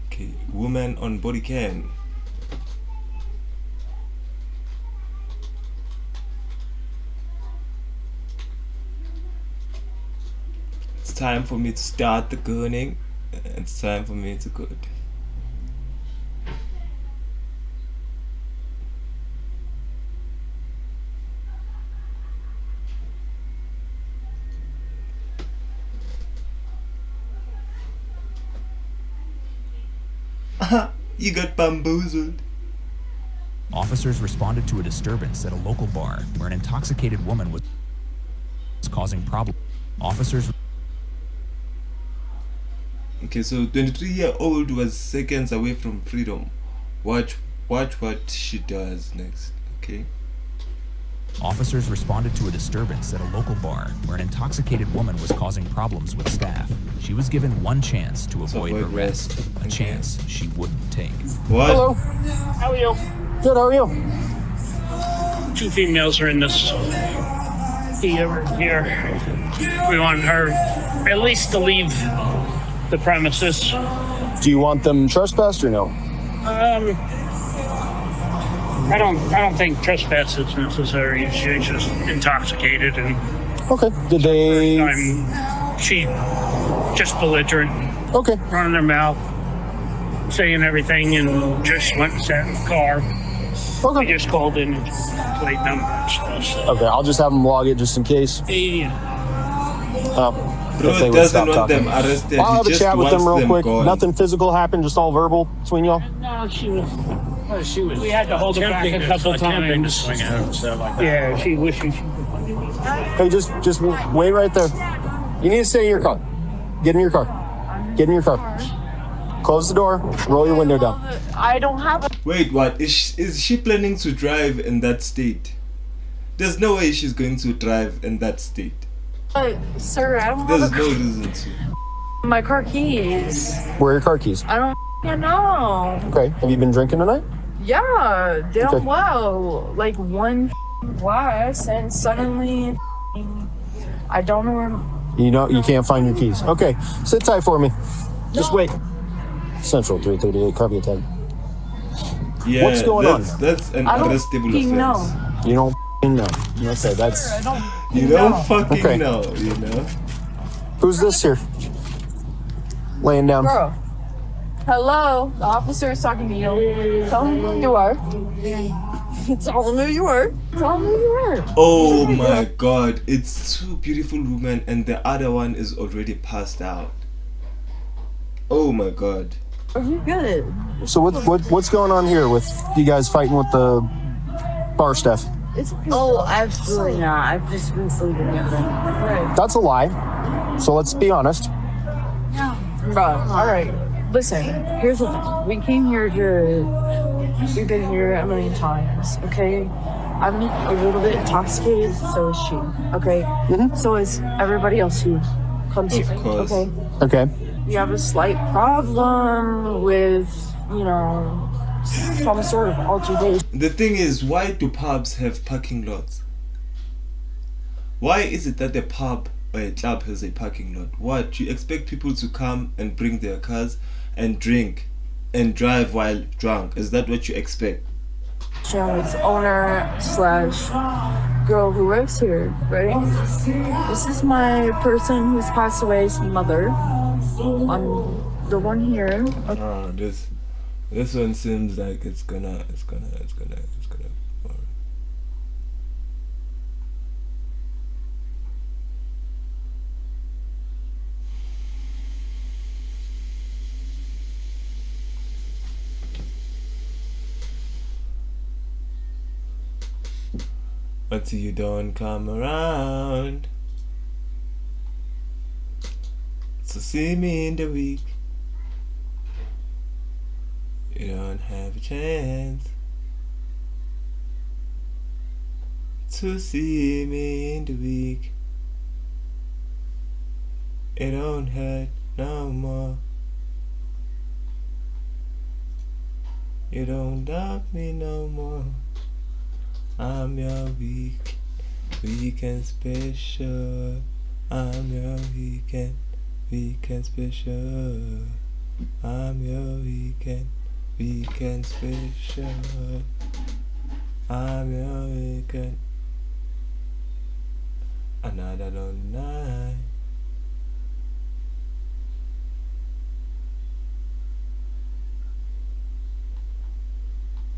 Okay, woman on body cam. It's time for me to start the gunning. It's time for me to go. You got bamboozled. Officers responded to a disturbance at a local bar where an intoxicated woman was causing problems. Officers. Okay, so 23-year-old was seconds away from freedom. Watch what she does next. Okay. Officers responded to a disturbance at a local bar where an intoxicated woman was causing problems with staff. She was given one chance to avoid arrest, a chance she wouldn't take. What? Hello. How are you? Good, how are you? 2 females are in this here. We want her at least to leave the premises. Do you want them trespassed or no? I don't think trespass is necessary. She's just intoxicated and. Okay. Did they? She just belligerent. Okay. Running their mouth, saying everything, and just went and sat in the car. Okay. We just called in and played number and stuff. Okay, I'll just have them log it just in case. Yeah. If they would stop talking. I'll have a chat with them real quick. Nothing physical happened, just all verbal between y'all. No, she was. We had to hold her back a couple times. Yeah, she wishes she could. Hey, just wait right there. You need to stay in your car. Get in your car. Get in your car. Close the door. Roll your window down. I don't have a... Wait, what? Is she planning to drive in that state? There's no way she's going to drive in that state. Sir, I don't There's have no reason to. my car keys. Where are your car keys? I don't know. Okay. Have you been drinking tonight? Yeah, damn Okay. well. Like one glass and suddenly I don't know where... You know, you can't find your keys. Okay. Sit tight for me. Just wait. Central 338, copy attack. Yeah, What's going on? That's an arrestable offense. You don't know. Okay, that's... You don't fucking know, you know? Who's this here? Laying down. Girl. Hello, the officer is talking to you. Tell him who you are. Tell him who you are. Tell him who you are. Oh my god, it's 2 beautiful women and the other one is already passed out. Oh my god. Are you good? So what's going on here with you guys fighting with the bar staff? Oh, absolutely not. I've just been sleeping with them. Right. That's a lie. So let's be honest. Bro, alright. Listen, here's the thing. We came here we've been here a million times, okay? I'm a little bit intoxicated, so is she, okay? So is everybody else who comes here, okay? Okay. You have a slight problem with, some sort of altercation. The thing is, why do pubs have parking lots? Why is it that a pub or a club has a parking lot? What? You expect people to come and bring their cars and drink and drive while drunk? Is that what you expect? With owner / girl who works here, right? This is my person who's passed away's mother. I'm the one here. Oh, this one seems like it's gonna. But you don't come around to see me in the week. You don't have a chance to see me in the week. It don't hurt no more. You don't doubt me no more. I'm your weekend special. I'm your weekend special. I'm your weekend special. I'm your weekend. Another long night.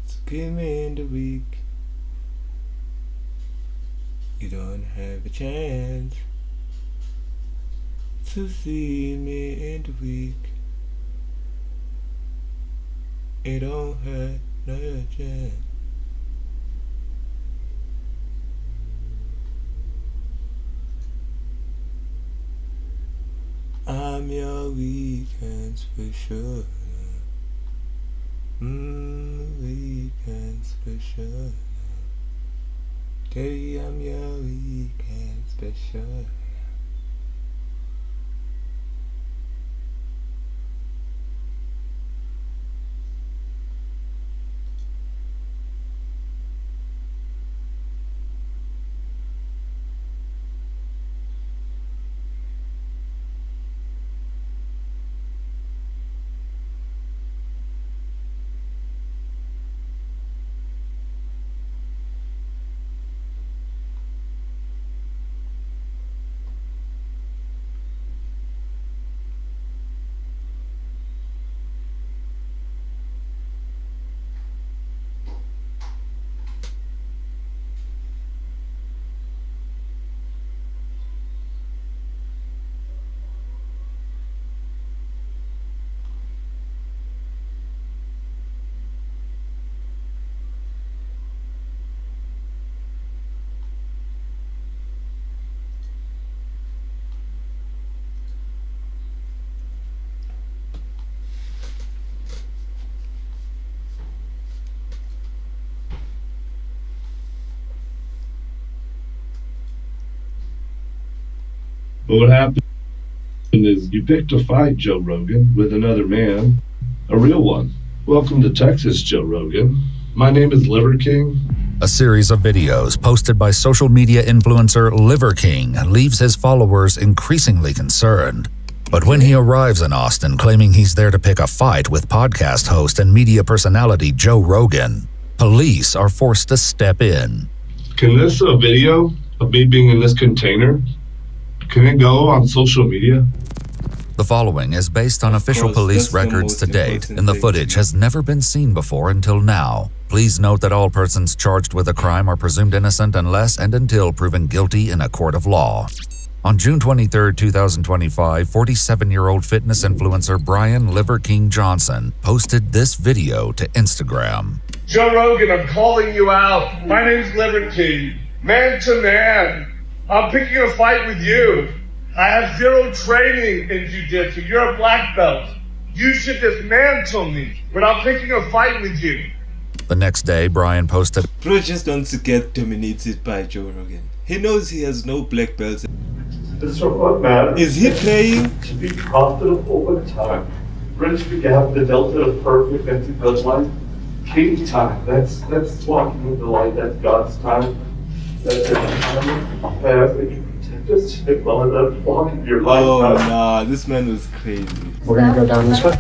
So give me in the week. You don't have a chance to see me in the week. It don't hurt no chance. I'm your weekend special. Weekend special. Daddy, I'm your weekend special. But what happened is you picked a fight, Joe Rogan, with another man, a real one. Welcome to Texas, Joe Rogan. My name is Liver King. A series of videos posted by social media influencer Liver King leaves his followers increasingly concerned. But when he arrives in Austin claiming he's there to pick a fight with podcast host and media personality Joe Rogan, police are forced to step in. Can this video of me being in this container, can it go on social media? The following is based on official police records to date, and the footage has never been seen before until now. Please note that all persons charged with a crime are presumed innocent unless and until proven guilty in a court of law. On June 23, 2025, 47-year-old fitness influencer Brian Liver King Johnson posted this video to Instagram. Joe Rogan, I'm calling you out. My name's Liver King. Man to man. I'm picking a fight with you. I have zero training in jiu-jitsu. You're a black belt. You should dismantle me, but I'm picking a fight with you. The next day, Brian posted, Bro just wants to get dominated by Joe Rogan. He knows he has no black belts. It's for what, man? Is he playing? To be profitable over time. Bridge the gap, the delta of perfect, that's God's life. King's time. That's walking with the light. That's God's time. That's the time. Path that you protect us. Well, that's walking your life. Oh, nah, this man was crazy. We're gonna go down this way.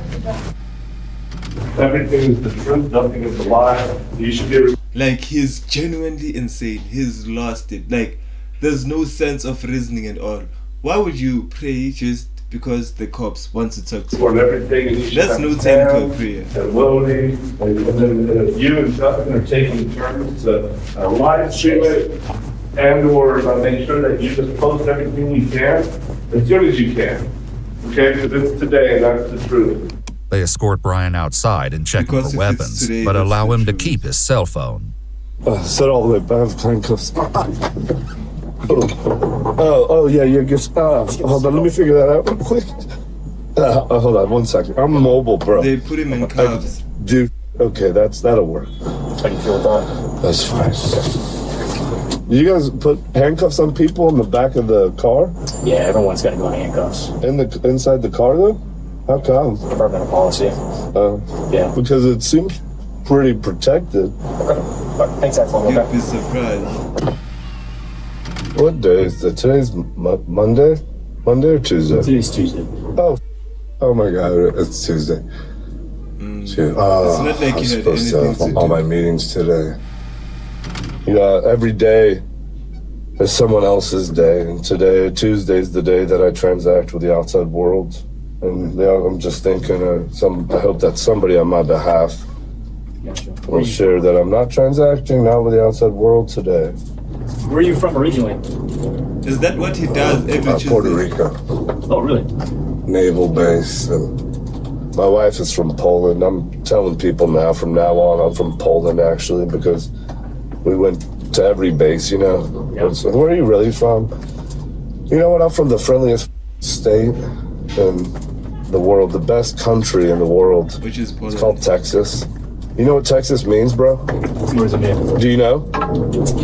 Everything is the truth, nothing is a lie. You should be. Like, he's genuinely insane. He's lost it. Like, there's no sense of reasoning at all. Why would you pray just because the cops want to talk to you? That's no time for prayer. And loading, and then you and Justin are taking turns to live stream it and or make sure that you just post everything you can as soon as you can. Okay, because it's today and that's the truth. They escort Brian outside and check him for weapons, today, but allow him to keep his cell phone. Set all the way back, handcuffs. Oh, yeah, you're just, hold on, let me figure that out real quick. Hold on, 1 second. I'm mobile, bro. They put him in cuffs. Dude, okay, that'll work. How you feel about that? That's fine. You guys put handcuffs on people in the back of the car? Yeah, everyone's got to go in handcuffs. Inside the car, though? How come? Departmental policy. Yeah. Because it seems pretty protected. Okay. Thanks, Axel. You'd be surprised. What day is it? Today's Monday? Monday or Tuesday? Today's Tuesday. Oh my God, it's Tuesday. It's not like I'm you had supposed to anything have to all do. my meetings today. Every day is someone else's day, and Tuesday is the day that I transact with the outside world. And I'm just thinking, I hope that somebody on my behalf will share that I'm not transacting now with the outside world today. Where are you from originally? Is that what he does every Tuesday? Puerto Rico. Oh, really? Naval base. And my wife is from Poland. I'm telling people now, from now on, I'm from Poland, actually, because we went to every base, you know. Yeah. So where are you really from? You know what? I'm from the friendliest state in the world, the best country in the world. Which is Poland. It's called Texas. You know what Texas means, bro? What does it mean? Do you know?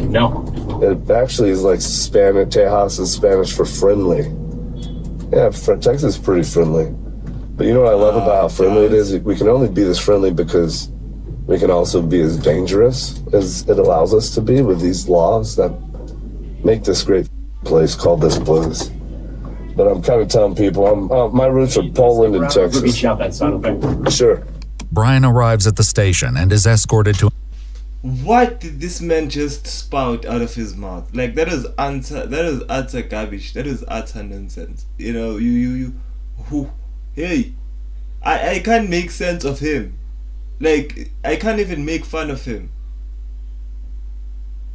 No. It actually is like Spanish. Tejas is Spanish for friendly. Yeah, Texas is pretty friendly. But you know what I love about how friendly it is? We can only be this friendly because we can also be as dangerous as it allows us to be with these laws that make this great place called this place. But I'm kind of telling people, my roots are Poland and Texas. We'll meet you out that side, okay? Sure. Brian arrives at the station and is escorted to... What did this man just spout out of his mouth? Like, that is utter garbage. That is utter nonsense. You know, hey, I can't make sense of him. Like, I can't even make fun of him.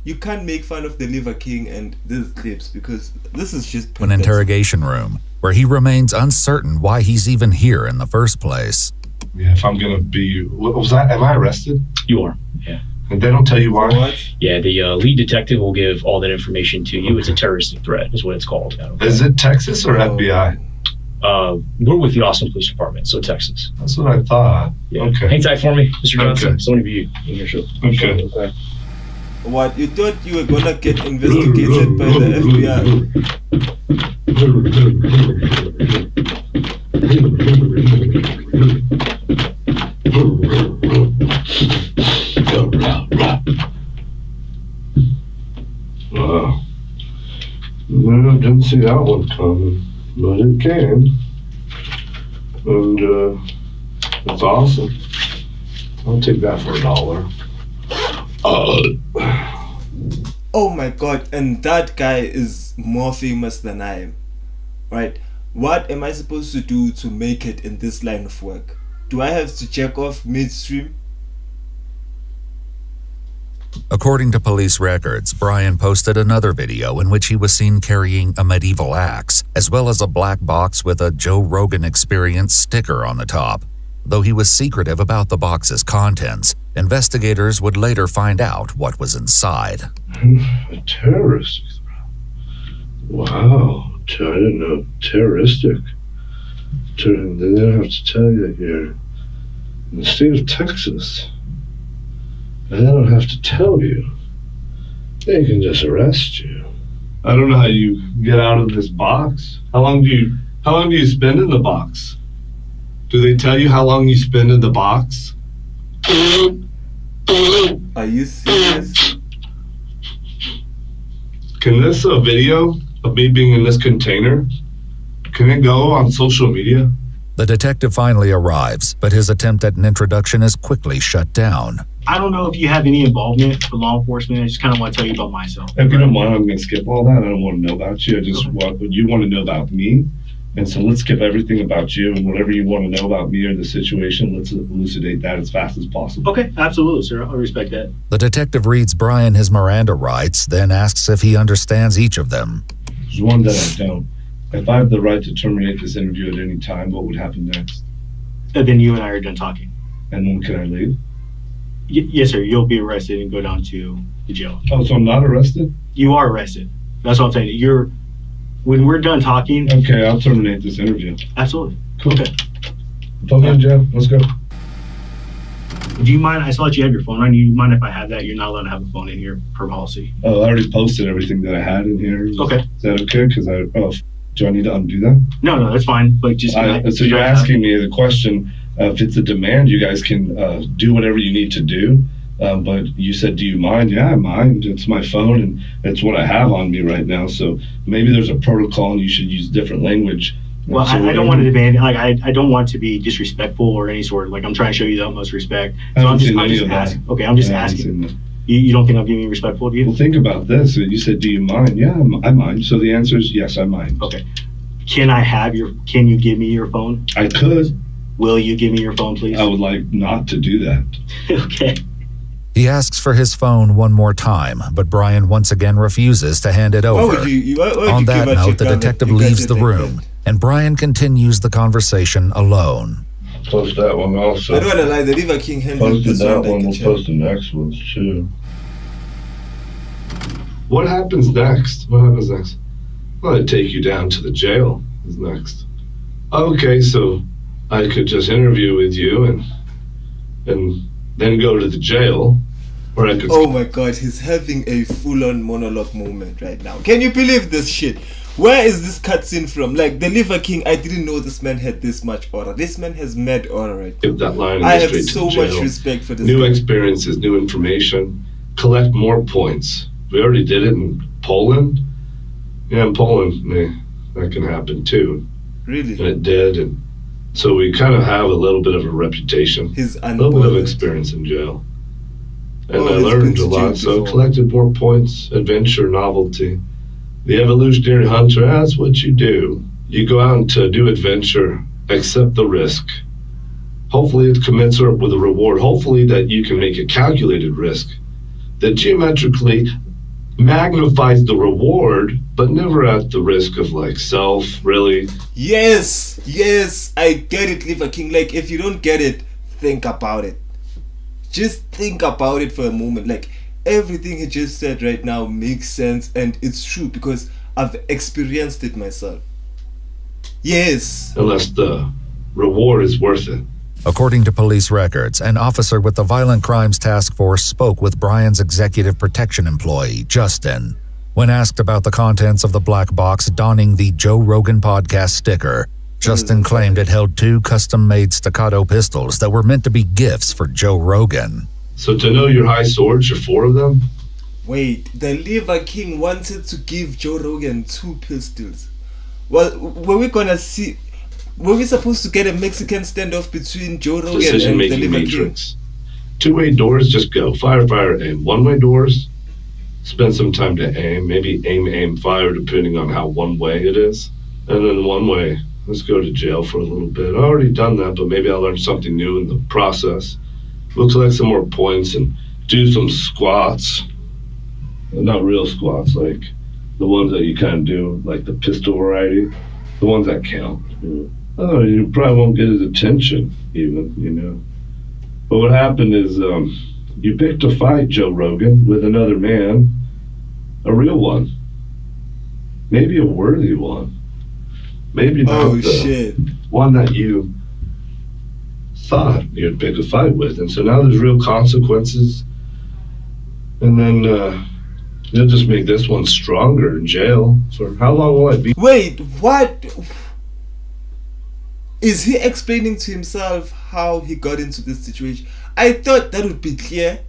You can't make fun of the Liver King and these clips because this is just an interrogation room where he remains uncertain why he's even here in the first place. Yeah, if I'm gonna be, what was that? Am I arrested? You are, yeah. And they don't tell you why? What? Yeah, the lead detective will give all that information to you. It's a terroristic threat, is what it's called. Is it Texas or FBI? We're with the Austin Police Department, so Texas. That's what I thought. Yeah. Okay. Hang tight for me, Mr. Johnson. Okay. Someone of you in your show. Okay. What? You thought you were gonna get investigated by the FBI? Wow. No, I didn't see that one coming, but it came. And it's awesome. I'll take that for $1. Oh my god, and that guy is more famous than I am. Right? What am I supposed to do to make it in this line of work? Do I have to check off midstream? According to police records, Brian posted another video in which he was seen carrying a medieval axe, as well as a black box with a Joe Rogan Experience sticker on the top. Though he was secretive about the box's contents, investigators would later find out what was inside. A terrorist threat. Wow. I didn't know terroristic. They don't have to tell you here. In the state of Texas. And they don't have to tell you. They can just arrest you. I don't know how you get out of this box. How long do you spend in the box? Do they tell you how long you spend in the box? Are you serious? Can this video of me being in this container, can it go on social media? The detective finally arrives, but his attempt at an introduction is quickly shut down. I don't know if you have any involvement with law enforcement. I just kind of want to tell you about myself. If you don't mind, I'm going to skip all that. I don't want to know about you. I just want you want to know about me. And so let's skip everything about you, and whatever you want to know about me or the situation, let's elucidate that as fast as possible. Okay, absolutely, sir. I respect that. The detective reads Brian his Miranda rights, then asks if he understands each of them. There's one that I don't. If I have the right to terminate this interview at any time, what would happen next? And then you and I are done talking. And then can I leave? Yes, sir. You'll be arrested and go down to the jail. Oh, so I'm not arrested? You are arrested. That's what I'm saying. When we're done talking... Okay, I'll terminate this interview. Absolutely. Cool. Okay. Put me in jail. Let's go. Do you mind? I saw that you have your phone on. Do you mind if I have that? You're not allowed to have a phone in here per policy. Oh, I already posted everything that I had in here. Okay. Is that okay? Because do I need to undo that? No, that's fine. But just so you're asking me the question: if it's a demand, you guys can do whatever you need to do. But you said, do you mind? Yeah, I mind. It's my phone, and it's what I have on me right now. So maybe there's a protocol, and you should use different language. Well, I don't want to demand, like, I don't want to be disrespectful or any sort of, like, I'm trying to show you the utmost respect. So I'm just asking. Okay, I'm just asking. You don't think I'm being respectful to you? Well, think about this. You said, do you mind? Yeah, I mind. So the answer is yes, I mind. Okay. Can you give me your phone? I could. Will you give me your phone, please? I would like not to do that. Okay. He asks for his phone one more time, but Brian once again refuses to hand it over. On that note, the detective leaves the room, and Brian continues the conversation alone. Post that one also. I don't want to lie, the River King handled this one. We'll post the next ones too. What happens next? Well, I take you down to the jail is next. Okay, so I could just interview with you and then go to the jail, or I could... Oh my god, he's having a full-on monologue moment right now. Can you believe this shit? Where is this cutscene from? Like, the Liver King, I didn't know this man had this much aura. This man has mad aura right now. Give that line. I have so much respect for this New guy. Experiences, new information, collect more points. We already did it in Poland. Yeah, in Poland, that can happen too. Really? And it did, and so we kind of have a little bit of a reputation. A little bit of experience in jail. And I learned a lot, so collected more points, adventure, novelty. The evolutionary hunter, that's what you do. You go out to do adventure, accept the risk. Hopefully it's commensurate with a reward. Hopefully that you can make a calculated risk that geometrically magnifies the reward, but never at the risk of like self, really. Yes, I get it, Liver King. Like, if you don't get it, think about it. Just think about it for a moment. Like, everything he just said right now makes sense, and it's true because I've experienced it myself. Yes. Unless the reward is worth it. According to police records, an officer with the Violent Crimes Task Force spoke with Brian's executive protection employee, Justin. When asked about the contents of the black box donning the Joe Rogan podcast sticker, Justin claimed it held 2 custom-made staccato pistols that were meant to be gifts for Joe Rogan. So to know your high swords, you're 4 of them? Wait, the Liver King wanted to give Joe Rogan 2 pistols. Well, were we supposed to get a Mexican standoff between Joe Rogan and the Liver matrix. King? 2-way doors, just go. Fire, aim. 1-way doors, spend some time to aim. Maybe aim, fire, depending on how one-way it is. And then 1-way, let's go to jail for a little bit. I've already done that, but maybe I'll learn something new in the process. We'll collect some more points and do some squats. Not real squats, like the ones that you kind of do, like the pistol variety. The ones that count. Oh, you probably won't get his attention, even, But what happened is, you picked a fight, Joe Rogan, with another man. A real one. Maybe a worthy one. Maybe not one that you thought you'd pick a fight with. And so now there's real consequences. And then you'll just make this one stronger in jail. For how long will I be? Wait, what? Is he explaining to himself how he got into this situation? I thought that would be clear,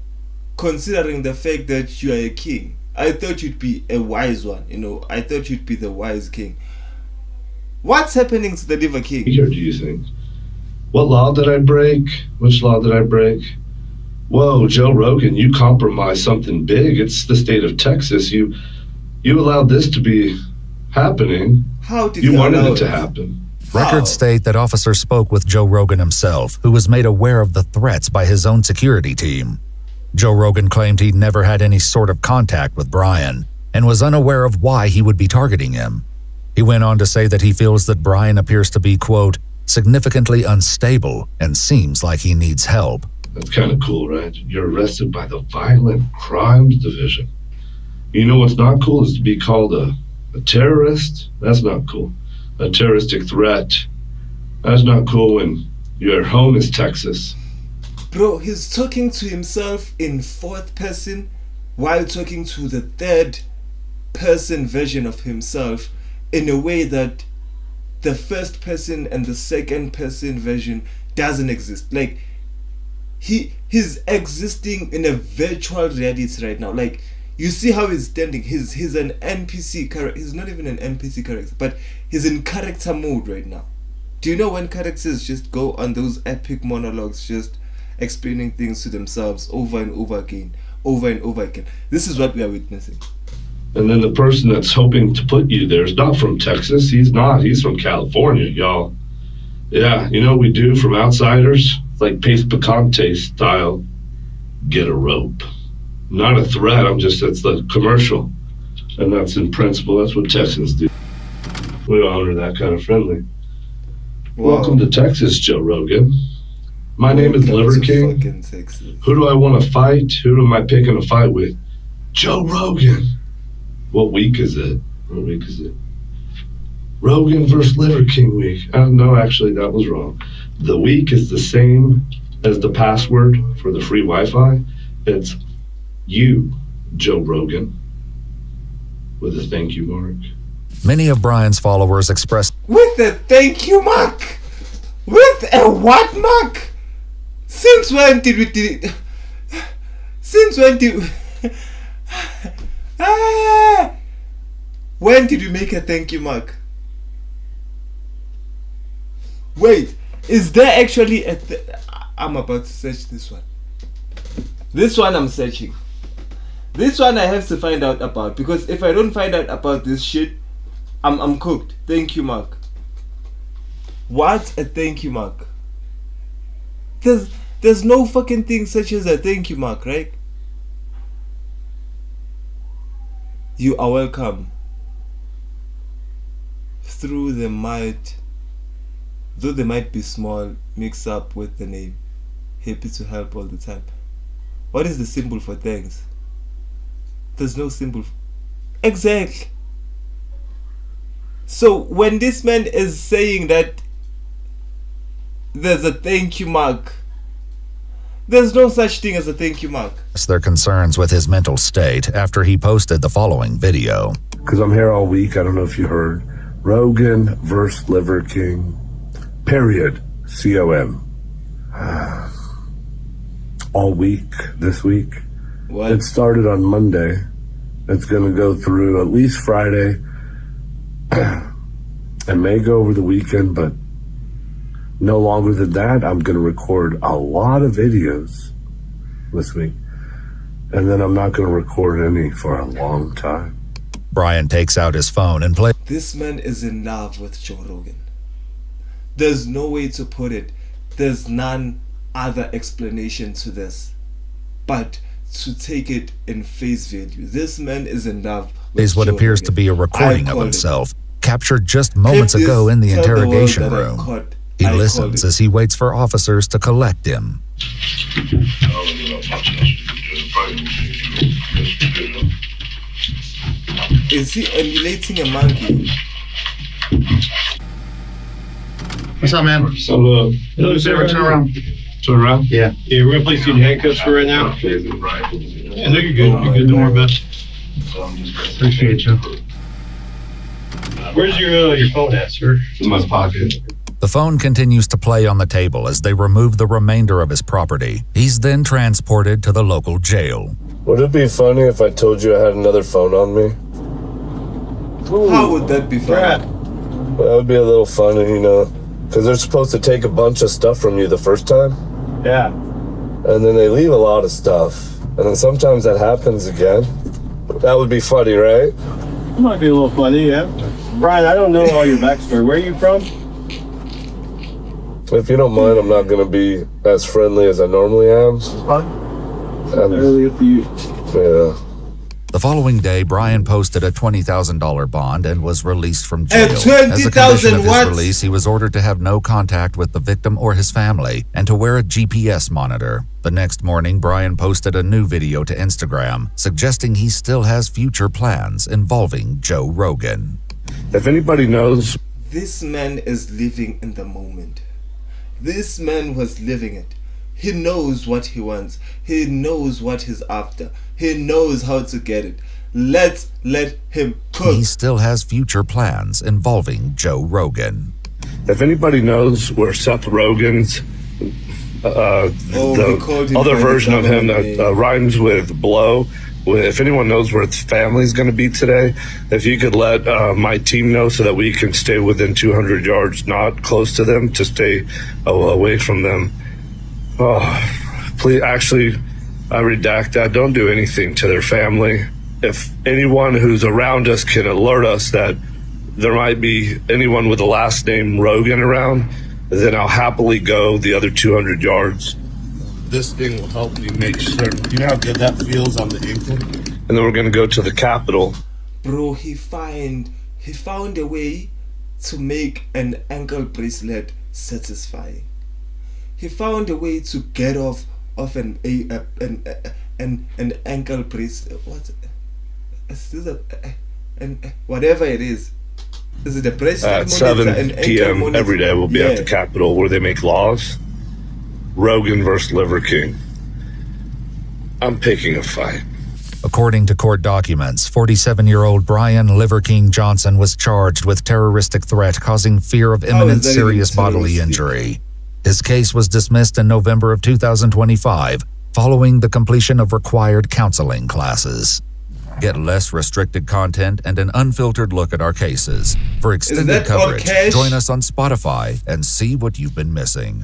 considering the fact that you are a king. I thought you'd be a wise one, I thought you'd be the wise king. What's happening to the Liver King? Here, do you think? What law did I break? Which law did I break? Whoa, Joe Rogan, you compromised something big. It's the state of Texas. You allowed this to be happening. How did you wanted it to happen? Records state that officers spoke with Joe Rogan himself, who was made aware of the threats by his own security team. Joe Rogan claimed he'd never had any sort of contact with Brian and was unaware of why he would be targeting him. He went on to say that he feels that Brian appears to be, quote, significantly unstable and seems like he needs help. That's kind of cool, right? You're arrested by the Violent Crimes Division. You know what's not cool is to be called a terrorist. That's not cool. A terroristic threat. That's not cool when your home is Texas. Bro, he's talking to himself in fourth person while talking to the third person version of himself in a way that the first person and the second person version doesn't exist. Like, he's existing in a virtual reality right now. Like, you see how he's standing. He's an NPC character. He's not even an NPC character, but he's in character mode right now. Do you know when characters just go on those epic monologues, just explaining things to themselves over and over again, over and over again? This is what we are witnessing. And then the person that's hoping to put you there is not from Texas. He's not. He's from California, y'all. Yeah, you know what we do from outsiders? It's like Pace Picante style. Get a rope. Not a threat. It's the commercial. And that's in principle. That's what Texans do. We honor that kind of friendly. Whoa. Welcome to Texas, Joe Rogan. My name is Liver King. Who do I want to fight? Who am I picking a fight with? Joe Rogan. What week is it? Rogan versus Liver King week. No, actually, that was wrong. The week is the same as the password for the free Wi-Fi. It's you, Joe Rogan, with a thank you mark. Many of Brian's followers expressed with a thank you mark. With a what mark? Since when did we when did we make a thank you mark? Wait, is there actually a I'm about to search this one. This one I'm searching. This one I have to find out about, because if I don't find out about this shit, I'm cooked. Thank you mark. What a thank you mark? There's no fucking thing such as a thank you mark, right? You are welcome. Through the might, though they might be small, mix up with the name. Happy to help all the time. What is the symbol for thanks? There's no symbol. Exactly. So when this man is saying that there's a thank you mark, there's no such thing as a thank you mark. Their concerns with his mental state after he posted the following video. Because I'm here all week, I don't know if you heard. Rogan versus Liver King, period, C-O-M. All week, this week. What? It started on Monday. It's going to go through at least Friday. It may go over the weekend, but no longer than that. I'm going to record a lot of videos this week. And then I'm not going to record any for a long time. Brian takes out his phone and plays. This man is in love with Joe Rogan. There's no way to put it. There's none other explanation to this but to take it in face value. This man is in love with is what Joe appears Rogan. to be a recording of himself, captured just moments ago in the interrogation room. He listens as he waits for officers to collect him. Is he emulating a monkey? What's up, man? Hello. Hello, sir. Turn around. Turn around? Yeah. Yeah, we're gonna place you in handcuffs for right now. Yeah, no, you're good. You're good. Don't worry about it. Appreciate you. Where's your phone at, sir? In my pocket. The phone continues to play on the table as they remove the remainder of his property. He's then transported to the local jail. Would it be funny if I told you I had another phone on me? Ooh, how would that be funny? That would be a little funny, you know, because they're supposed to take a bunch of stuff from you the first time. Yeah. And then they leave a lot of stuff. And then sometimes that happens again. That would be funny, right? It might be a little funny, yeah. Brian, I don't know all your backstory. Where are you from? If you don't mind, I'm not going to be as friendly as I normally am. Really up to you. Yeah. The following day, Brian posted a $20,000 bond and was released from jail. As a condition of his release, he was ordered to have no contact with the victim or his family and to wear a GPS monitor. The next morning, Brian posted a new video to Instagram, suggesting he still has future plans involving Joe Rogan. If anybody knows... This man is living in the moment. This man was living it. He knows what he wants. He knows what he's after. He knows how to get it. Let's let him cook. He still has future plans involving Joe Rogan. If anybody knows where Seth Rogen's the other version of him that rhymes with blow, if anyone knows where its family's going to be today, if you could let my team know so that we can stay within 200 yards, not close to them, to stay away from them. Oh, please, actually, I redact that. Don't do anything to their family. If anyone who's around us can alert us that there might be anyone with the last name Rogan around, then I'll happily go the other 200 yards. This thing will help me make certain. You know how good that feels on the ankle? And then we're going to go to the Capitol. Bro, he found a way to make an ankle bracelet satisfying. He found a way to get off an ankle bracelet. What? Is this whatever it is. Is it a bracelet? At 7 p.m. every day we'll be at the Capitol where they make laws. Rogan versus Liver King. I'm picking a fight. According to court documents, 47-year-old Brian Liver King Johnson was charged with terroristic threat causing fear of imminent serious bodily injury. His case was dismissed in November of 2025 following the completion of required counseling classes. Get less restricted content and an unfiltered look at our cases. For extended coverage, join us on Spotify and see what you've been missing.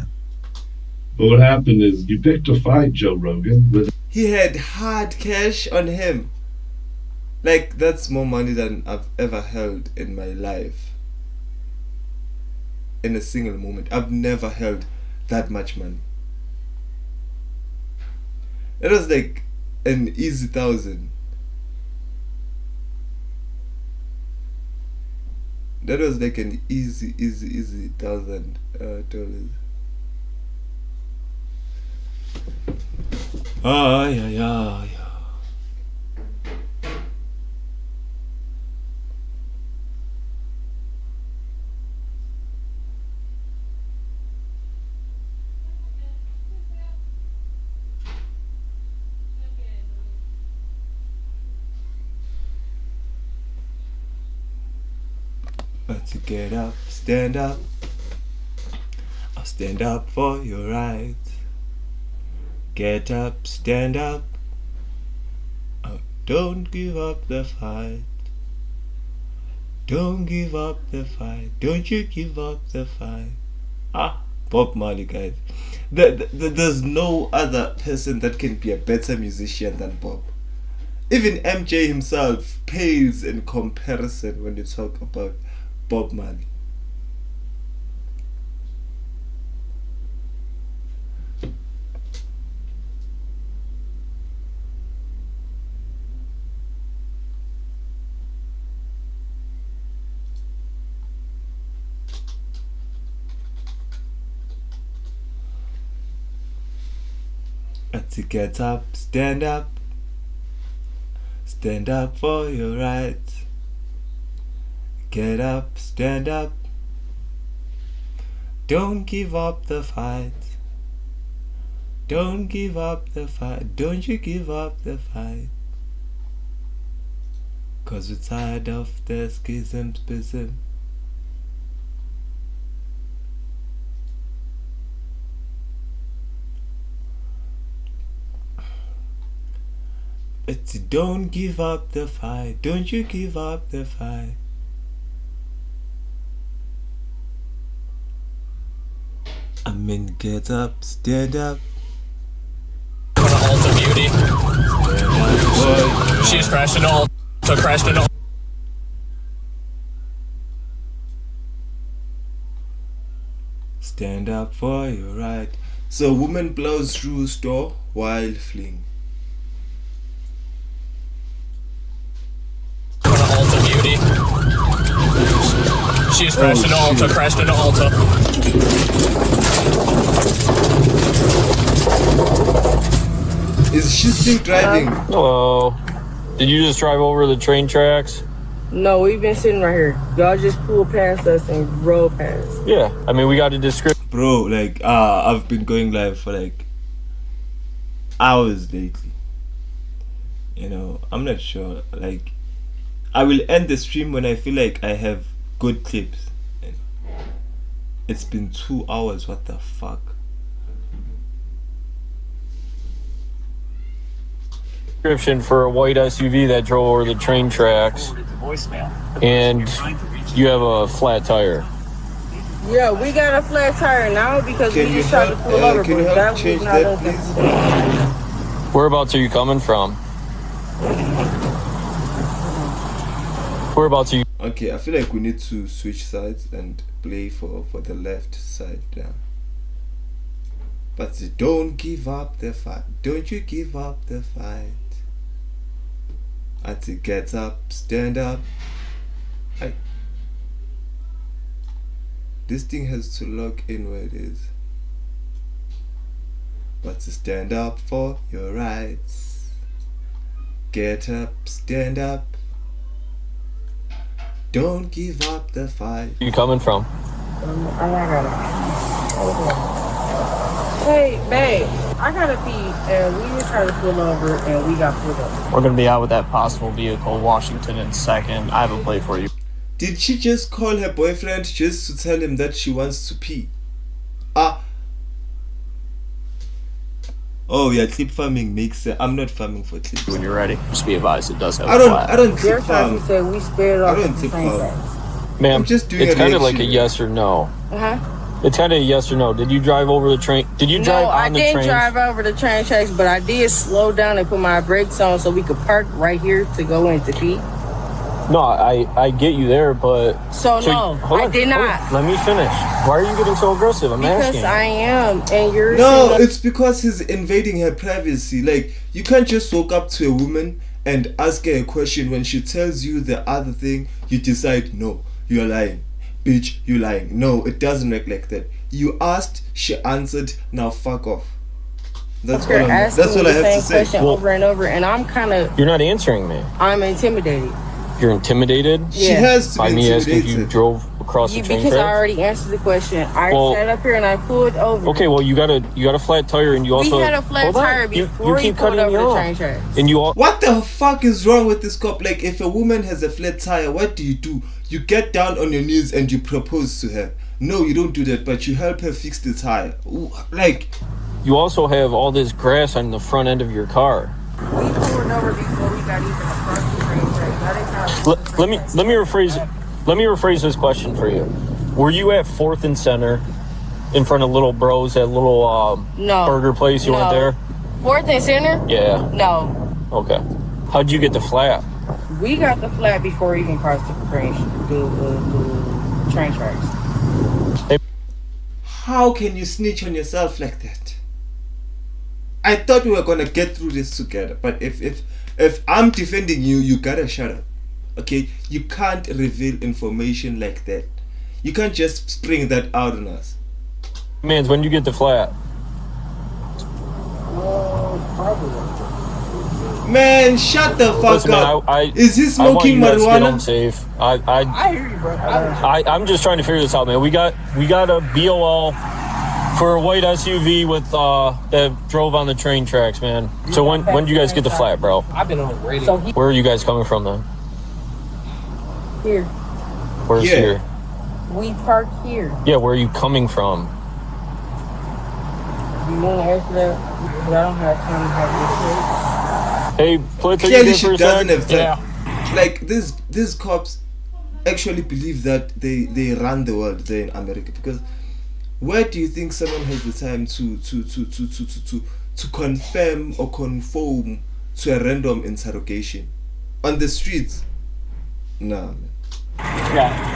But what happened is you picked a fight, Joe Rogan. He had hard cash on him. Like, that's more money than I've ever held in my life. In a single moment. I've never held that much money. It was like an easy 1,000. That was like an easy $1,000. Yeah. To get up, stand up. I'll stand up for your rights. Get up, stand up. Oh, don't give up the fight. Don't give up the fight. Don't you give up the fight. Bob Marley, guys. There's no other person that can be a better musician than Bob. Even MJ himself pales in comparison when you talk about Bob Marley. To get up, stand up. Stand up for your rights. Get up, stand up. Don't give up the fight. Don't give up the fight. Don't you give up the fight. 'Cause we're tired of the schism. It's don't give up the fight. Don't you give up the fight. I mean, get up, stand up. Alta Beauty. She's crashing all. So crashing all. Stand up for your right. So woman blows through store while fleeing. Alta Beauty. She's crashed into Alta, crashed into Alta. Is she still driving? Hello. Did you just drive over the train tracks? No, we've been sitting right here. Y'all just pulled past us and rode past. Yeah, I mean, we got a description. Bro, like, I've been going live for like hours lately. You know, I'm not sure. Like, I will end the stream when I feel like I have good clips. It's been 2 hours. What the fuck? Description for a white SUV that drove over the train tracks, and you have a flat tire. Yeah, we got a flat tire now because we just tried to pull over. Can you help change that, please? Whereabouts are you coming from? Whereabouts are you? Okay, I feel like we need to switch sides and play for the left side now. But don't give up the fight. Don't you give up the fight. Until get up, stand up. This thing has to lock in where it is. But to stand up for your rights. Get up, stand up. Don't give up the fight. Where you coming from? Hey, babe, I gotta pee, and we were trying to pull over, and we got pulled over. We're gonna be out with that possible vehicle, Washington, in a second. I have a play for you. Did she just call her boyfriend just to tell him that she wants to pee? Oh yeah, clip farming makes sense. I'm not farming for clips. When you're ready, just be advised it does have I a flat. don't clip farm. Said we spared off. I don't clip farm. Ma'am, I'm just doing it's kind of like a reaction. yes or no. Uh-huh. It's kind of a yes or no. Did you drive over the train? Did you drive on the train? No, I didn't drive over the train tracks, but I did slow down and put my brakes on so we could park right here to go in to pee. No, I get you there, but... No, I did not. Let me finish. Why are you getting so aggressive? I'm asking. Because I am, and you're... No, it's because he's invading her privacy. Like, you can't just walk up to a woman and ask her a question. When she tells you the other thing, you decide, no, you're lying. Bitch, you're lying. No, it doesn't work like that. You asked, she answered, now fuck off. That's all I have to say. Question over and over, and I'm kind of... You're not answering me. I'm intimidated. You're intimidated? Yeah. She has to by be me asking if intimidated. you drove across the train Because tracks? I already answered the question. I sat up here and I pulled over. Okay, well you got a flat tire, and you also... We had a flat tire before you pulled over the train tracks. And you all... What the fuck is wrong with this cop? Like, if a woman has a flat tire, what do? You get down on your knees and you propose to her. No, you don't do that, but you help her fix the tire. Ooh, like... You also have all this grass on the front end of your car. We pulled over before we got even across the train tracks. Let me rephrase this question for you. Were you at 4th and Center in front of Little Bros, that little burger place? You weren't there? 4th and Center? Yeah. No. Okay. How'd you get the flat? We got the flat before we even crossed the train tracks. How can you snitch on yourself like that? I thought we were gonna get through this together, but if I'm defending you, you gotta shut up. Okay? You can't reveal information like that. You can't just spring that out on us. Mans, when did you get the flat? Man, shut the fuck Listen, up. Man, is he smoking marijuana? I marijuana? want you guys to get home safe. I hear you, bro. I'm just trying to figure this out, man. We got a BOL for a white SUV with that drove on the train tracks, man. So when did you guys get the flat, bro? I've been on radio. Where are you guys coming from then? Here. Where's here? We parked here. Yeah, where are you coming from? You want to answer that? Because I don't have time to have this. Hey, Plitz, Clearly she doesn't have time. Yeah. Like these cops actually believe that they run the world there in America, because where do you think someone has the time to confirm or conform to a random interrogation on the streets? Nah, man. Yeah.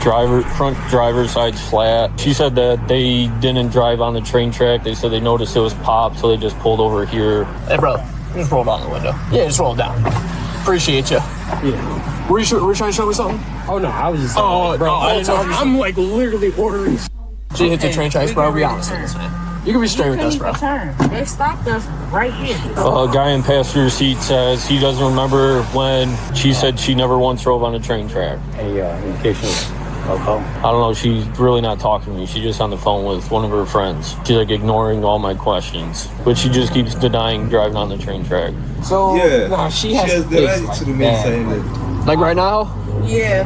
Front driver's side's flat. She said that they didn't drive on the train track. They said they noticed it was popped, so they just pulled over here. Hey, brother, just roll down the window. Yeah, just roll down. Appreciate you. Yeah. Were you trying to show me something? Oh, no, I was just... I'm like literally ordering... She hit the train tracks, bro. Be honest with us, man. You can be straight with us, bro. They stopped us right here. A guy in passenger seat says he doesn't remember when she said she never once drove on a train track. Hey, in case I don't know. She's really not talking to me. She's just on the phone with one of her friends. She's like ignoring all my questions, but she just keeps denying driving on the train track. So Yeah, nah, she has the right to remain silent. Like right now? Yeah.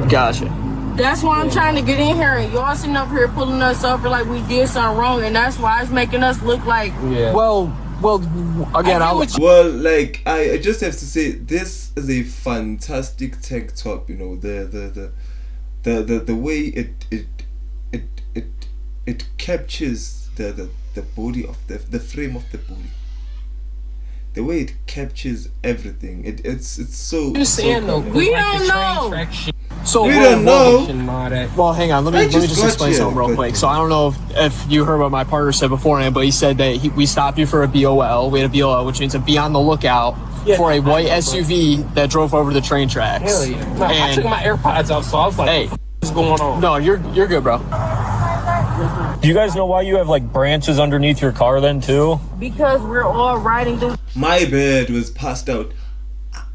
Gotcha. That's why I'm trying to get in here, and y'all sitting up here pulling us over like we did something wrong, and that's why it's making us look like. Yeah. Well, again, well, like I just have to say, this is a fantastic tank top. You know, the way it captures the body of the frame of the body. The way it captures everything, it's so. You're saying though, we don't know. So we don't know. Well, hang on. Let me just explain something real quick. So I don't know if you heard what my partner said beforehand, but he said that we stopped you for a BOL. We had a BOL, which means to be on the lookout for a white SUV that drove over the train tracks. Hell yeah. No, I took my AirPods out, so I was like, "Hey, what's going on?" No, you're good, bro. Do you guys know why you have like branches underneath your car then too? Because we're all riding through. My bed was passed out.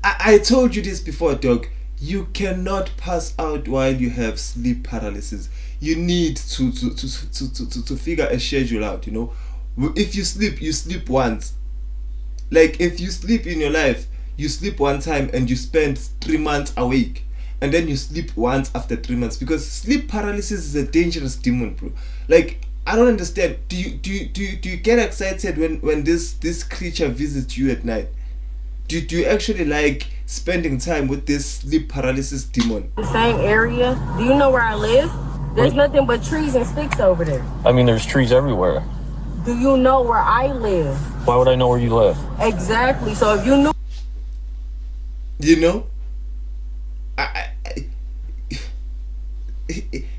I told you this before, dog. You cannot pass out while you have sleep paralysis. You need to figure a schedule out, you know. If you sleep once. Like if you sleep in your life, you sleep one time and you spend 3 months awake. And then you sleep once after 3 months, because sleep paralysis is a dangerous demon, bro. Like I don't understand. Do you get excited when this creature visits you at night? Do you actually like spending time with this sleep paralysis demon? The same area. Do you know where I live? There's nothing but trees and sticks over there. I mean, there's trees everywhere. Do you know where I live? Why would I know where you live? Exactly. So if you knew. You know?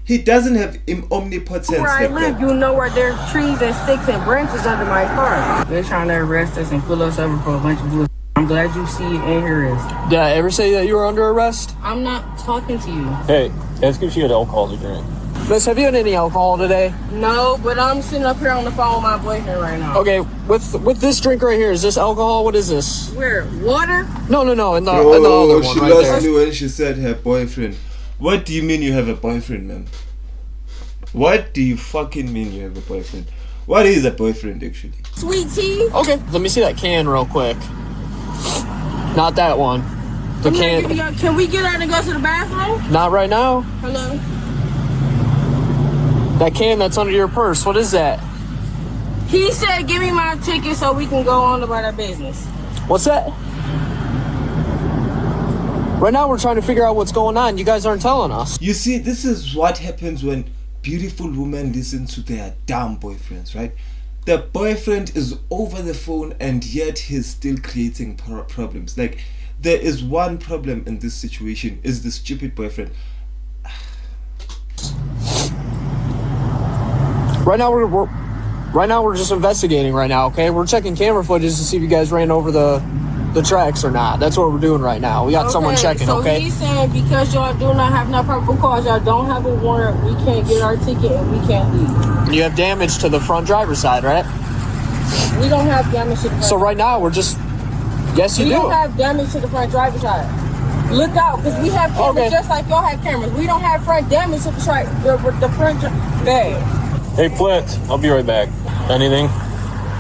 He doesn't have omnipotence. Where I live, you know where there's trees and sticks and branches under my car. They're trying to arrest us and pull us over for a bunch of bullshit. I'm glad you see it in here. Did I ever say that you were under arrest? I'm not talking to you. Hey, ask if she had alcohol to drink. Miss, have you had any alcohol today? No, but I'm sitting up here on the phone with my boyfriend right now. Okay, with this drink right here, is this alcohol? What is this? Where? Water? No, in the other one she right lost there. me when she said her boyfriend. What do you mean you have a boyfriend, man? What do you fucking mean you have a boyfriend? What is a boyfriend, actually? Sweet tea? Okay, let me see that can real quick. Not that one. The can. Can we get out and go to the bathroom? Not right now. Hello? That can that's under your purse, what is that? He said give me my ticket so we can go on about our business. What's that? Right now we're trying to figure out what's going on. You guys aren't telling us. You see, this is what happens when beautiful women listen to their dumb boyfriends, right? The boyfriend is over the phone and yet he's still creating problems. Like, there is one problem in this situation, is the stupid boyfriend. Right now we're just investigating right now, okay? We're checking camera footage to see if you guys ran over the tracks or not. That's what we're doing right now. We got someone checking, okay? So he's saying because y'all do not have no probable cause, y'all don't have a warrant, we can't get our ticket and we can't leave. You have damage to the front driver's side, right? We don't have damage to the front. So right now we're just... Yes, you do. We don't have damage to the front driver's side. Look out, because we have cameras just like y'all have cameras. We don't have front damage to the front bag. Hey, Flint, I'll be right back. Anything?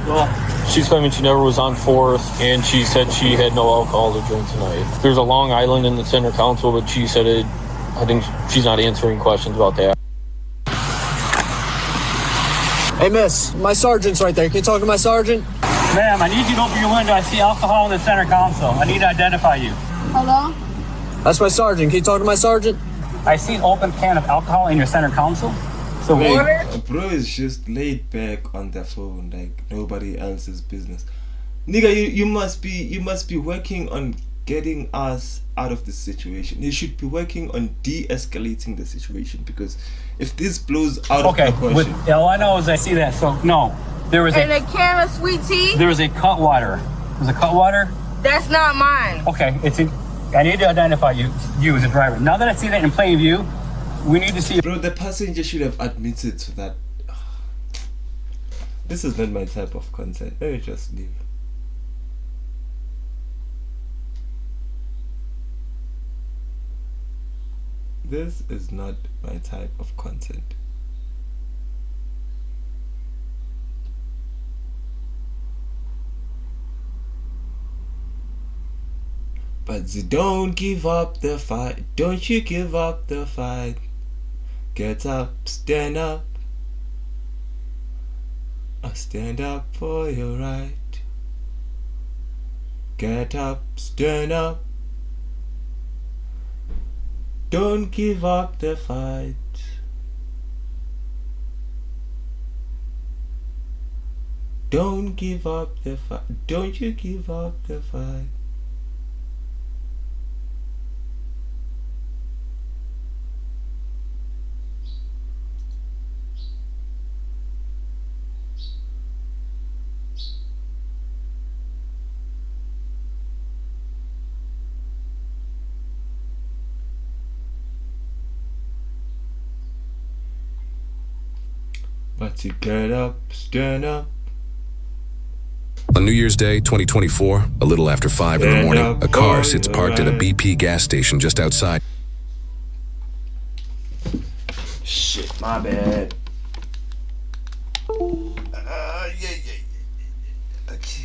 Well, she's claiming she never was on 4th, and she said she had no alcohol to drink tonight. There's a Long Island in the center council, but she said I think she's not answering questions about that. Hey, miss, my sergeant's right there. Can you talk to my sergeant? Ma'am, I need you to open your window. I see alcohol in the center console. I need to identify you. Hello? That's my sergeant. Can you talk to my sergeant? I see an open can of alcohol in your center console. So like, bro is just laid back on the phone like nobody else's business. Nigga, you must be working on getting us out of this situation. You should be working on de-escalating the situation, because if this blows out of proportion. All I know is I see that. So no, there was a can of sweet tea. There was a Cutwater. There's a Cutwater. That's not mine. Okay, I need to identify you as a driver. Now that I see that in plain view, we need to see. Bro, the passenger should have admitted to that. This is not my type of content. Let me just leave. This is not my type of content. But don't give up the fight. Don't you give up the fight. Get up, stand up. Stand up for your right. Get up, stand up. Don't give up the fight. Don't give up the fight. Don't you give up the fight. But to get up, stand up. On New Year's Day, 2024, a little after 5 in the morning, a car sits parked at a BP gas station just outside. Shit, my bad. Okay.